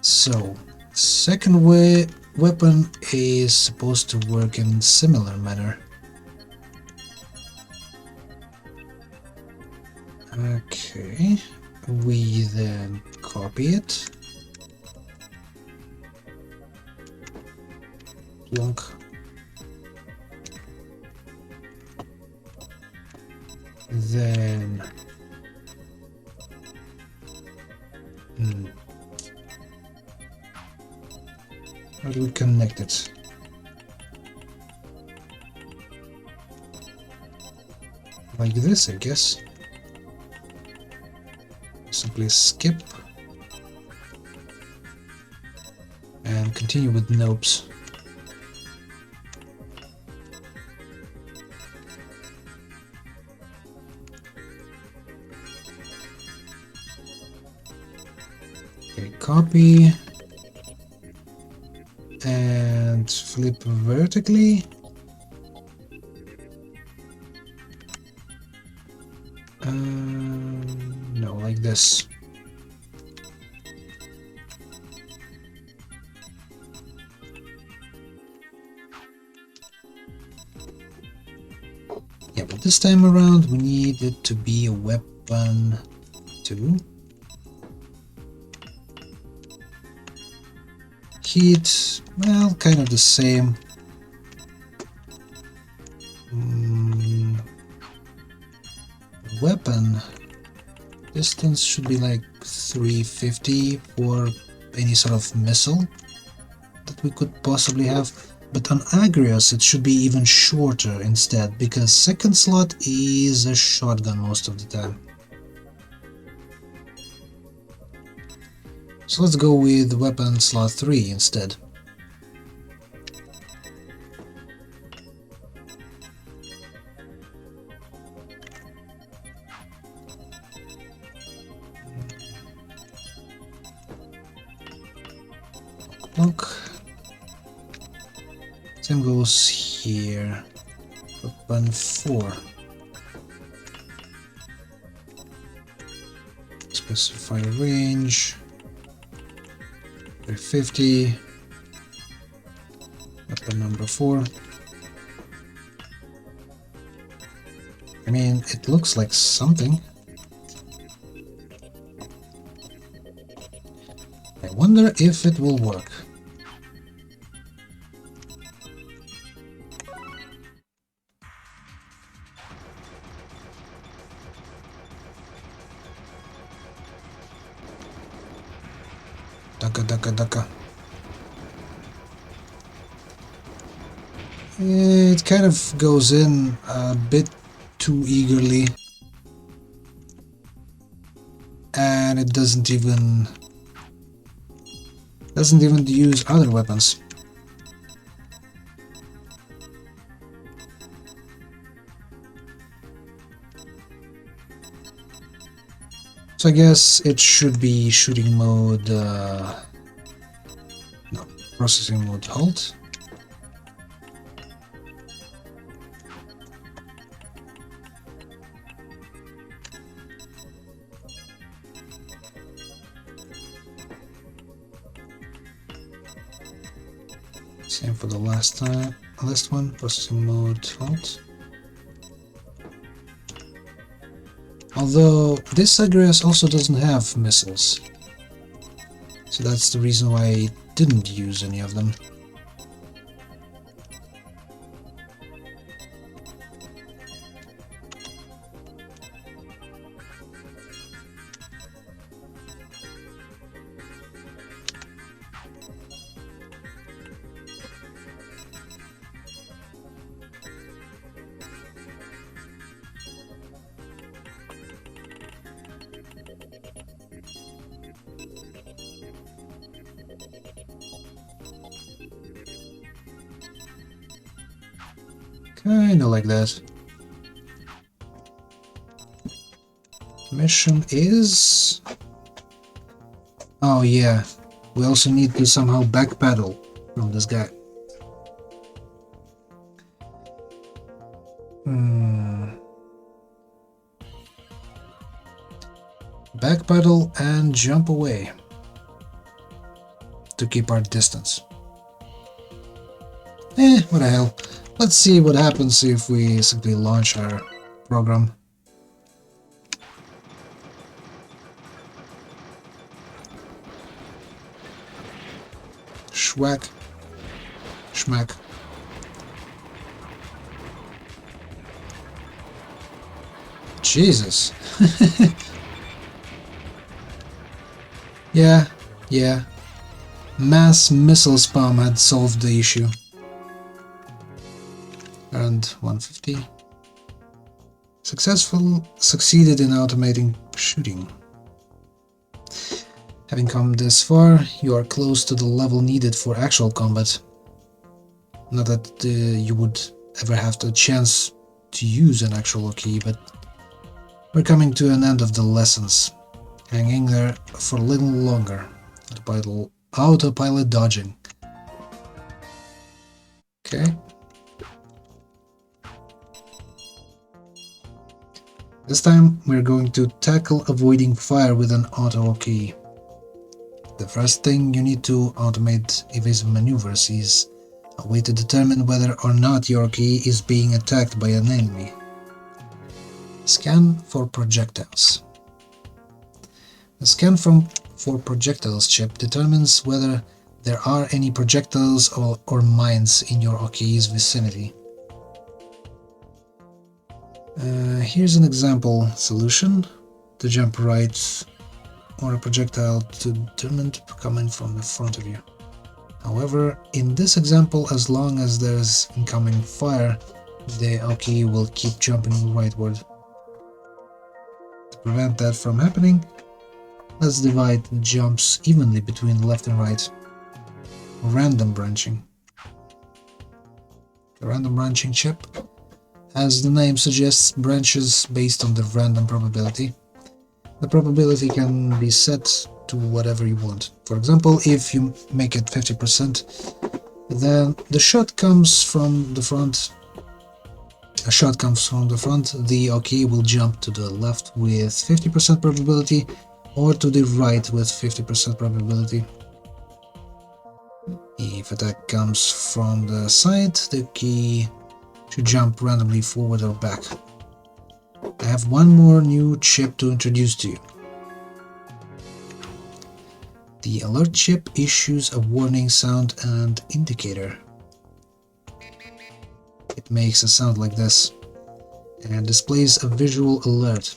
So, second weapon is supposed to work in similar manner. Okay, we then copy it. Plonk. Then how do we connect it? Like this, I guess. Simply skip and continue with nopes. Okay, copy and flip vertically. No, like this. Yeah, but this time around we need it to be a weapon 2. Heat, well, kind of the same. Weapon distance should be like 350 for any sort of missile that we could possibly have, but on Agrios it should be even shorter instead, because second slot is a shotgun most of the time. So let's go with weapon slot 3 instead. Look. Same goes here. Weapon 4. Specify range. 350. Weapon number 4. I mean, it looks like something. I wonder if it will work. Daka. It kind of goes in a bit too eagerly. and it doesn't even use other weapons. So I guess it should be shooting mode, no, processing mode halt. Same for the last one, processing mode halt. Although this Agrias also doesn't have missiles, so that's the reason why I didn't use any of them. Kinda like that. Mission is... oh yeah, we also need to somehow backpedal from this guy. Backpedal and jump away to keep our distance. What the hell. Let's see what happens if we simply launch our program. Schwack. Schmack. Jesus. Yeah. Mass missile spam had solved the issue. And 150. Succeeded in automating shooting. Having come this far, you are close to the level needed for actual combat. Not that you would ever have the chance to use an actual key, but we're coming to an end of the lessons. Hanging there for a little longer. Autopilot dodging. Okay. This time we're going to tackle avoiding fire with an auto key. The first thing you need to automate evasive maneuvers is a way to determine whether or not your key is being attacked by an enemy. Scan for projectiles. The scan for projectiles chip determines whether there are any projectiles or mines in your key's vicinity. Here's an example solution: to jump right or a projectile determined coming from the front of you. However, in this example, as long as there's incoming fire, the key will keep jumping rightward. To prevent that from happening, let's divide the jumps evenly between left and right. Random branching. The random branching chip, as the name suggests, branches based on the random probability. The probability can be set to whatever you want. For example, if you make it 50%, then the shot comes from the front. A shot comes from the front, the key will jump to the left with 50% probability or to the right with 50% probability. If attack comes from the side, the key should jump randomly forward or back. I have one more new chip to introduce to you. The alert chip issues a warning sound and indicator. It makes a sound like this and displays a visual alert.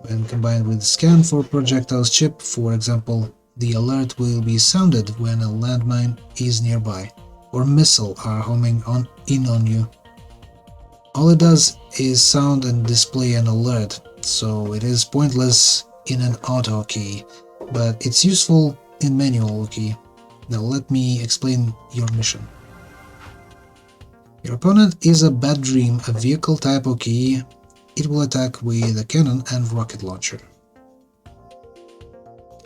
When combined with scan for projectiles chip, for example, the alert will be sounded when a landmine is nearby or missile are homing in on you. All it does is sound and display an alert, so it is pointless in an auto key, but it's useful in manual key. Now let me explain your mission. Your opponent is a Bad Dream, a vehicle type key. It will attack with a cannon and rocket launcher.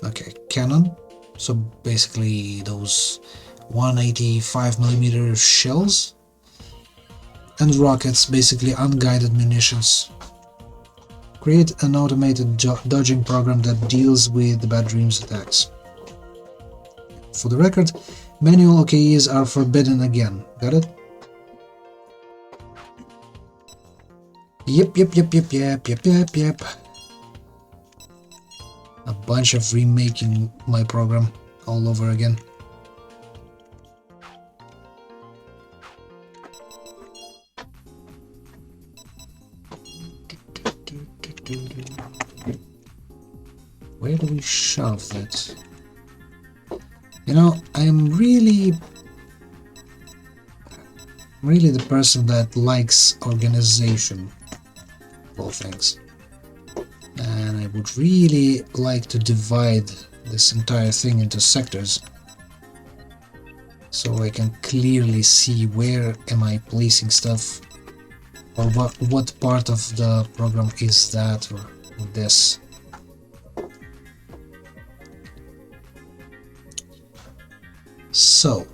Okay, cannon. So basically those 185mm shells. And rockets, basically unguided munitions. Create an automated dodging program that deals with the Bad Dream's attacks. For the record, manual OKEs are forbidden again. Got it? Yep. A bunch of remaking my program all over again. Where do we shove that? You know, I'm really the person that likes organization of all things. And I would really like to divide this entire thing into sectors so I can clearly see where am I placing stuff, or what part of the program is that, or this. So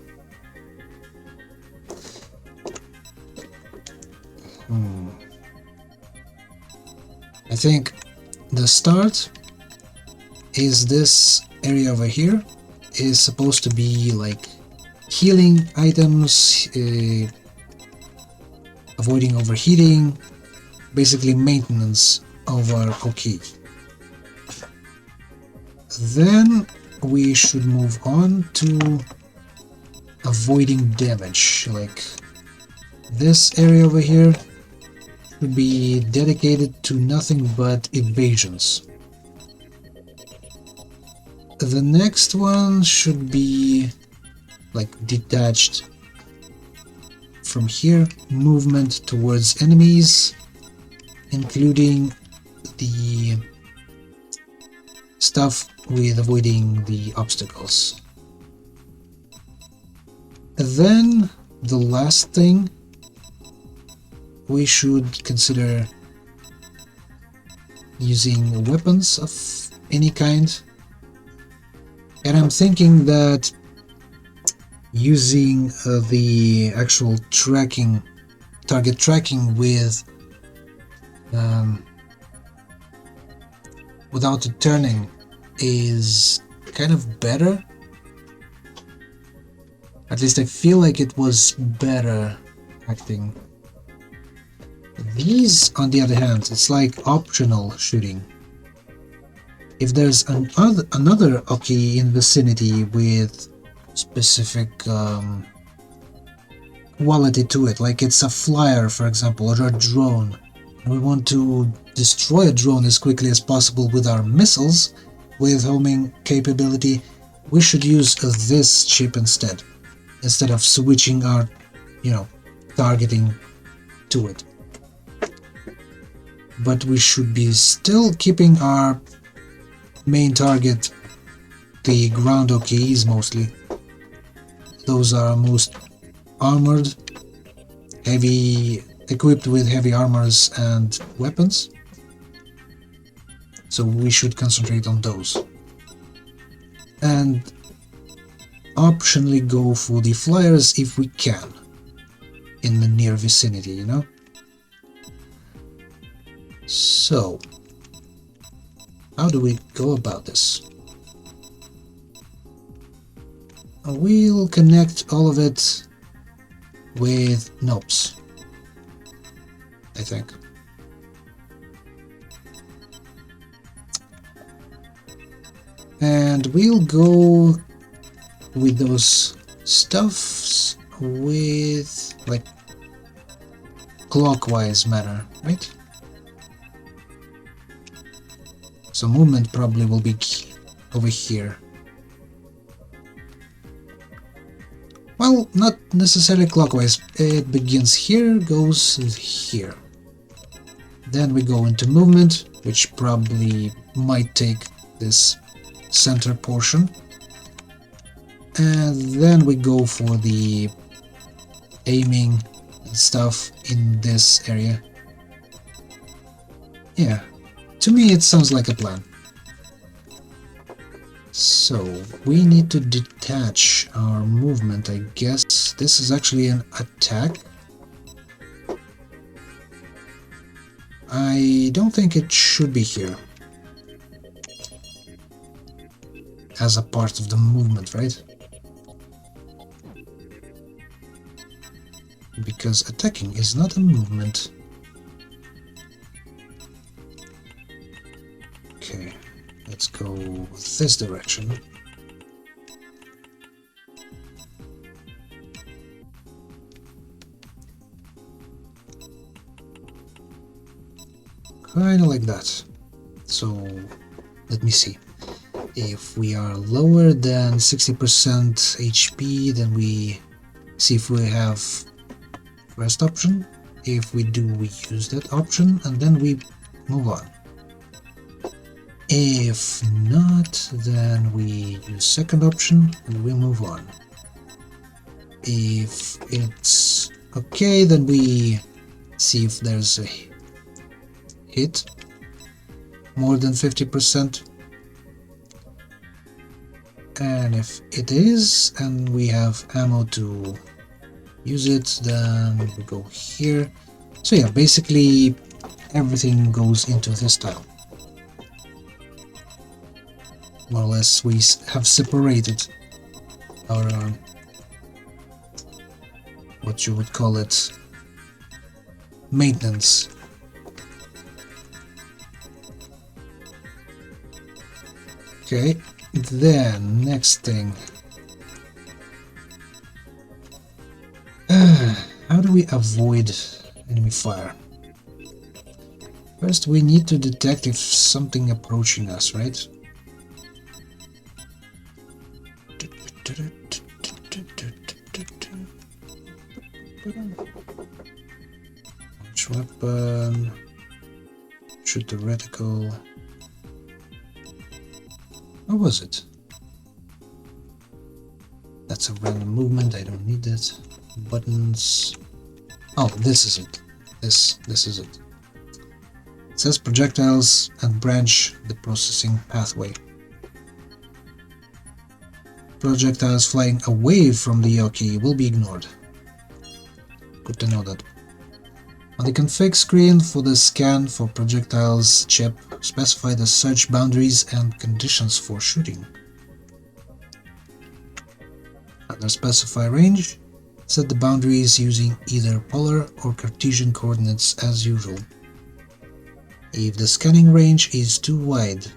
I think the start is this area over here. Is supposed to be like healing items, avoiding overheating, basically maintenance of our OK. Then we should move on to avoiding damage, like this area over here should be dedicated to nothing but evasions. The next one should be like detached from here, movement towards enemies, including the stuff with avoiding the obstacles. Then the last thing we should consider using weapons of any kind, and I'm thinking that using the actual tracking, target tracking with without the turning is kind of better. At least I feel like it was better acting. These, on the other hand, it's like optional shooting. If there's another OK in vicinity with specific quality to it, like it's a flyer, for example, or a drone, and we want to destroy a drone as quickly as possible with our missiles, with homing capability, we should use this chip instead of switching our, targeting to it. But we should be still keeping our main target, the ground OKs mostly. Those are most armored, equipped with heavy armors and weapons. So we should concentrate on those. And optionally go for the flyers if we can, in the near vicinity, So, how do we go about this? We'll connect all of it with nopes, I think. And we'll go with those stuffs with like clockwise manner, right? So movement probably will be over here. Well, not necessarily clockwise. It begins here, goes here. Then we go into movement, which probably might take this center portion. And then we go for the aiming and stuff in this area. Yeah, to me it sounds like a plan. So we need to detach our movement, I guess. This is actually an attack. I don't think it should be here as a part of the movement, right? Because attacking is not a movement. Okay, let's go this direction. Kinda like that. So, let me see. If we are lower than 60% HP, then we see if we have first option. If we do, we use that option, and then we move on. If not, then we use second option, and we move on. If it's okay, then we see if there's a hit more than 50%, and if it is and we have ammo to use it, then we go here. So yeah, basically everything goes into this tile. More or less we have separated our what you would call it, maintenance. Okay, then next thing. How do we avoid enemy fire? First we need to detect if something approaching us, right? Launch weapon, shoot the reticle. What was it? That's a random movement, I don't need that. Buttons. Oh, this is it. This is it. It says projectiles and branch the processing pathway. Projectiles flying away from the Yoki will be ignored. Good to know that. On the config screen for the scan for projectiles chip, specify the search boundaries and conditions for shooting. Under specify range, set the boundaries using either polar or Cartesian coordinates as usual. If the scanning range is too wide,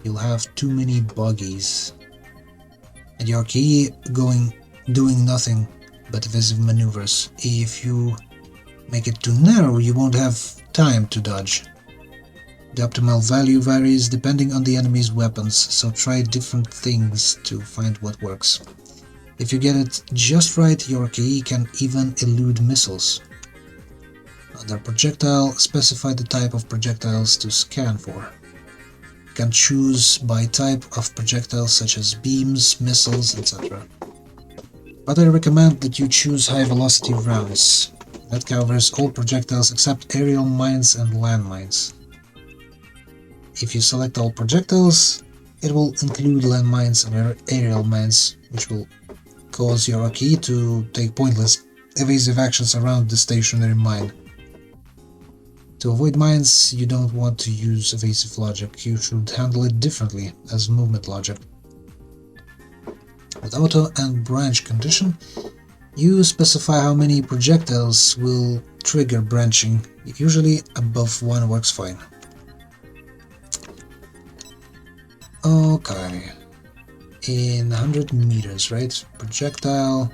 you'll have too many buggies, and your key doing nothing but evasive maneuvers. If you make it too narrow, you won't have time to dodge. The optimal value varies depending on the enemy's weapons, so try different things to find what works. If you get it just right, your key can even elude missiles. Under projectile, specify the type of projectiles to scan for. You can choose by type of projectiles such as beams, missiles, etc. But I recommend that you choose high velocity rounds. That covers all projectiles except aerial mines and landmines. If you select all projectiles, it will include landmines and aerial mines, which will cause your key to take pointless evasive actions around the stationary mine. To avoid mines, you don't want to use evasive logic, you should handle it differently as movement logic. With auto and branch condition, you specify how many projectiles will trigger branching, usually above 1 works fine. Okay, in 100 meters, right? Projectile,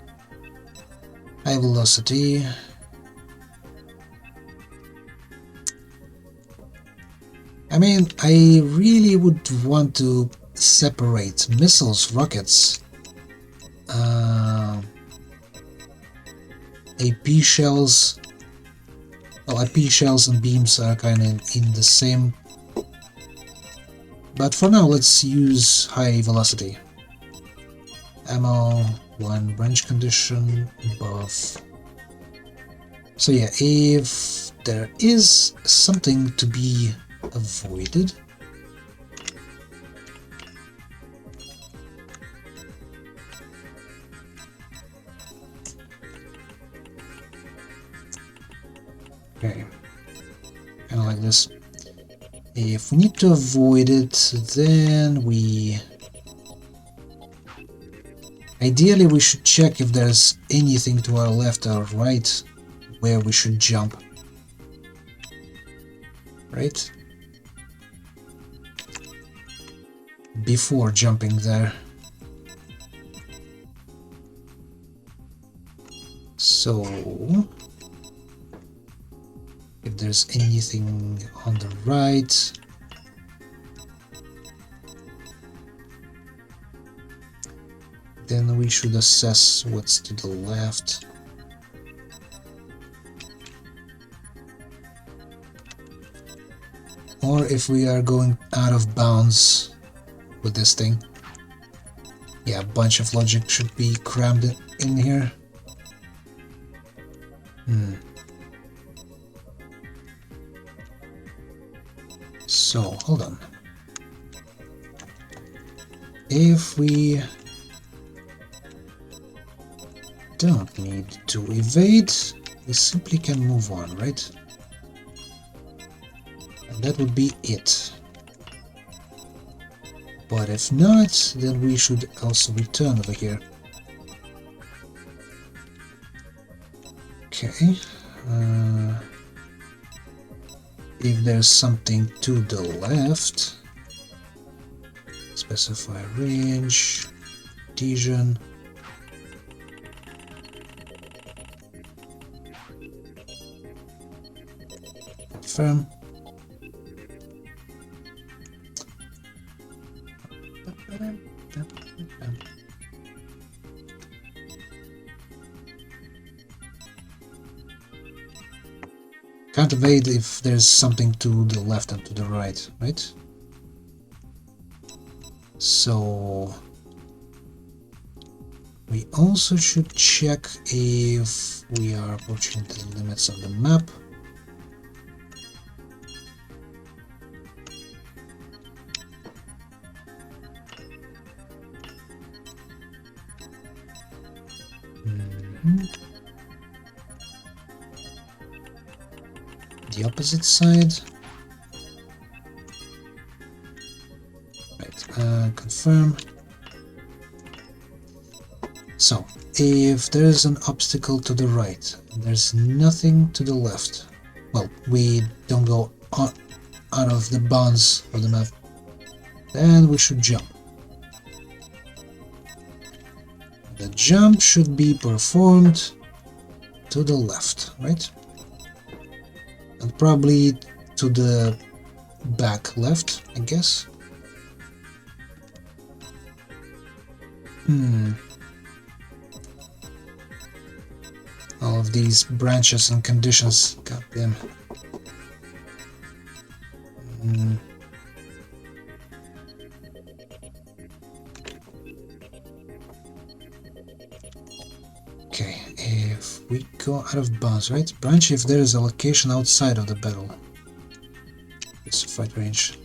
high velocity. I mean, I really would want to separate missiles, rockets, AP shells, Well, IP shells and beams are kind of in the same. But for now, let's use high velocity. Ammo, 1 branch condition, buff. So yeah, if there is something to be avoided, okay, kind of like this. If we need to avoid it, then ideally we should check if there's anything to our left or right where we should jump. Right? Before jumping there. So if there's anything on the right, then we should assess what's to the left. Or if we are going out of bounds with this thing. Yeah, a bunch of logic should be crammed in here. So, hold on. If we don't need to evade, we simply can move on, right? And that would be it. But if not, then we should also return over here. Okay. If there's something to the left, specify range, adhesion. Confirm. Can't evade if there's something to the left and to the right, right? So we also should check if we are approaching the limits of the map. The opposite side. Right, confirm. So, if there is an obstacle to the right, and there's nothing to the left, well, we don't go out of the bounds of the map, then we should jump. The jump should be performed to the left, right? And probably to the back left, I guess. All of these branches and conditions, goddamn. Okay, if we go out of bounds, right? Branch if there is a location outside of the battle. Specified range.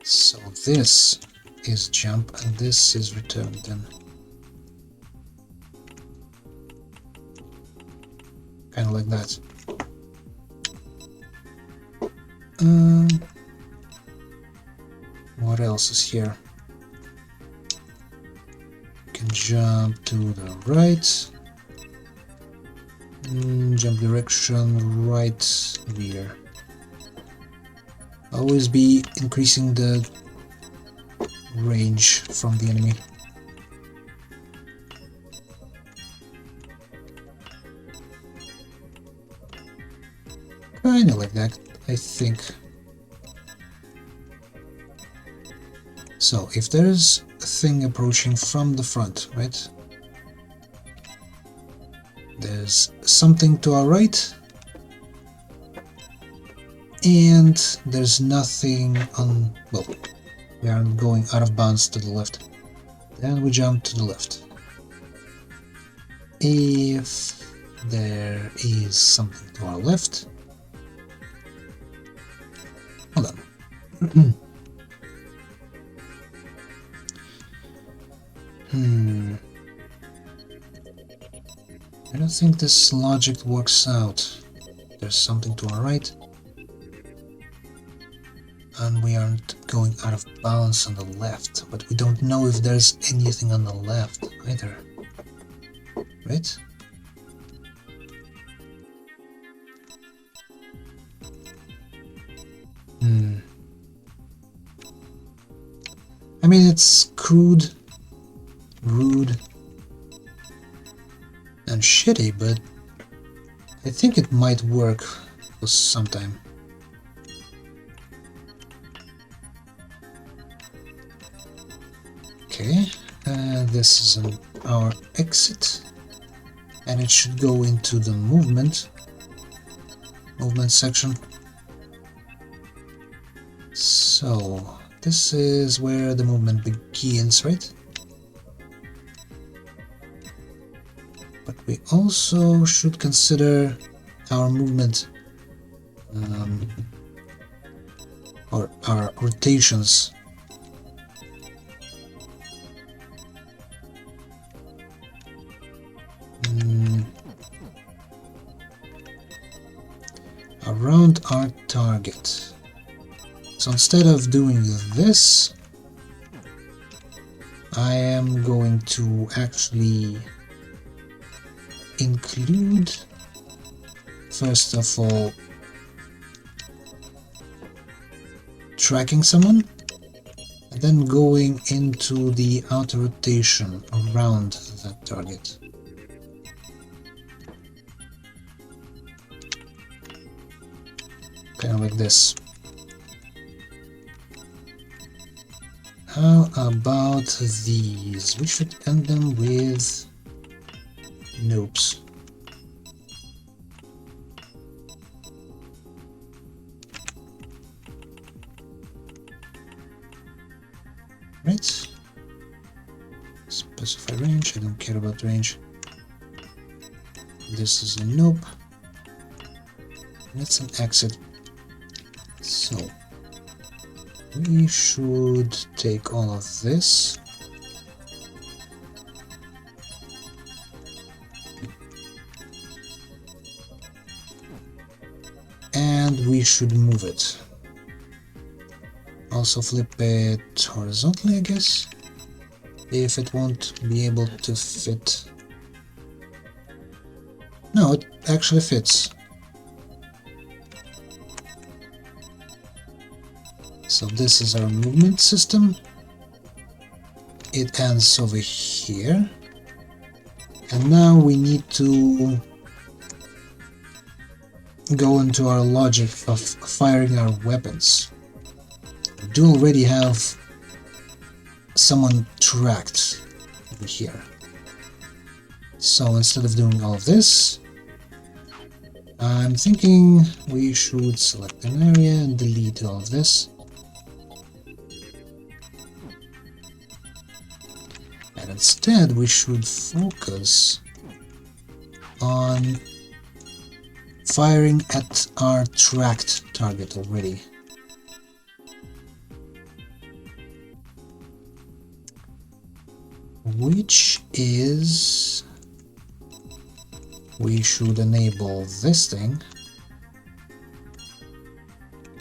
So this is jump and this is return then. Kind of like that. What else is here? Can jump to the right. Jump direction right rear. Always be increasing the range from the enemy. Kinda like that, I think. So, if there's a thing approaching from the front, right? There's something to our right. And there's nothing on... well, we are going out of bounds to the left. Then we jump to the left. If there is something to our left... hold on. I don't think this logic works out. There's something to our right. And we aren't going out of bounds on the left, but we don't know if there's anything on the left either. Right? I mean, it's crude, rude, and shitty, but I think it might work for some time. Okay, this is our exit, and it should go into the movement section. So this is where the movement begins, right? But we also should consider our movement or our rotations. Around our target. So instead of doing this, I am going to actually include, first of all, tracking someone, and then going into the outer rotation around that target. Kind of like this. How about these? We should end them with nopes. Right? Specify range. I don't care about range. This is a nope. That's an exit. So we should take all of this and we should move it. Also flip it horizontally, I guess, if it won't be able to fit. No, it actually fits. So this is our movement system. It ends over here. And now we need to go into our logic of firing our weapons. We do already have someone tracked over here. So instead of doing all of this, I'm thinking we should select an area and delete all of this. And instead we should focus on firing at our tracked target already. Which is... we should enable this thing,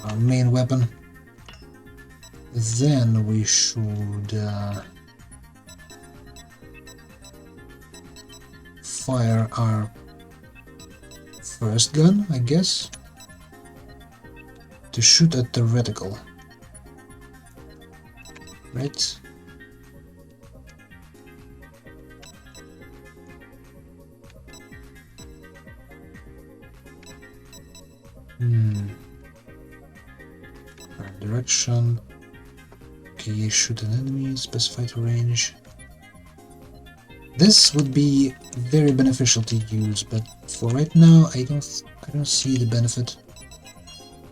our main weapon. Then we should fire our first gun, I guess, to shoot at the reticle. Right? Right direction. Okay, shoot an enemy, specify the range. This would be very beneficial to use, but for right now, I don't see the benefit.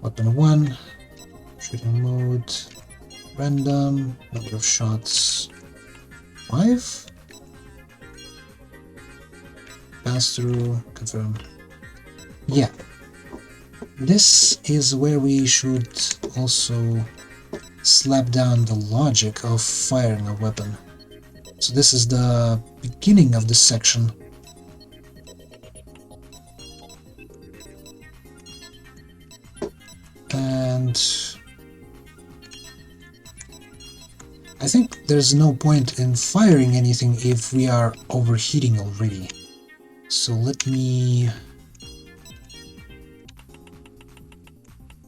Weapon 1, shooting mode, random, number of shots 5. Pass through, confirm. Yeah, this is where we should also slap down the logic of firing a weapon. So this is the beginning of this section. And I think there's no point in firing anything if we are overheating already. So let me...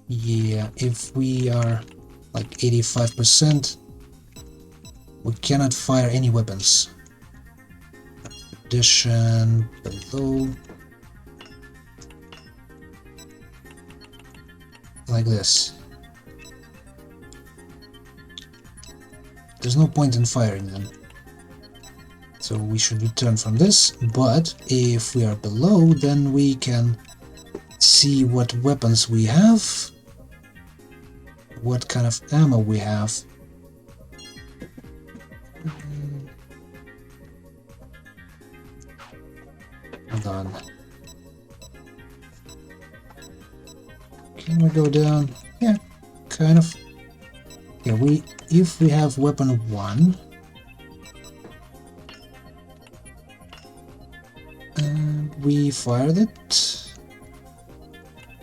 Yeah, if we are like 85%, we cannot fire any weapons. Addition below. Like this. There's no point in firing them. So we should return from this, but if we are below, then we can see what weapons we have, what kind of ammo we have. Hold on. Can we go down? Yeah, kind of. Yeah, if we have weapon 1, and we fired it,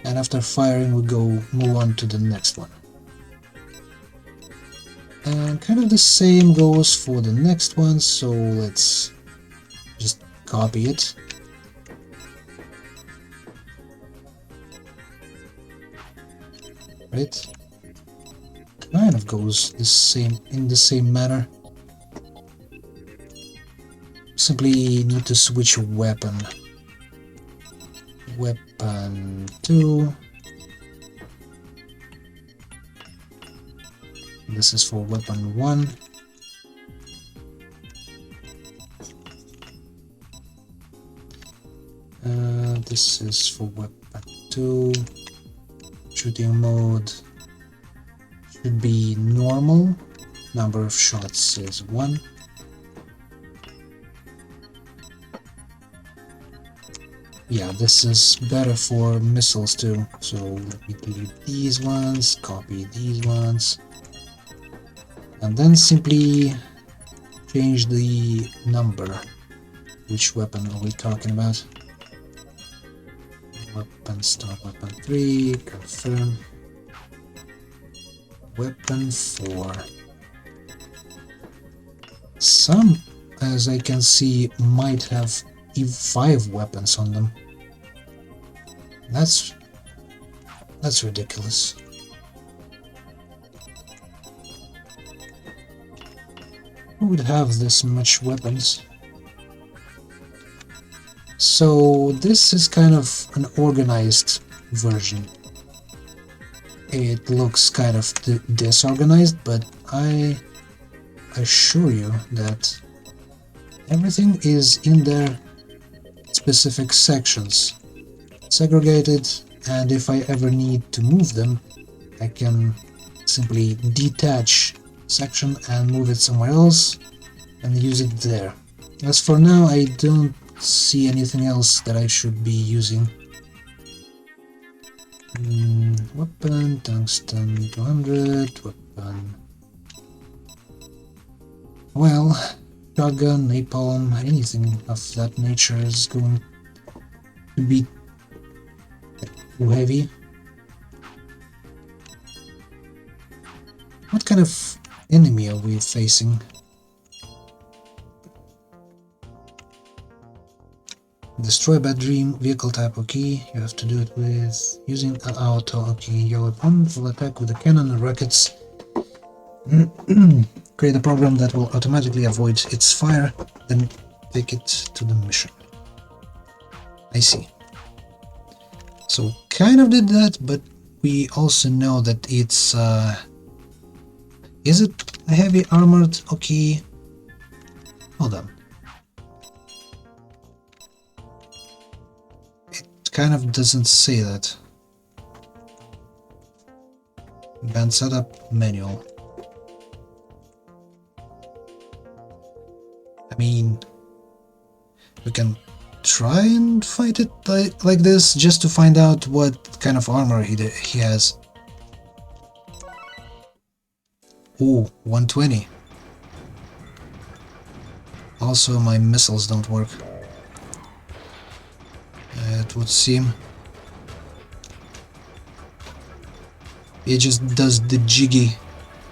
and after firing we move on to the next one. And kind of the same goes for the next one, so let's just copy it. Right? Kind of goes in the same manner. Simply need to switch weapon. Weapon 2. This is for weapon 1. This is for weapon 2. Shooting mode should be normal. Number of shots is 1. Yeah, this is better for missiles too. So let me delete these ones, copy these ones, and then simply change the number. Which weapon are we talking about? Weapon start, weapon 3, confirm. Weapon 4. Some, as I can see, might have E5 weapons on them. That's ridiculous. Who would have this much weapons? So this is kind of an organized version. It looks kind of disorganized, but I assure you that everything is in their specific sections, segregated, and if I ever need to move them, I can simply detach section and move it somewhere else and use it there. As for now, I don't see anything else that I should be using. Weapon, tungsten 200, weapon. Well, shotgun, napalm, anything of that nature is going to be too heavy. What kind of enemy are we facing? Destroy bad dream, vehicle type, okay. You have to do it with using an auto, okay. Your opponent will attack with a cannon and rockets. Create a program that will automatically avoid its fire, then take it to the mission. I see. So kind of did that, but we also know that it's is it a heavy armored? Okay. Hold on. It kind of doesn't say that. Band setup manual. I mean, we can try and fight it like this just to find out what kind of armor he has. Ooh, 120. Also, my missiles don't work. It would seem. He just does the jiggy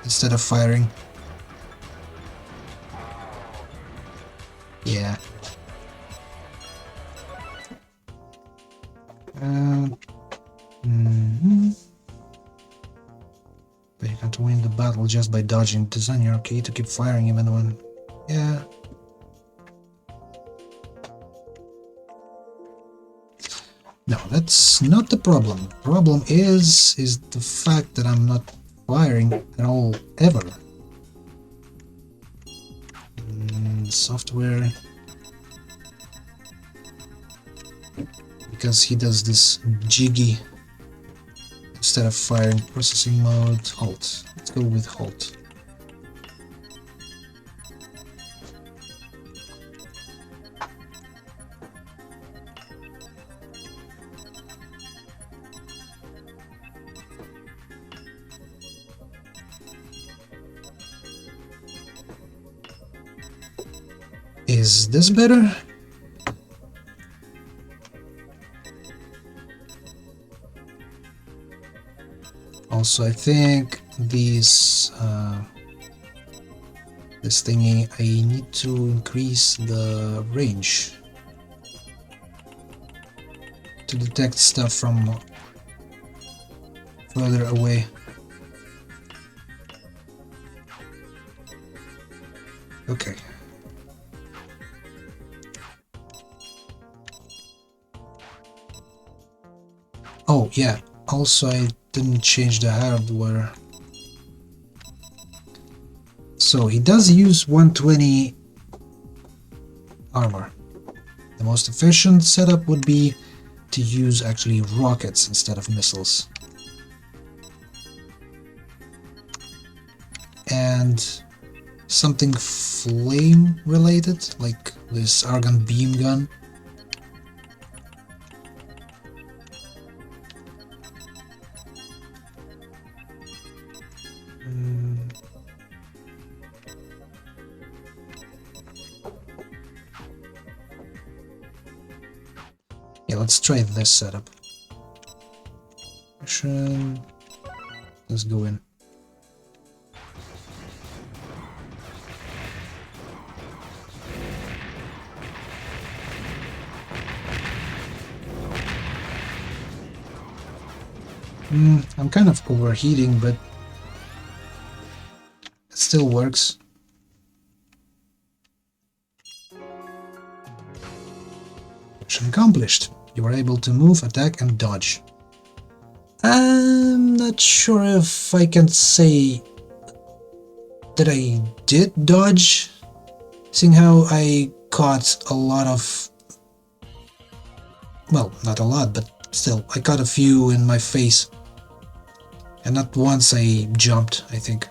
instead of firing. Yeah. But you can't win the battle just by dodging. Design your key to keep firing even when... Yeah. No, that's not the problem. The problem is the fact that I'm not firing at all, ever. Software... Because he does this jiggy instead of firing. Processing mode, halt. Let's go with halt. Is this better? Also, I think this thingy, I need to increase the range to detect stuff from further away. Okay. Oh yeah, also I didn't change the hardware. So he does use 120 armor. The most efficient setup would be to use actually rockets instead of missiles. And something flame related, like this argon beam gun. Yeah, let's try this setup. Let's go in. I'm kind of overheating, but it still works. Mission accomplished. You are able to move, attack, and dodge. I'm not sure if I can say that I did dodge, seeing how I caught a lot of... Well, not a lot, but still, I caught a few in my face. And not once I jumped, I think.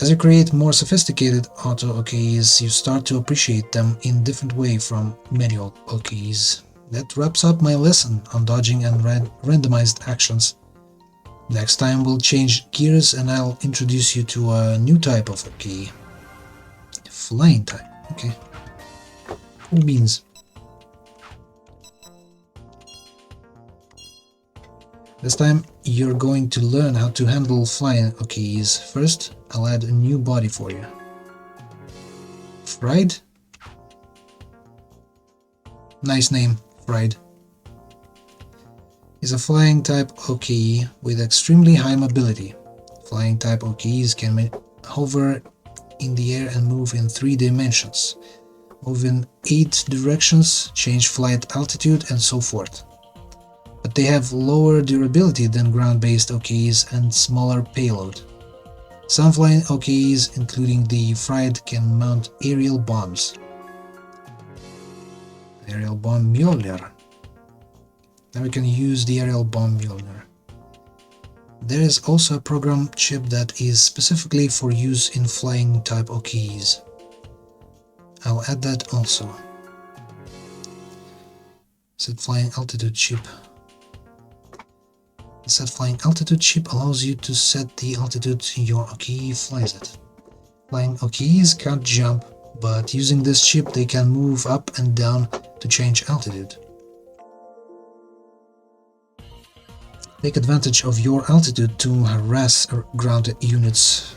As you create more sophisticated auto OKs, you start to appreciate them in different way from manual OKs. That wraps up my lesson on dodging and randomized actions. Next time we'll change gears and I'll introduce you to a new type of OK. Flying type, okay. Cool beans. This time you're going to learn how to handle flying OKs. First, I'll add a new body for you. Fried? Nice name, Fried. Is a flying type OKE with extremely high mobility. Flying type OKEs can hover in the air and move in 3 dimensions, move in 8 directions, change flight altitude, and so forth. But they have lower durability than ground-based OKs and smaller payload. Some flying OKs, including the Fried, can mount aerial bombs. Aerial bomb Mjolnir. Now we can use the aerial bomb Mjolnir. There is also a program chip that is specifically for use in flying type OKs. I'll add that also. Set flying altitude chip. The set flying altitude chip allows you to set the altitude your OK flies at. Flying OKs can't jump, but using this chip they can move up and down to change altitude. Take advantage of your altitude to harass ground units.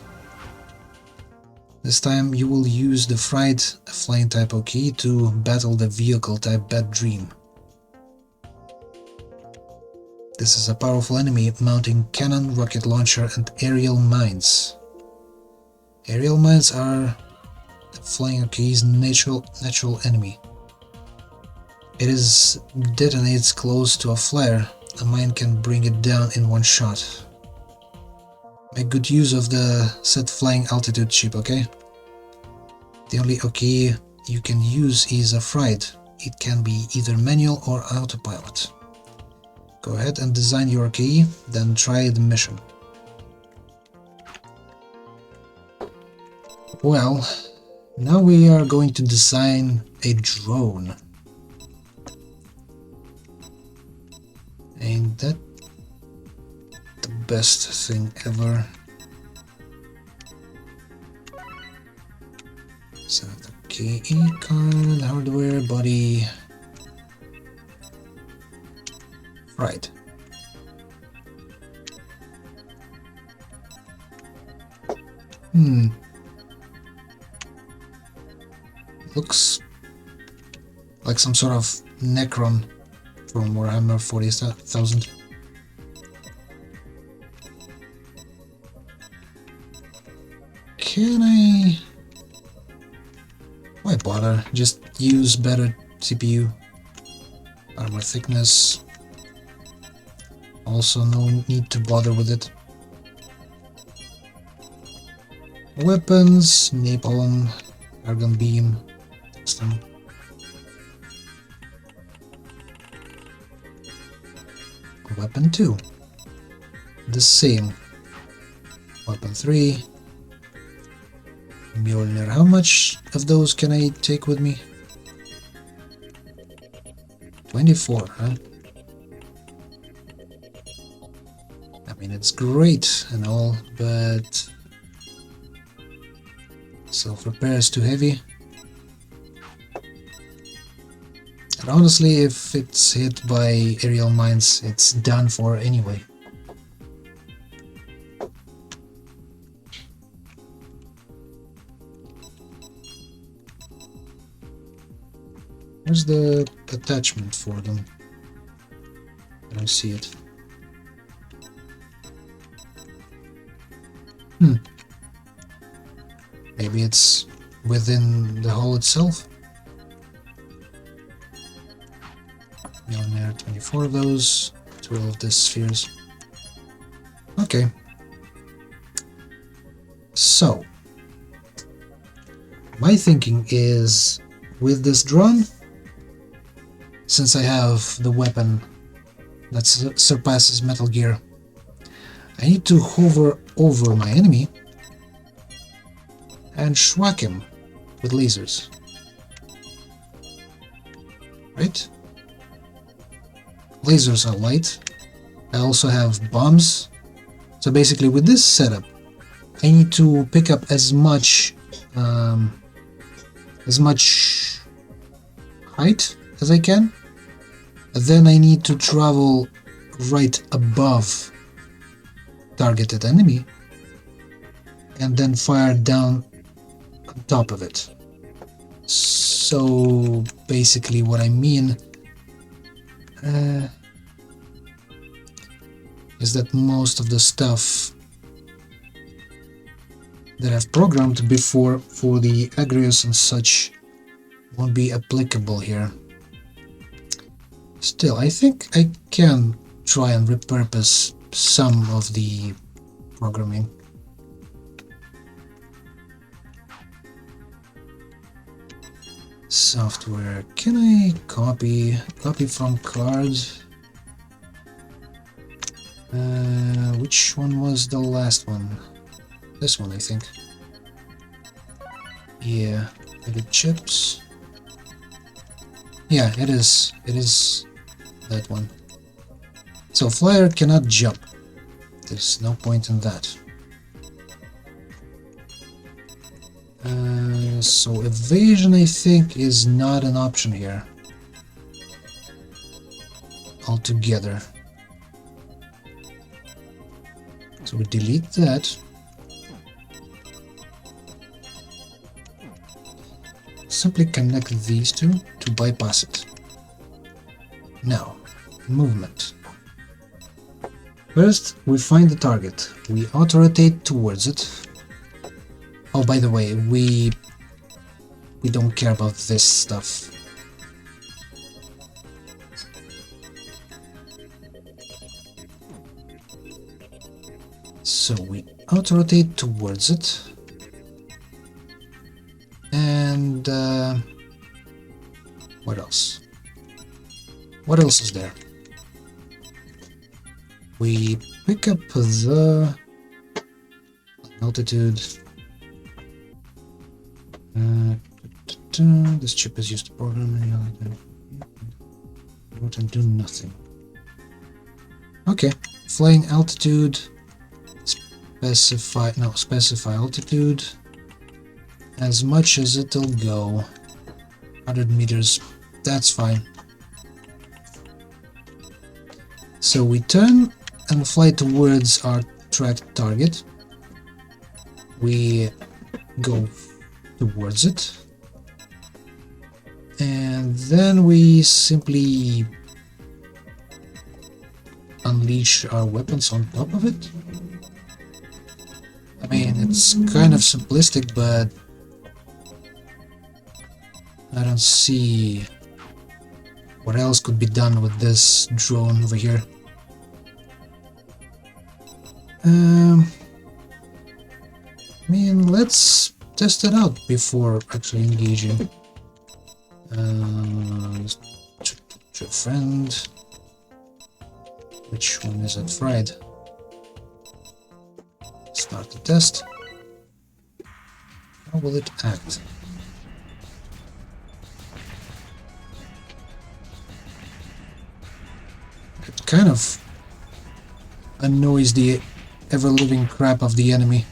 This time you will use the Fright flying type OK to battle the vehicle type Bad Dream. This is a powerful enemy mounting cannon, rocket launcher and aerial mines. Aerial mines are flying OK's natural enemy. It detonates close to a flare. A mine can bring it down in one shot. Make good use of the set flying altitude chip, okay? The only OK you can use is a Fright. It can be either manual or autopilot. Go ahead and design your OK, then try the mission. Well, now we are going to design a drone. Ain't that the best thing ever? So, okay, econ, hardware, body. Right. Looks like some sort of Necron from Warhammer 40,000. Can I... Why bother? Just use better CPU. Armor thickness. Also no need to bother with it. Weapons, napalm, argon beam, system. Weapon 2. The same. Weapon 3. Mjolnir. How much of those can I take with me? 24, huh? I mean, it's great and all, but self-repair is too heavy. And honestly, if it's hit by aerial mines, it's done for anyway. Where's the attachment for them? I don't see it. Maybe it's within the hull itself? Mjolnir, 24 of those, 12 of the spheres. Okay. So, my thinking is, with this drone, since I have the weapon that surpasses Metal Gear, I need to hover over my enemy and schwack him with lasers. Right? Lasers are light. I also have bombs. So basically with this setup, I need to pick up as much height as I can. And then I need to travel right above targeted enemy and then fire down on top of it. So basically what I mean is that most of the stuff that I've programmed before for the Agrius and such won't be applicable here. Still, I think I can try and repurpose some of the programming. Software. Can I copy from cards? Which one was the last one? This one, I think. Yeah, edit chips. Yeah, it is. It is that one. So flyer cannot jump. There's no point in that. So evasion, I think, is not an option here altogether. So we delete that. Simply connect these two to bypass it. Now, movement. First, we find the target. We auto-rotate towards it. Oh, by the way, we don't care about this stuff. So we auto-rotate towards it. And what else? What else is there? We pick up the altitude. This chip is used to program and do nothing. Okay, flying altitude. Specify altitude. As much as it'll go. 100 meters. That's fine. So we turn and fly towards our tracked target. We go towards it. And then we simply unleash our weapons on top of it. I mean, it's kind of simplistic, but I don't see what else could be done with this drone over here. I mean, let's test it out before actually engaging. Your friend. Which one is it? Fried. Start the test. How will it act? It kind of annoys the ever-living crap of the enemy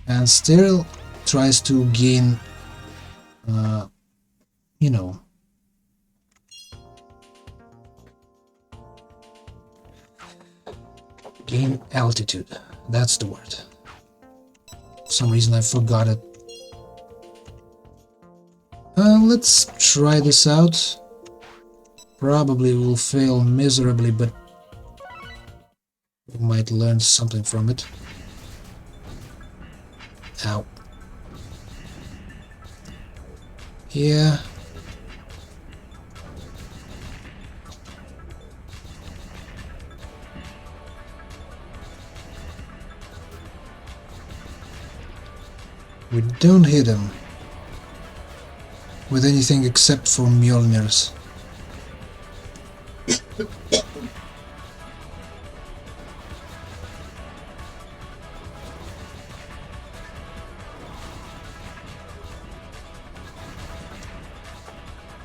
and still tries to gain, you know, gain altitude. That's the word. For some reason I forgot it. Let's try this out. Probably will fail miserably, but we might learn something from it. Ow. Yeah. We don't hit him with anything except for Mjolnirs.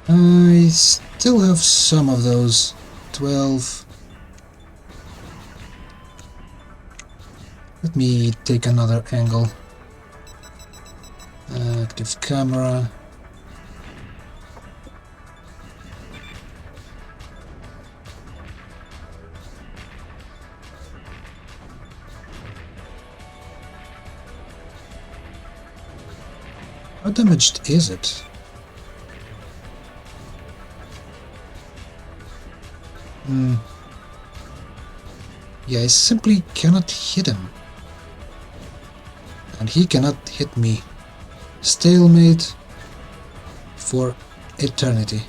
I still have some of those. 12. Let me take another angle. Active camera. How damaged is it? Yeah, I simply cannot hit him. And he cannot hit me. Stalemate for eternity.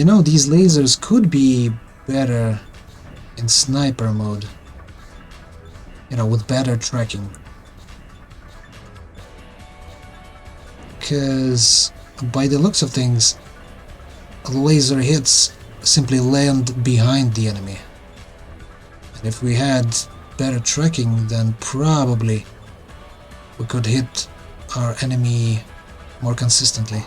You know, these lasers could be better in sniper mode. You know, with better tracking. Because by the looks of things, laser hits simply land behind the enemy. And if we had better tracking, then probably we could hit our enemy more consistently.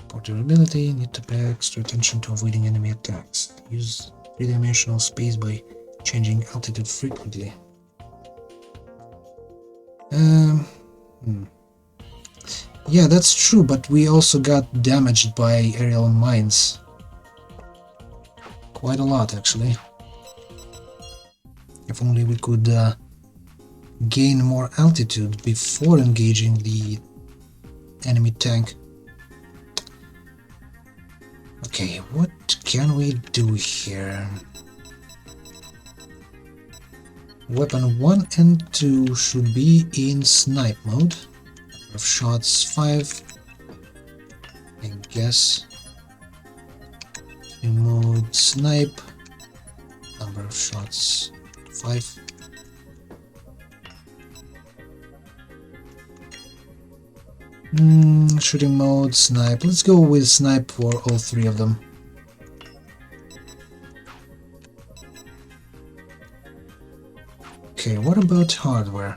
For durability, need to pay extra attention to avoiding enemy attacks. Use three-dimensional space by changing altitude frequently. Yeah, that's true, but we also got damaged by aerial mines. Quite a lot, actually. If only we could gain more altitude before engaging the enemy tank. Okay, what can we do here? Weapon 1 and 2 should be in snipe mode. Number of shots 5. I guess. In mode snipe. Number of shots 5. Shooting mode, snipe. Let's go with snipe for all three of them. Okay, what about hardware?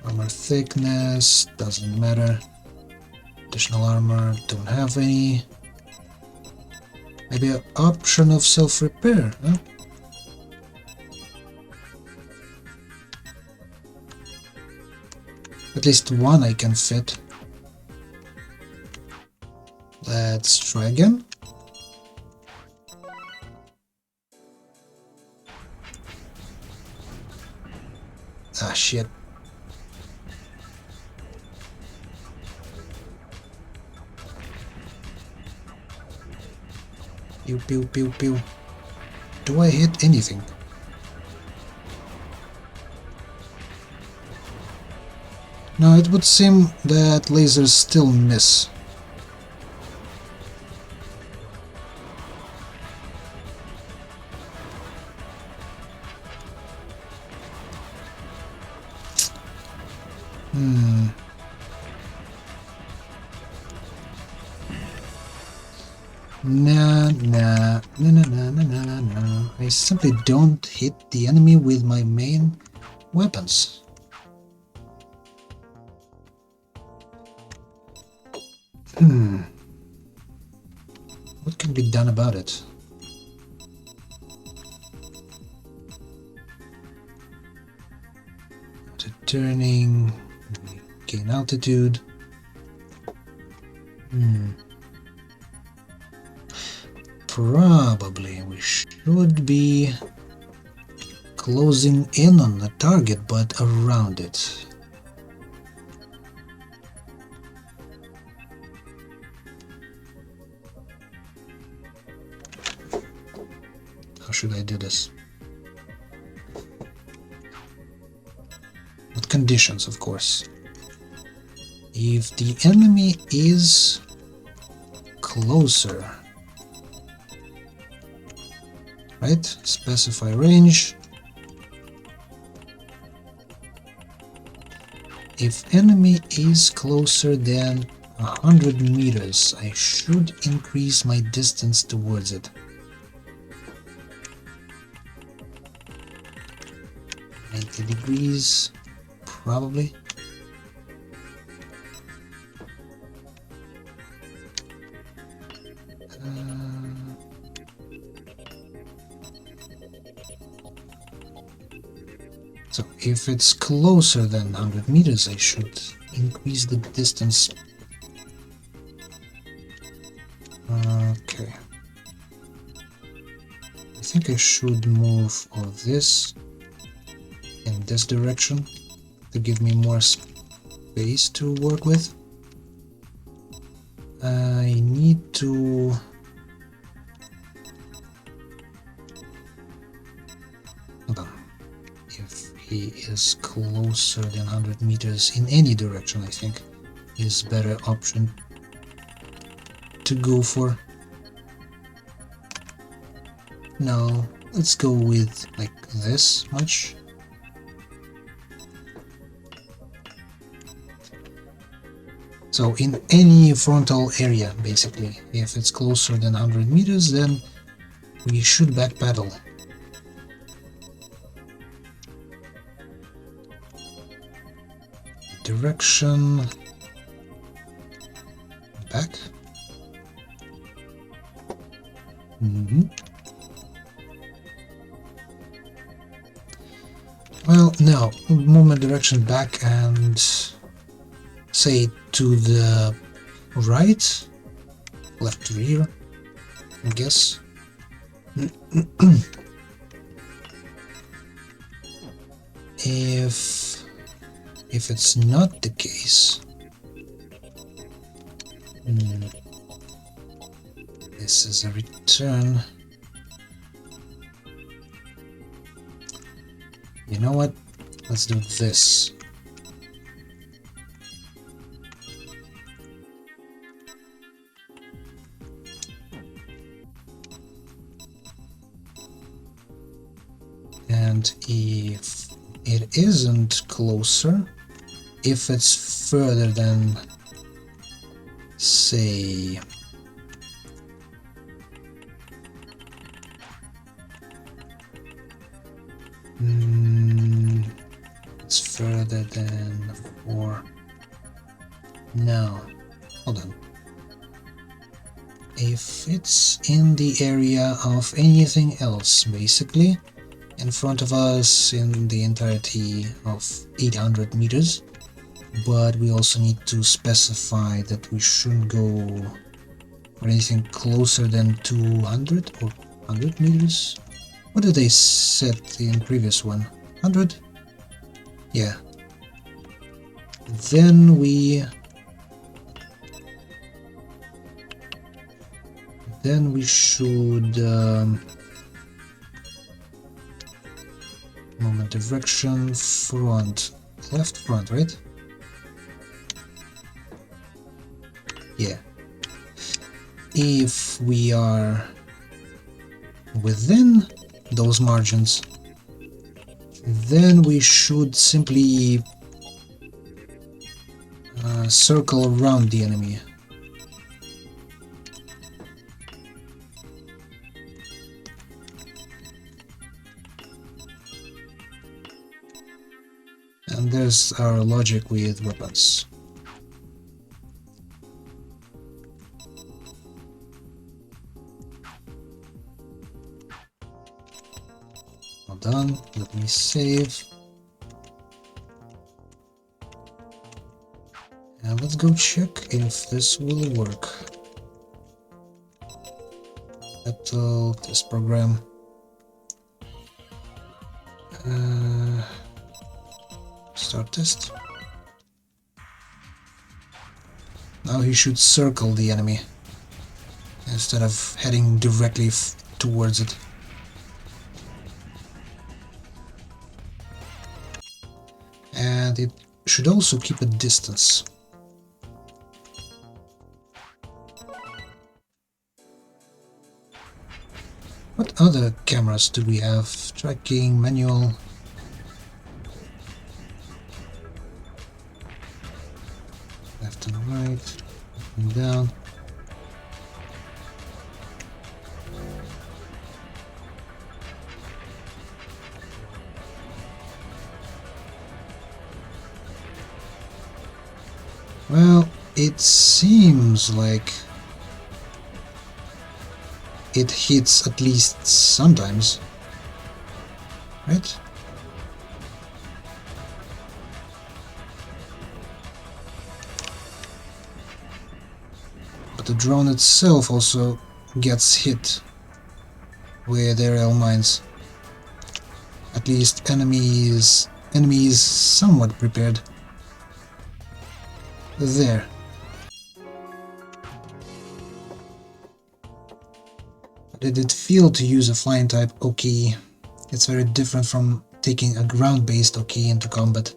Armor thickness, doesn't matter. Additional armor, don't have any. Maybe an option of self-repair, huh? At least one I can fit. Let's try again. Ah, shit. Pew pew pew pew. Do I hit anything? No, it would seem that lasers still miss. Nah. I simply don't hit the enemy with my main weapons. What can be done about it? Turning, gain altitude. Probably we should be closing in on the target, but around it. How should I do this? With conditions, of course. If the enemy is closer, right? Specify range. If enemy is closer than 100 meters, I should increase my distance towards it. 90 degrees, probably. So if it's closer than 100 meters, I should increase the distance. Okay. I think I should move all this in this direction to give me more space to work with. I need to hold on. If he is closer than 100 meters in any direction, I think is better option to go for. No, let's go with like this much. So in any frontal area, basically, if it's closer than 100 meters, then we should backpedal. Direction back. Well, now movement direction back and say to the right, left to rear, I guess. If it's not the case, this is a return. You know what? Let's do this. And if it isn't closer, if it's further than, say, it's further than 4. No, hold on. If it's in the area of anything else, basically, in front of us in the entirety of 800 meters, but we also need to specify that we shouldn't go for anything closer than 200 or 100 meters. What did they set in previous one? 100? Yeah. Then we should moment direction front, left front, right? Yeah. If we are within those margins, then we should simply circle around the enemy. And there's our logic with weapons. Well done, let me save. And let's go check if this will work. Capital test program. Start test. Now he should circle the enemy instead of heading directly towards it. And it should also keep a distance. What other cameras do we have? Tracking, manual. Left and right, up and down. Well, it seems like it hits at least sometimes, right? But the drone itself also gets hit with aerial mines. At least enemy is somewhat prepared. There. Did it feel to use a flying type? Okay, it's very different from taking a ground-based OK into combat.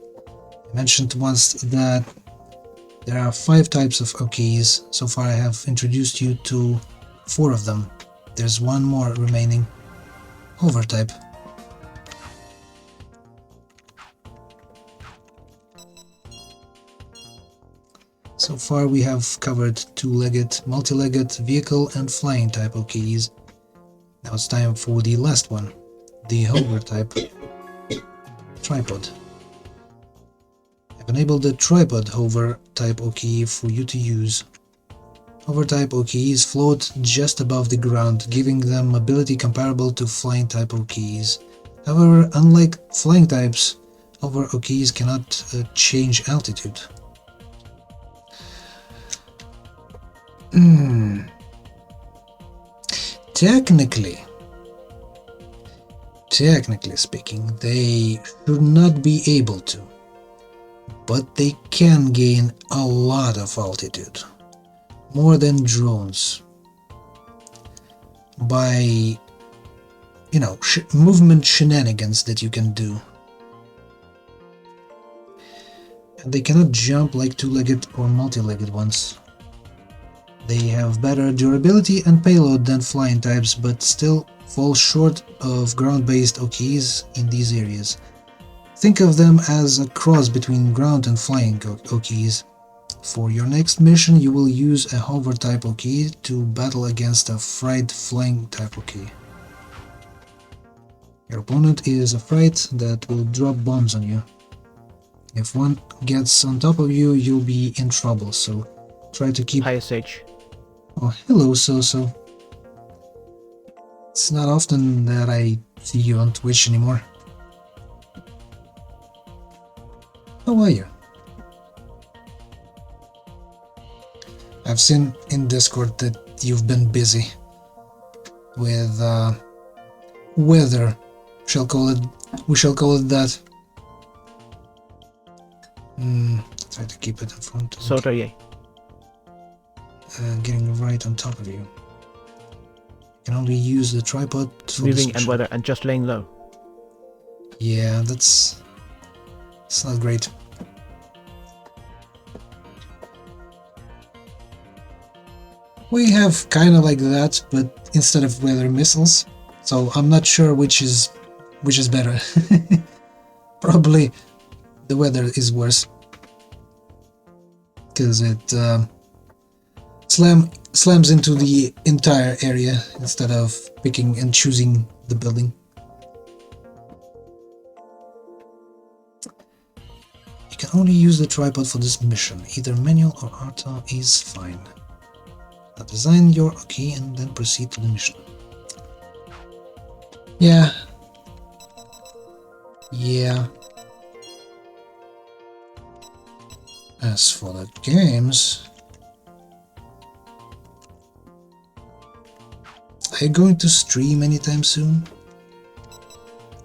I mentioned once that there are 5 types of OKs. So far I have introduced you to 4 of them. There's one more remaining. Hover type. So far we have covered 2-legged, multi-legged, vehicle and flying type OKs. Now it's time for the last one, the hover type. Tripod. I've enabled the tripod hover type OK for you to use. Hover type OKs float just above the ground, giving them mobility comparable to flying type OKs. However, unlike flying types, hover OKs cannot change altitude. Technically speaking, they should not be able to, but they can gain a lot of altitude, more than drones, by, movement shenanigans that you can do. And they cannot jump like 2-legged or multi-legged ones. They have better durability and payload than flying types, but still fall short of ground-based OKs in these areas. Think of them as a cross between ground and flying OKs. For your next mission, you will use a hover type OK to battle against a fright flying type OK. Your opponent is a fright that will drop bombs on you. If one gets on top of you, you'll be in trouble, so try to keep... Highest Sage. Oh, hello, So. It's not often that I see you on Twitch anymore. How are you? I've seen in Discord that you've been busy with weather. We shall call it that. Try to keep it in front. So are you. Getting right on top of you. Can only use the tripod for Moving and weather and just laying low. Yeah, it's not great. We have kind of like that, but instead of weather missiles. So I'm not sure which is better. Probably the weather is worse, because it slams into the entire area instead of picking and choosing the building. You can only use the tripod for this mission. Either manual or auto is fine. Now design your OK and then proceed to the mission. Yeah. As for the games, are you going to stream anytime soon?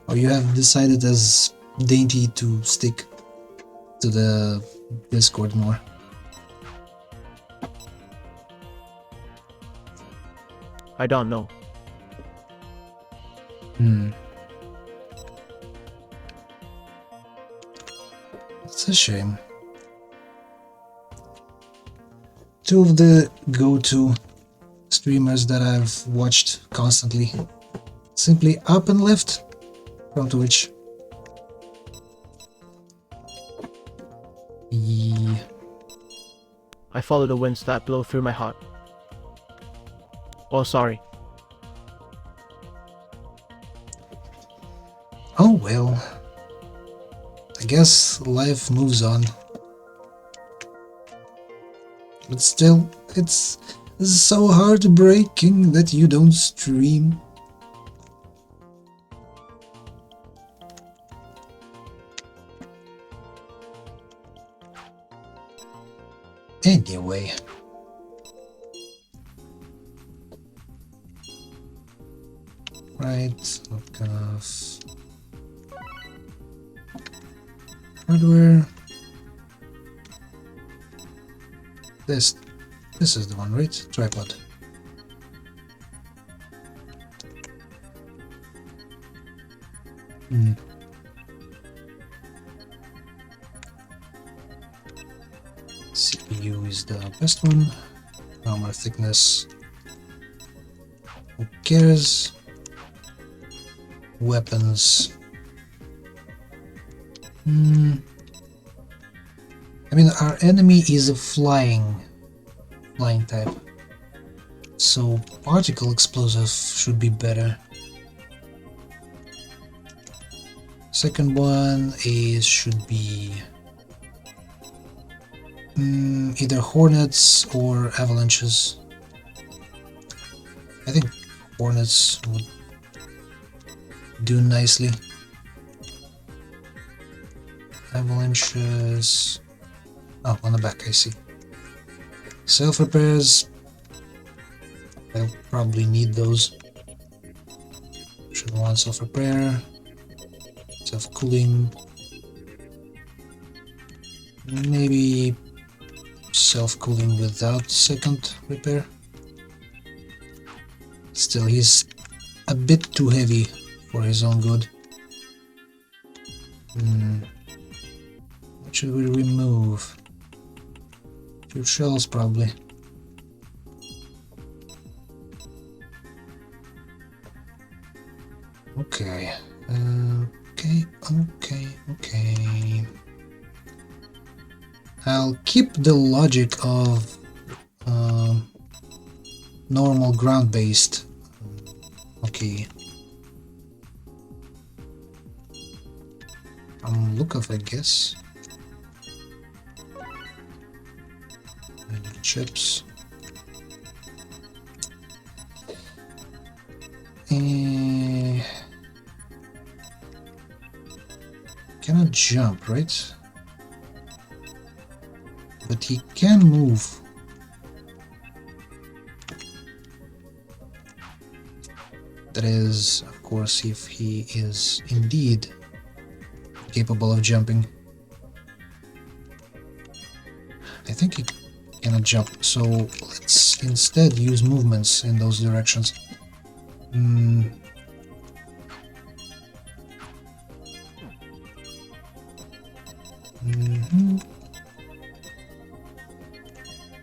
Or you have decided as Dainty to stick to the Discord more? I don't know. It's a shame. Two of the go-to streamers that I've watched constantly, simply up and left from Twitch. Yeah. I follow the winds that blow through my heart. Oh, sorry. Oh well. I guess life moves on. But still, it's so heartbreaking that you don't stream. Anyway. Right, look off. Hardware. This is the one, right? Tripod. the best one. Armor thickness. Who cares? Weapons. I mean, our enemy is a flying type, so particle explosive should be better. Second one should be either hornets or avalanches. I think hornets would do nicely. Avalanches. Oh, on the back, I see. Self-repairs. I'll probably need those. Should want self-repair. Self-cooling. Maybe self-cooling without second repair. Still, he's a bit too heavy for his own good. What should we remove? 2 shells, probably. Okay. Okay. I'll keep the logic of normal ground-based. Okay. Look off, I guess. And chips. Cannot jump, right? But he can move. That is, of course, if he is indeed capable of jumping. I think he cannot jump, so let's instead use movements in those directions.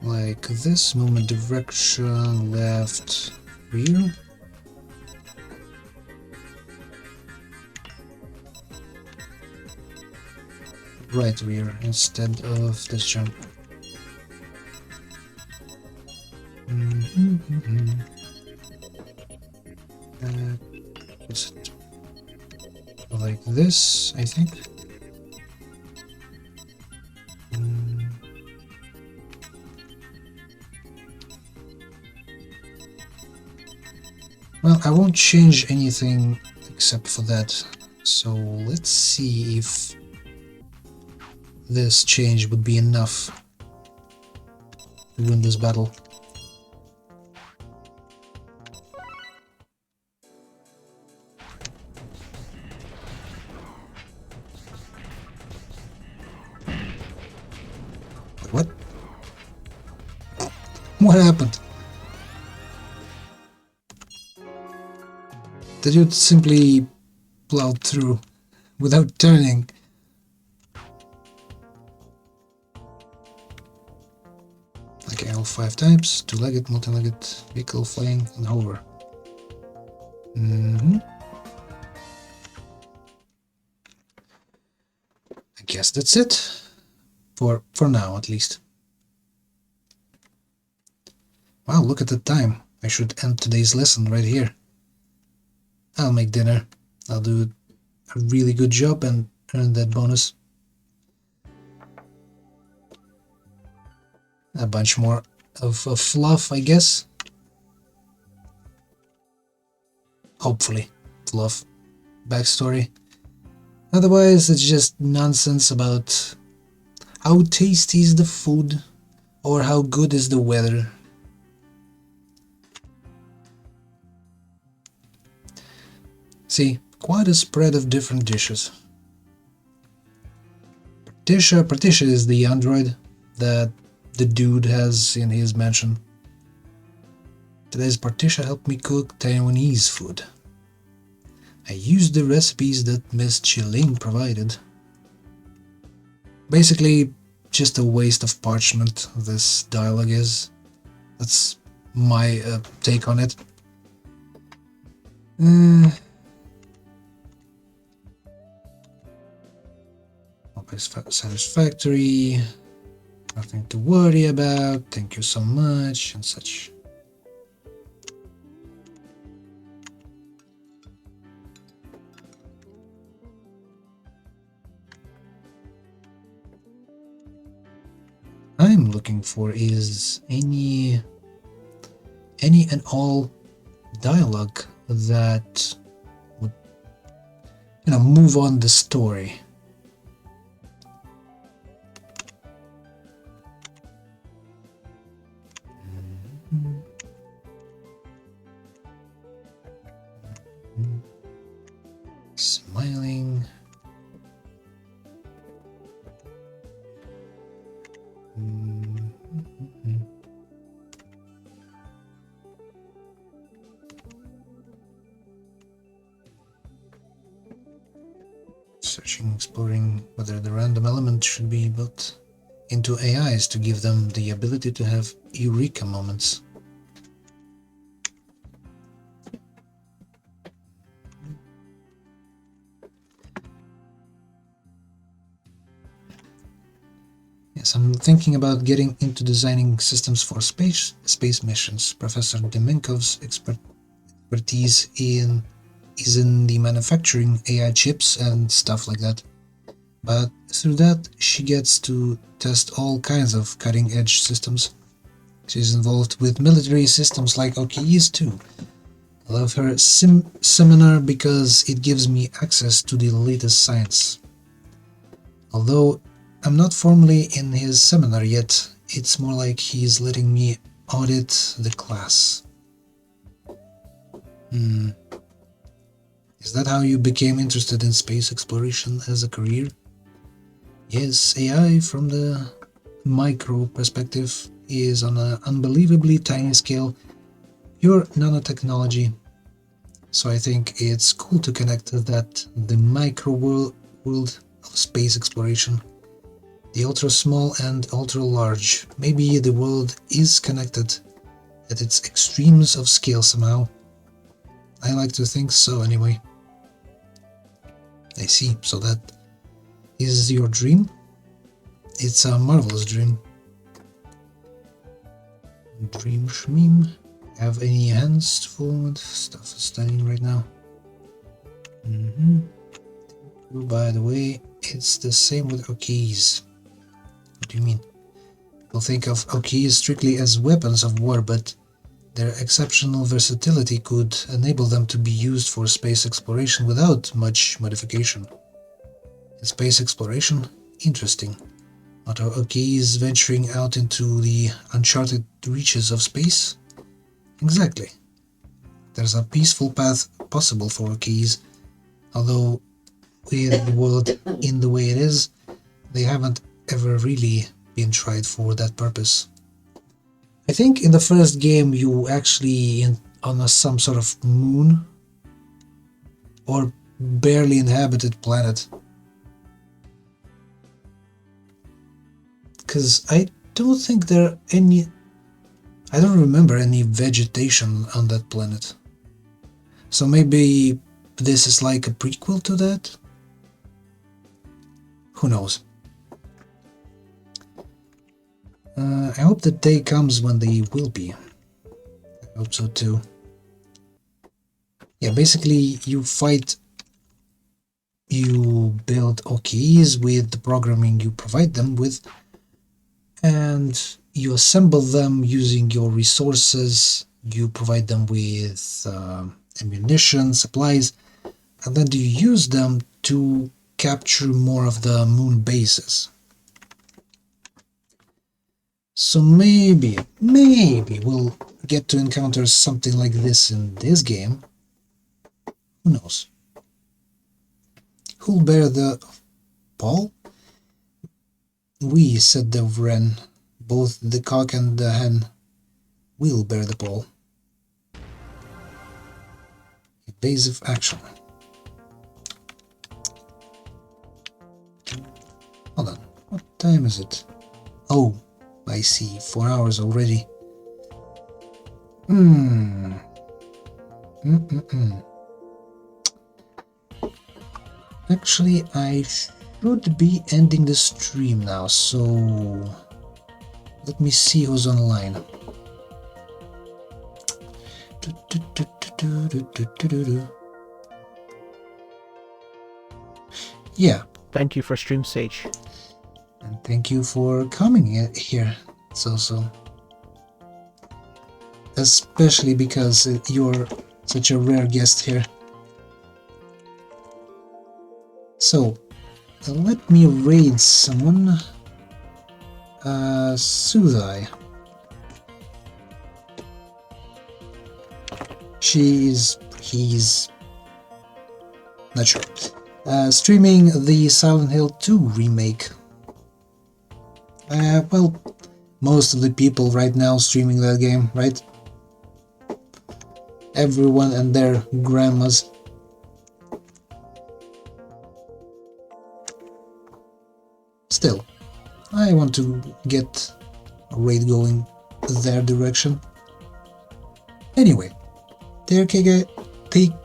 Like this, movement direction, left, rear. Right rear instead of this jump. Is it like this, I think? Well, I won't change anything except for that, so let's see if this change would be enough to win this battle. What? What happened? The dude simply plowed through without turning. Okay, all 5 types: two-legged, multi-legged, vehicle, flying, and hover. I guess that's it. For now, at least. Wow, look at the time. I should end today's lesson right here. I'll make dinner. I'll do a really good job and earn that bonus. A bunch more of fluff, I guess. Hopefully. Fluff. Backstory. Otherwise, it's just nonsense about how tasty is the food or how good is the weather. See, quite a spread of different dishes. Patricia is the android that the dude has in his mansion. Today's Patricia helped me cook Taiwanese food. I used the recipes that Miss Chiling provided. Basically, just a waste of parchment, this dialogue is. That's my take on it. Satisfactory. Nothing to worry about. Thank you so much, and such. I'm looking for is any and all dialogue that would, move on the story. Smiling. Searching, exploring whether the random element should be built into AIs to give them the ability to have eureka moments. Yes, I'm thinking about getting into designing systems for space missions. Professor Demenkov's expertise is in the manufacturing AI chips and stuff like that. But through that, she gets to test all kinds of cutting-edge systems. She's involved with military systems like OKEs too. I love her seminar because it gives me access to the latest science. Although I'm not formally in his seminar yet, it's more like he's letting me audit the class. Is that how you became interested in space exploration as a career? Yes, AI from the micro perspective is on an unbelievably tiny scale, pure nanotechnology. So I think it's cool to connect that the micro world of space exploration, the ultra small and ultra large. Maybe the world is connected at its extremes of scale somehow. I like to think so anyway. I see, so that is your dream? It's a marvelous dream. Dream Shmeem. Have any hands full with stuff studying right now? By the way, it's the same with OKs. What do you mean? People think of OKs strictly as weapons of war, but their exceptional versatility could enable them to be used for space exploration without much modification. In space exploration? Interesting. Not our OKs venturing out into the uncharted reaches of space? Exactly. There's a peaceful path possible for OKs, although with the world in the way it is, they haven't ever really been tried for that purpose. I think in the first game you actually on some sort of moon or barely inhabited planet. Because I don't think I don't remember any vegetation on that planet. So maybe this is like a prequel to that? Who knows? I hope the day comes when they will be. I hope so too. Yeah, basically you build OKs with the programming you provide them with, and you assemble them using your resources. You provide them with ammunition, supplies, and then you use them to capture more of the moon bases. So maybe we'll get to encounter something like this in this game. Who knows? Who'll bear the Paul? We, said the wren. Both the cock and the hen will bear the pole. Evasive action. Hold on. What time is it? Oh, I see. 4 hours already. Hmm. Actually, I should be ending the stream now, so let me see who's online. Yeah, Thank you for stream, Sage. and thank you for coming here. So, especially because you're such a rare guest here. So, let me raid someone. Sudai. He's not sure. Streaming the Silent Hill 2 remake. Well, most of the people right now streaming that game, right? Everyone and their grandmas. Still, I want to get a raid going their direction. Anyway, take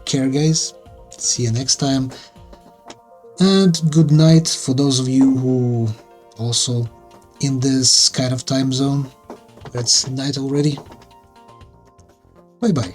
care guys, see you next time, and good night for those of you who also in this kind of time zone. It's night already. Bye bye.